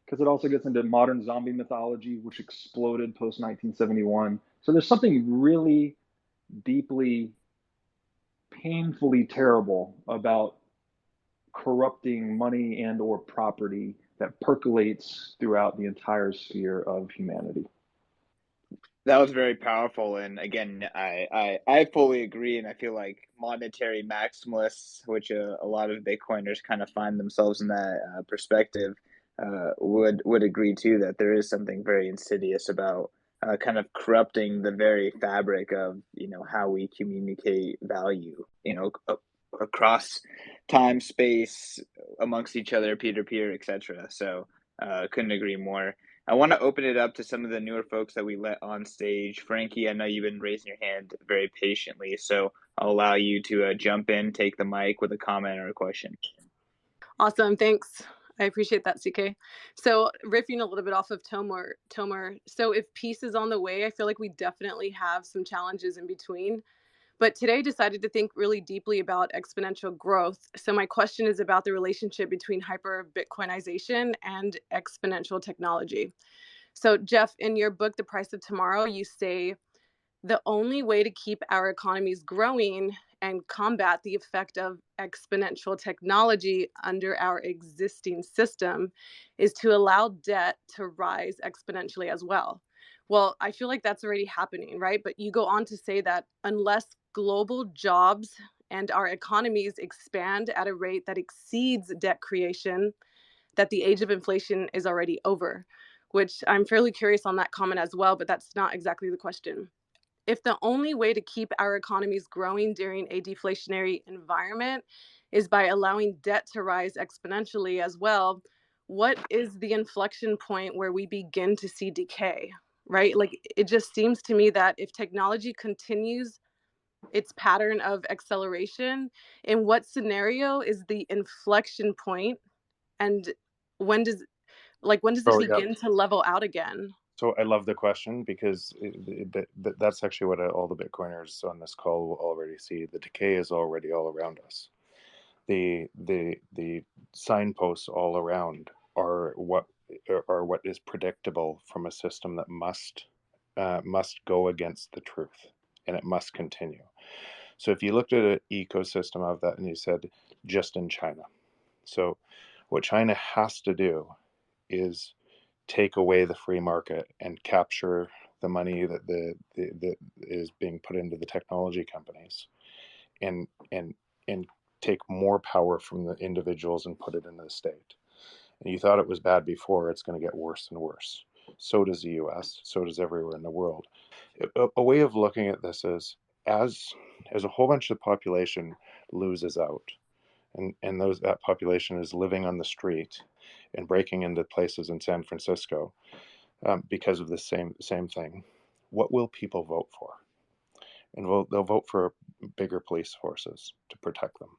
Because it also gets into modern zombie mythology, which exploded post 1971. So there's something really deeply, painfully terrible about corrupting money and or property that percolates throughout the entire sphere of humanity. That was very powerful, and again, I fully agree, and I feel like monetary maximalists, which a lot of Bitcoiners kind of find themselves in that perspective, would agree too that there is something very insidious about kind of corrupting the very fabric of how we communicate value, across time, space, amongst each other, peer to peer, etc. So couldn't agree more. I want to open it up to some of the newer folks that we let on stage. Frankie, I know you've been raising your hand very patiently, so I'll allow you to jump in, take the mic with a comment or a question. Awesome, thanks. I appreciate that, CK. So riffing a little bit off of Tomer, so if peace is on the way, I feel like we definitely have some challenges in between. But today I decided to think really deeply about exponential growth. So my question is about the relationship between hyper Bitcoinization and exponential technology. So Jeff, in your book, The Price of Tomorrow, you say the only way to keep our economies growing and combat the effect of exponential technology under our existing system is to allow debt to rise exponentially as well. Well, I feel like that's already happening, right? But you go on to say that unless global jobs and our economies expand at a rate that exceeds debt creation, that the age of inflation is already over, which I'm fairly curious on that comment as well, but that's not exactly the question. If the only way to keep our economies growing during a deflationary environment is by allowing debt to rise exponentially as well, what is the inflection point where we begin to see decay, right? Like, it just seems to me that if technology continues its pattern of acceleration, in what scenario is the inflection point, and when does it begin to level out again? So I love the question because that's actually what all the Bitcoiners on this call will already see. The decay is already all around us. The signposts all around are what is predictable from a system that must go against the truth, and it must continue. So if you looked at an ecosystem of that and you said just in China, so what China has to do is take away the free market and capture the money that is being put into the technology companies, and take more power from the individuals and put it into the state. And you thought it was bad before; it's going to get worse and worse. So does the U.S. So does everywhere in the world. A way of looking at this is as a whole bunch of the population loses out, and that population is living on the street and breaking into places in San Francisco because of the same thing. What will people vote for? And they'll vote for bigger police forces to protect them,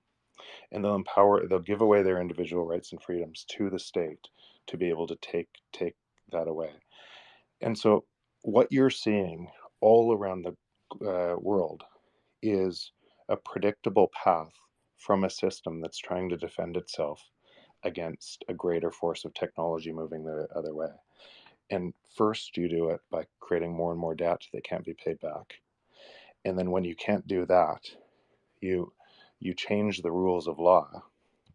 and they'll give away their individual rights and freedoms to the state to be able to take that away. And so what you're seeing all around the world is a predictable path from a system that's trying to defend itself against a greater force of technology moving the other way. And first you do it by creating more and more debt that can't be paid back. And then when you can't do that, you change the rules of law,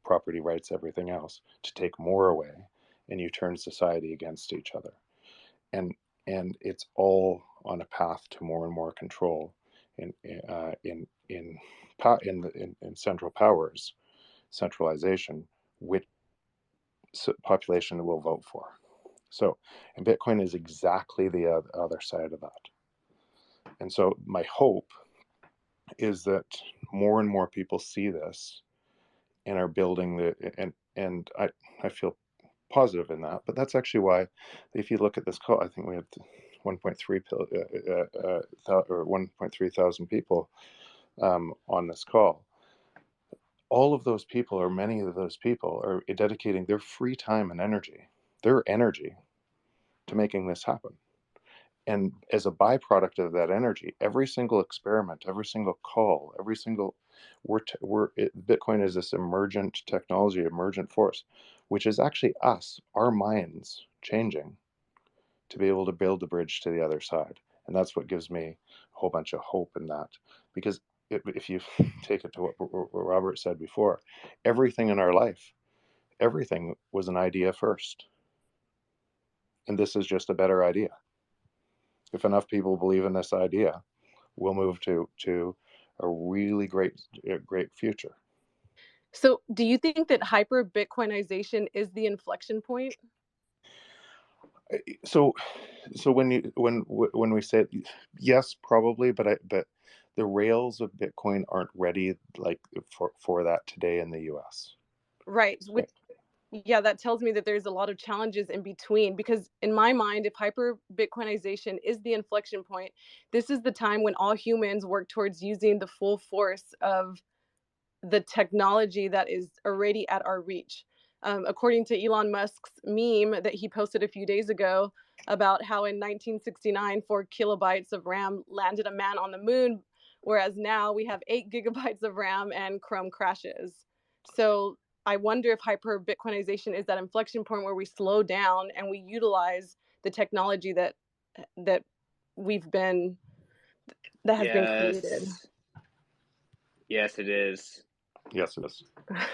property rights, everything else, to take more away, and you turn society against each other. And it's all on a path to more and more control in central powers, centralization, which population will vote for. So, and Bitcoin is exactly the other side of that. And so my hope is that more and more people see this and are building and I feel positive in that. But that's actually why, if you look at this call, I think we have 1.3 thousand people on this call. All of those people, or many of those people, are dedicating their free time and energy, their energy, to making this happen. And as a byproduct of that energy, every single experiment, every single call, every single Bitcoin is this emergent technology, emergent force, which is actually us, our minds changing to be able to build the bridge to the other side. And that's what gives me a whole bunch of hope in that. Because if you take it to what Robert said before, everything in our life, everything was an idea first. And this is just a better idea. If enough people believe in this idea, we'll move to a really great future. So, do you think that hyper Bitcoinization is the inflection point? So when we say yes, probably, but the rails of Bitcoin aren't ready like for that today in the U.S. Right. Which, yeah, that tells me that there's a lot of challenges in between, because in my mind, if hyper Bitcoinization is the inflection point, this is the time when all humans work towards using the full force of the technology that is already at our reach. According to Elon Musk's meme that he posted a few days ago about how in 1969, 4 kilobytes of RAM landed a man on the moon, whereas now we have 8 gigabytes of RAM and Chrome crashes. So I wonder if hyper Bitcoinization is that inflection point where we slow down and we utilize the technology that we've been that has been created. Yes, it is. Yes, it is.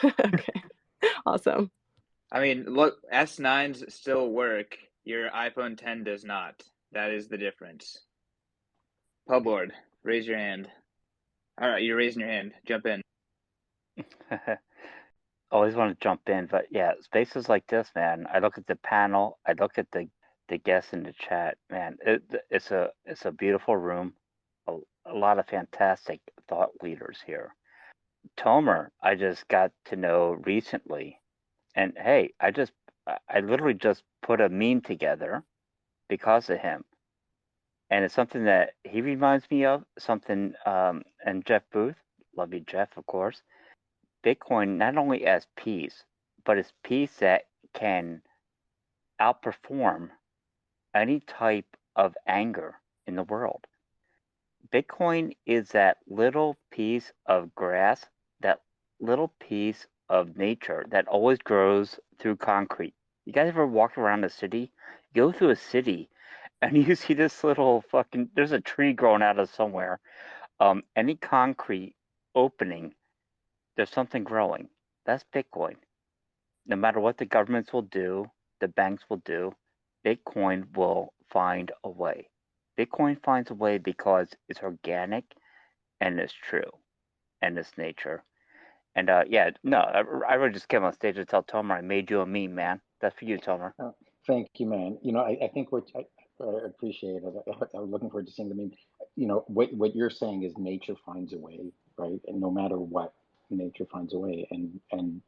Okay, awesome. I mean, look, S9s still work. Your iPhone 10 does not. That is the difference. Publord, raise your hand. All right, you're raising your hand. Jump in. Always want to jump in, but yeah, spaces like this, man. I look at the panel. I look at the guests in the chat, man. It's a beautiful room. A lot of fantastic thought leaders here. Tomer, I just got to know recently, and hey, I literally just put a meme together because of him, and it's something that he reminds me of. Something, and Jeff Booth, love you, Jeff, of course. Bitcoin not only as peace, but as peace that can outperform any type of anger in the world. Bitcoin is that little piece of grass, that little piece of nature that always grows through concrete. You guys ever walk around a city? Go through a city and you see this little there's a tree growing out of somewhere. Any concrete opening, there's something growing. That's Bitcoin. No matter what the governments will do, the banks will do, Bitcoin will find a way. Bitcoin finds a way because it's organic and it's true and it's nature. And yeah, no, I would just came on stage to tell Tomer I made you a meme, man. That's for you, Tomer. Oh, thank you, man. I think I appreciate it. I'm looking forward to seeing the meme. What you're saying is nature finds a way, right? And no matter what, nature finds a way. And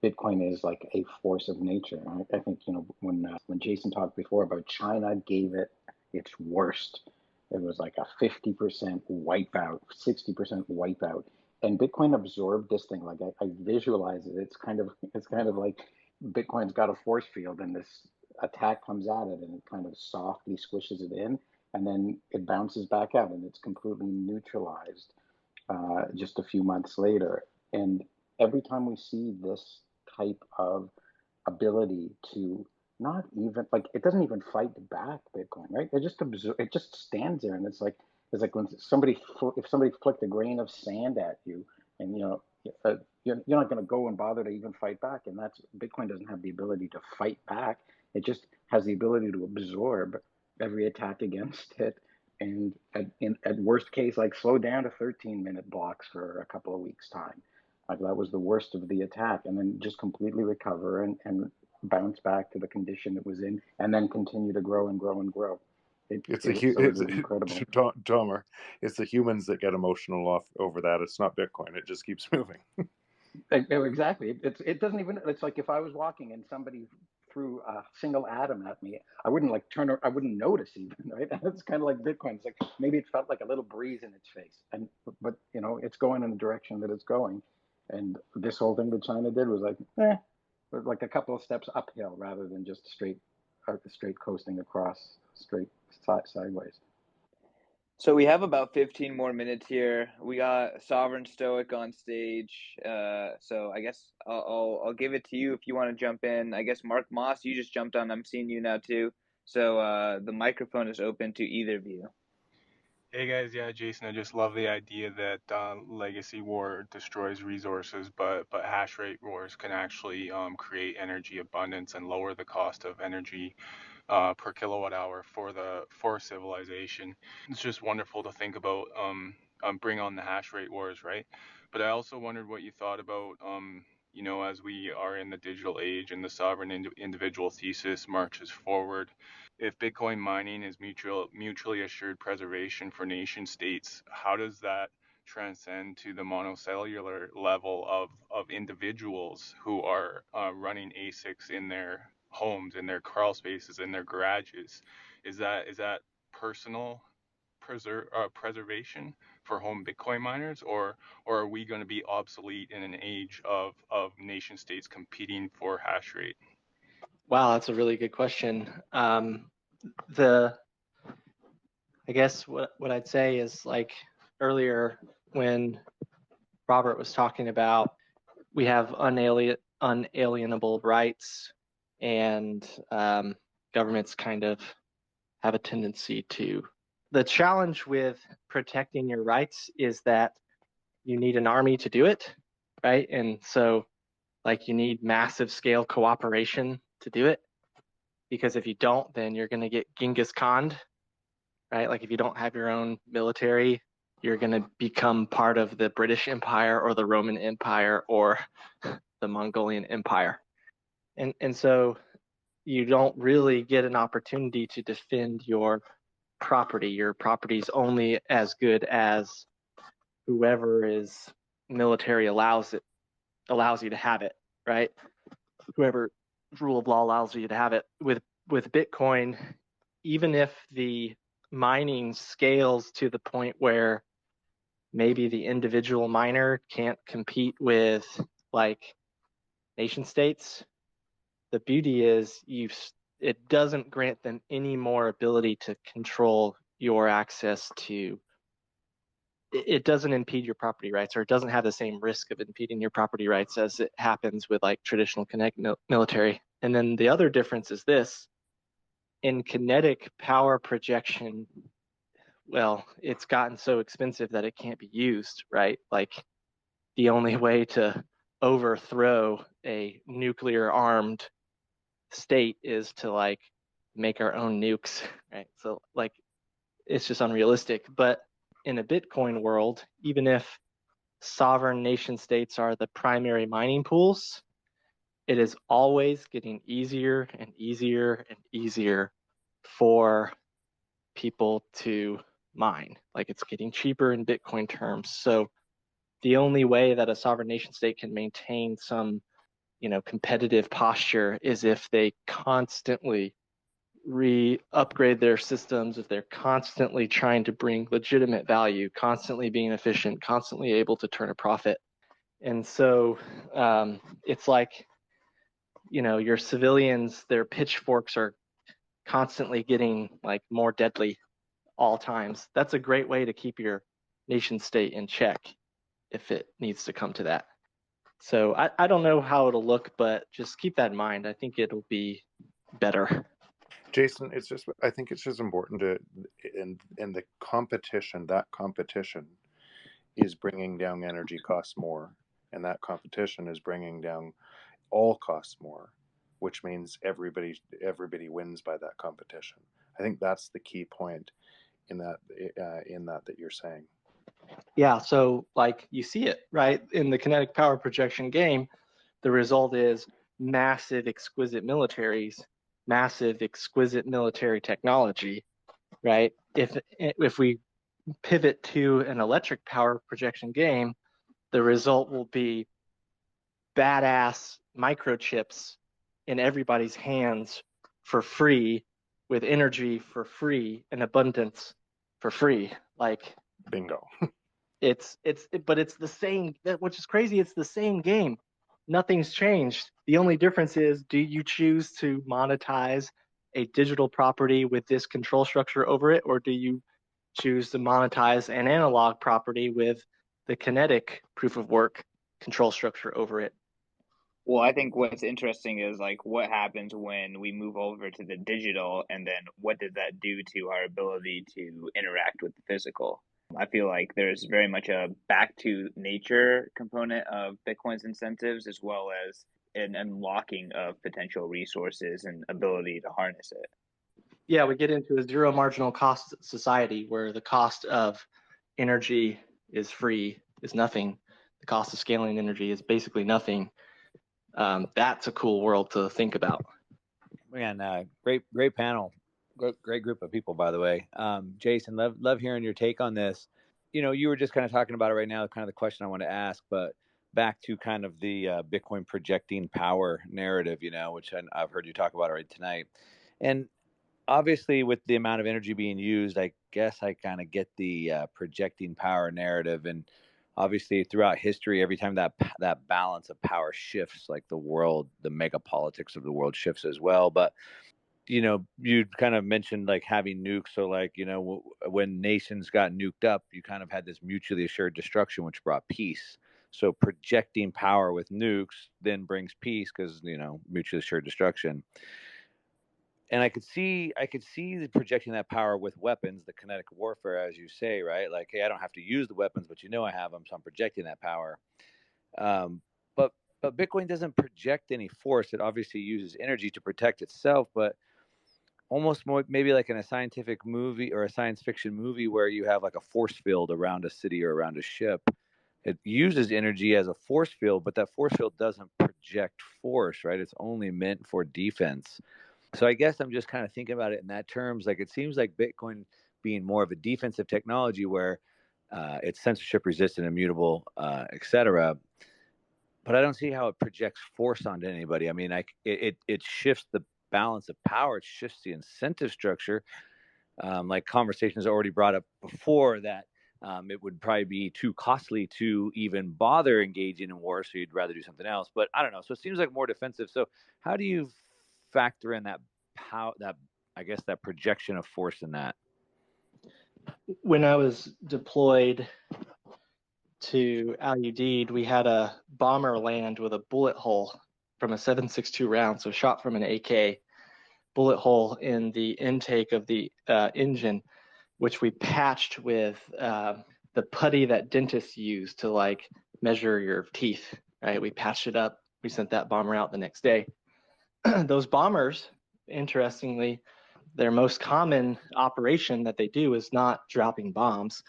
Bitcoin is like a force of nature. I think when Jason talked before about China gave it its worst, it was like a 50% wipeout, 60% wipeout, and Bitcoin absorbed this thing. Like I visualize it. It's kind of like Bitcoin's got a force field, and this attack comes at it, and it kind of softly squishes it in, and then it bounces back out, and it's completely neutralized just a few months later. And every time we see this type of ability to not even like it doesn't even fight back Bitcoin, right? It just stands there, and it's like when if somebody flicked a grain of sand at you, and you're not going to go and bother to even fight back. And that's Bitcoin doesn't have the ability to fight back. It just has the ability to absorb every attack against it, and at worst case, like slow down to 13-minute blocks for a couple of weeks time. Like that was the worst of the attack, and then just completely recover and bounce back to the condition it was in, and then continue to grow and grow and grow. It was incredible. Tomer, it's the humans that get emotional over that. It's not Bitcoin. It just keeps moving. Exactly. It doesn't even. It's like if I was walking and somebody threw a single atom at me, I wouldn't like I wouldn't notice even, right? It's kind of like Bitcoin. It's like maybe it felt like a little breeze in its face, but it's going in the direction that it's going. And this whole thing that China did was like a couple of steps uphill rather than just straight coasting across straight sideways. So we have about 15 more minutes here. We got Sovereign Stoic on stage. So I guess I'll give it to you if you want to jump in. I guess Mark Moss, you just jumped on. I'm seeing you now too. So the microphone is open to either of you. Hey guys, yeah, Jason, I just love the idea that legacy war destroys resources, but hash rate wars can actually create energy abundance and lower the cost of energy per kilowatt hour for civilization. It's just wonderful to think about bring on the hash rate wars, right? But I also wondered what you thought about as we are in the digital age and the sovereign individual thesis marches forward. If Bitcoin mining is mutually assured preservation for nation states, how does that transcend to the monocellular level of individuals who are running ASICs in their homes, in their crawl spaces, in their garages? Is that personal preservation for home Bitcoin miners, or are we going to be obsolete in an age of nation states competing for hash rate? Wow, that's a really good question. I guess what I'd say is, like earlier when Robert was talking about, we have unalienable rights, and governments kind of have a tendency to. The challenge with protecting your rights is that you need an army to do it, right? And so like you need massive scale cooperation to do it, because if you don't, then you're going to get Genghis Khan'd, right? Like if you don't have your own military, you're going to become part of the British Empire or the Roman Empire or the Mongolian Empire. And so you don't really get an opportunity to defend your property. Your property's only as good as whoever is military allows you to have it, right? Whoever rule of law allows you to have it. With Bitcoin, even if the mining scales to the point where maybe the individual miner can't compete with like nation states, the beauty is it doesn't grant them any more ability to control your access to. It doesn't impede your property rights, or it doesn't have the same risk of impeding your property rights as it happens with like traditional military. And then the other difference is this: in kinetic power projection, well, it's gotten so expensive that it can't be used, right? Like the only way to overthrow a nuclear armed state is to like make our own nukes, right? So like it's just unrealistic. But in a Bitcoin world, even if sovereign nation states are the primary mining pools, it is always getting easier and easier and easier for people to mine. Like it's getting cheaper in Bitcoin terms. So the only way that a sovereign nation state can maintain some, competitive posture is if they constantly upgrade their systems, if they're constantly trying to bring legitimate value, constantly being efficient, constantly able to turn a profit. And so it's like, your civilians, their pitchforks are constantly getting like more deadly all times. That's a great way to keep your nation state in check if it needs to come to that. So I don't know how it'll look, but just keep that in mind. I think it'll be better. Jason, I think it's just important to, in the competition, that competition is bringing down energy costs more, and that competition is bringing down all costs more, which means everybody wins by that competition. I think that's the key point in that you're saying. Yeah, so like you see it, right? In the kinetic power projection game, the result is massive, exquisite militaries, massive, exquisite military technology, right? If we pivot to an electric power projection game, the result will be badass microchips in everybody's hands for free, with energy for free and abundance for free. Like, bingo. But it's the same, which is crazy. It's the same game. Nothing's changed. The only difference is, do you choose to monetize a digital property with this control structure over it, or do you choose to monetize an analog property with the kinetic proof of work control structure over it? Well, I think what's interesting is like what happens when we move over to the digital, and then what does that do to our ability to interact with the physical? I feel like there's very much a back to nature component of Bitcoin's incentives, as well as an unlocking of potential resources and ability to harness it. Yeah, we get into a zero marginal cost society where the cost of energy is free, is nothing. The cost of scaling energy is basically nothing. That's a cool world to think about. Man, great panel. Great group of people, by the way. Jason, love hearing your take on this. You were just kind of talking about it right now, kind of the question I want to ask, but back to kind of the Bitcoin projecting power narrative, which I've heard you talk about already tonight. And obviously with the amount of energy being used, I guess I kind of get the projecting power narrative. And obviously throughout history, every time that balance of power shifts, like the mega politics of the world shifts as well. But you kind of mentioned like having nukes. So like, when nations got nuked up, you kind of had this mutually assured destruction, which brought peace. So projecting power with nukes then brings peace because, mutually assured destruction. And I could see projecting that power with weapons, the kinetic warfare, as you say, right? Like, hey, I don't have to use the weapons, but I have them, so I'm projecting that power. But Bitcoin doesn't project any force. It obviously uses energy to protect itself, but almost more maybe like in a scientific movie or a science fiction movie where you have like a force field around a city or around a ship. It uses energy as a force field, but that force field doesn't project force, right? It's only meant for defense. So I guess I'm just kind of thinking about it in that terms. Like, it seems like Bitcoin being more of a defensive technology where it's censorship resistant, immutable, etc. But I don't see how it projects force onto anybody. I mean, it shifts the balance of power. It shifts the incentive structure. Like conversations already brought up before that it would probably be too costly to even bother engaging in war, so you'd rather do something else. But I don't know. So it seems like more defensive. So how do you factor in that that projection of force in that? When I was deployed to Al Udeid, we had a bomber land with a bullet hole from a 7.62 round, so shot from an AK, bullet hole in the intake of the engine, which we patched with the putty that dentists use to like measure your teeth, right? We patched it up. We sent that bomber out the next day. Those bombers, interestingly, their most common operation that they do is not dropping bombs.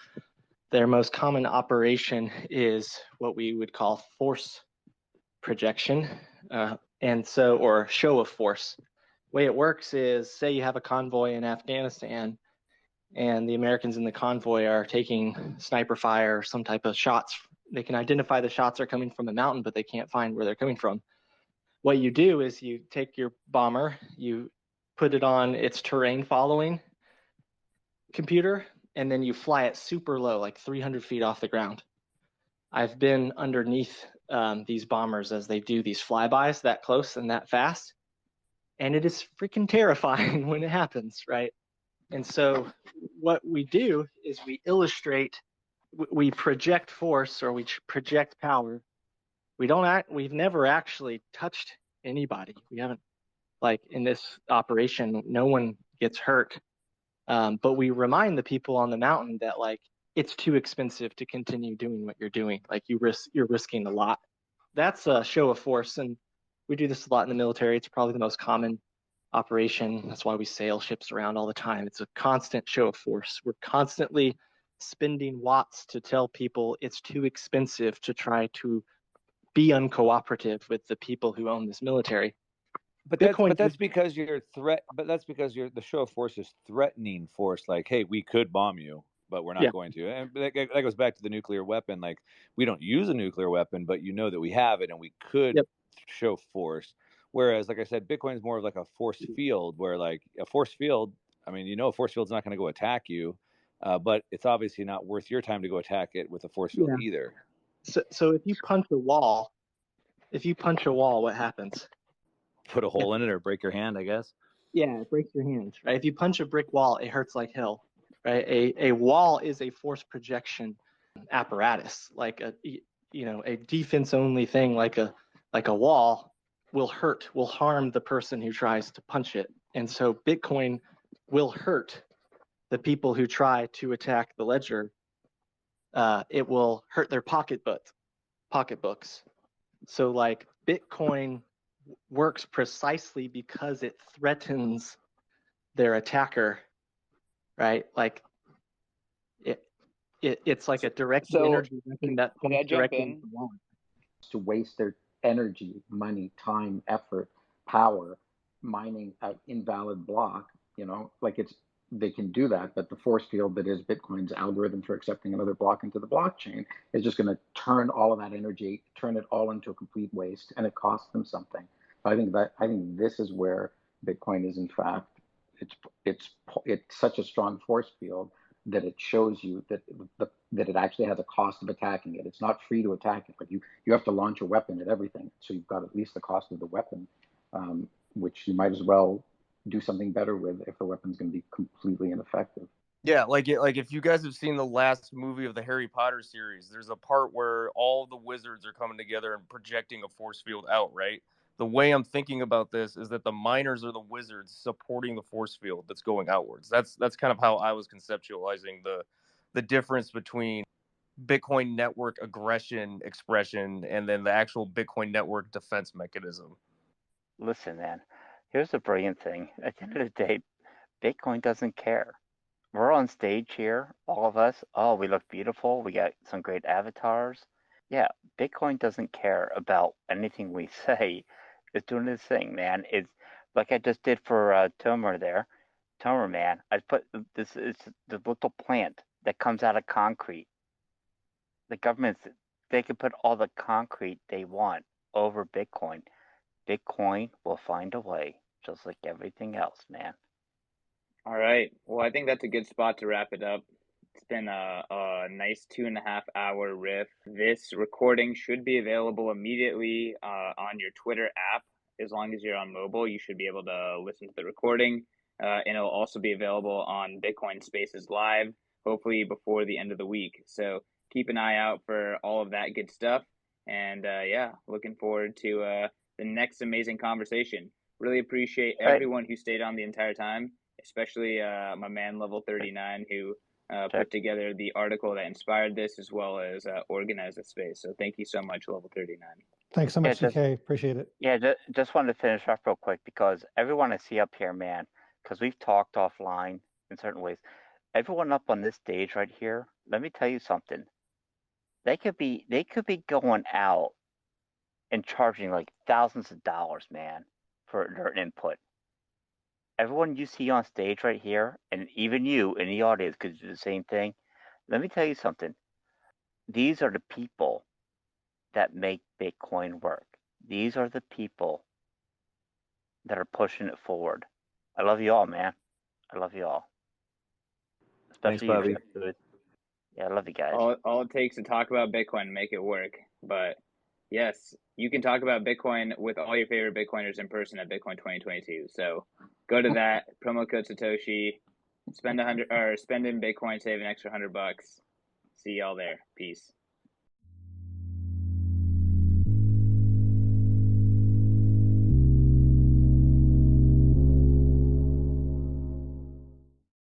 Their most common operation is what we would call force projection, or show of force. The way it works is, say you have a convoy in Afghanistan, and the Americans in the convoy are taking sniper fire or some type of shots. They can identify the shots are coming from a mountain, but they can't find where they're coming from. What you do is you take your bomber, you put it on its terrain following computer, and then you fly it super low, like 300 feet off the ground. I've been underneath these bombers as they do these flybys that close and that fast, and it is freaking terrifying when it happens, right? And so what we do is we illustrate we project force or we project power. We've never actually touched anybody. We haven't, like in this operation, no one gets hurt. But we remind the people on the mountain that like it's too expensive to continue doing what you're doing. Like you're risking a lot. That's a show of force, and we do this a lot in the military. It's probably the most common operation. That's why we sail ships around all the time. It's a constant show of force. We're constantly spending watts to tell people it's too expensive to try to be uncooperative with the people who own this military. But that's because you're the show of force is threatening force. Like, hey, we could bomb you, but we're not going to. And that goes back to the nuclear weapon. Like, we don't use a nuclear weapon, but you know that we have it, and we could show force. Whereas, like I said, Bitcoin is more of like a force field, where like a force field. I mean, you know, a force field's not going to go attack you, but it's obviously not worth your time to go attack it with a force field either. So if you punch a wall, what happens? Put a hole in it or break your hand, I guess. Yeah, it breaks your hand, right? If you punch a brick wall, it hurts like hell, right? A wall is a force projection apparatus. Like a defense only thing like a wall will harm the person who tries to punch it. And so Bitcoin will hurt the people who try to attack the ledger. It will hurt their pocketbooks. So like Bitcoin works precisely because it threatens their attacker, right? Like it's like a direct energy weapon that points directly at the wall. To waste their energy, money, time, effort, power, mining an invalid block, you know, like they can do that, but the force field that is Bitcoin's algorithm for accepting another block into the blockchain is just going to turn all of that energy, turn it all into a complete waste, and it costs them something. I think this is where Bitcoin is, in fact, it's such a strong force field that it shows you that it actually has a cost of attacking it. It's not free to attack it, but you have to launch a weapon at everything. So you've got at least the cost of the weapon, which you might as well do something better with if the weapon's going to be completely ineffective. Yeah, like if you guys have seen the last movie of the Harry Potter series, there's a part where all the wizards are coming together and projecting a force field out, right? The way I'm thinking about this is that the miners are the wizards supporting the force field that's going outwards. That's kind of how I was conceptualizing the difference between Bitcoin network aggression expression and then the actual Bitcoin network defense mechanism. Listen, man, here's the brilliant thing. At the end of the day, Bitcoin doesn't care. We're on stage here, all of us. Oh, we look beautiful. We got some great avatars. Yeah, Bitcoin doesn't care about anything we say. It's doing its thing, man. It's like I just did for Tomer there. Tomer, man, I put this is the little plant that comes out of concrete. The governments, they can put all the concrete they want over Bitcoin. Bitcoin will find a way, just like everything else, man. All right. Well, I think that's a good spot to wrap it up. It's been a nice 2.5-hour riff. This recording should be available immediately on your Twitter app. As long as you're on mobile, you should be able to listen to the recording. And it'll also be available on Bitcoin Spaces Live, hopefully before the end of the week. So keep an eye out for all of that good stuff. And looking forward to the next amazing conversation. Really appreciate everyone who stayed on the entire time, especially my man Level 39 who put together the article that inspired this, as well as organized the space. So thank you so much, Level 39. Thanks so much, CK. Appreciate it. Yeah, just wanted to finish off real quick because everyone I see up here, man, because we've talked offline in certain ways. Everyone up on this stage right here, let me tell you something. They could be going out and charging like thousands of dollars, man, for their input. Everyone you see on stage right here, and even you in the audience could do the same thing. Let me tell you something. These are the people that make Bitcoin work. These are the people that are pushing it forward. I love you all, man. I love you all. Especially Thanks, you, Bobby. Yeah, I love you guys. All it takes to talk about Bitcoin and make it work. But yes, you can talk about Bitcoin with all your favorite Bitcoiners in person at Bitcoin 2022. So go to that, promo code Satoshi, spend in Bitcoin, save an extra $100. See y'all there. Peace.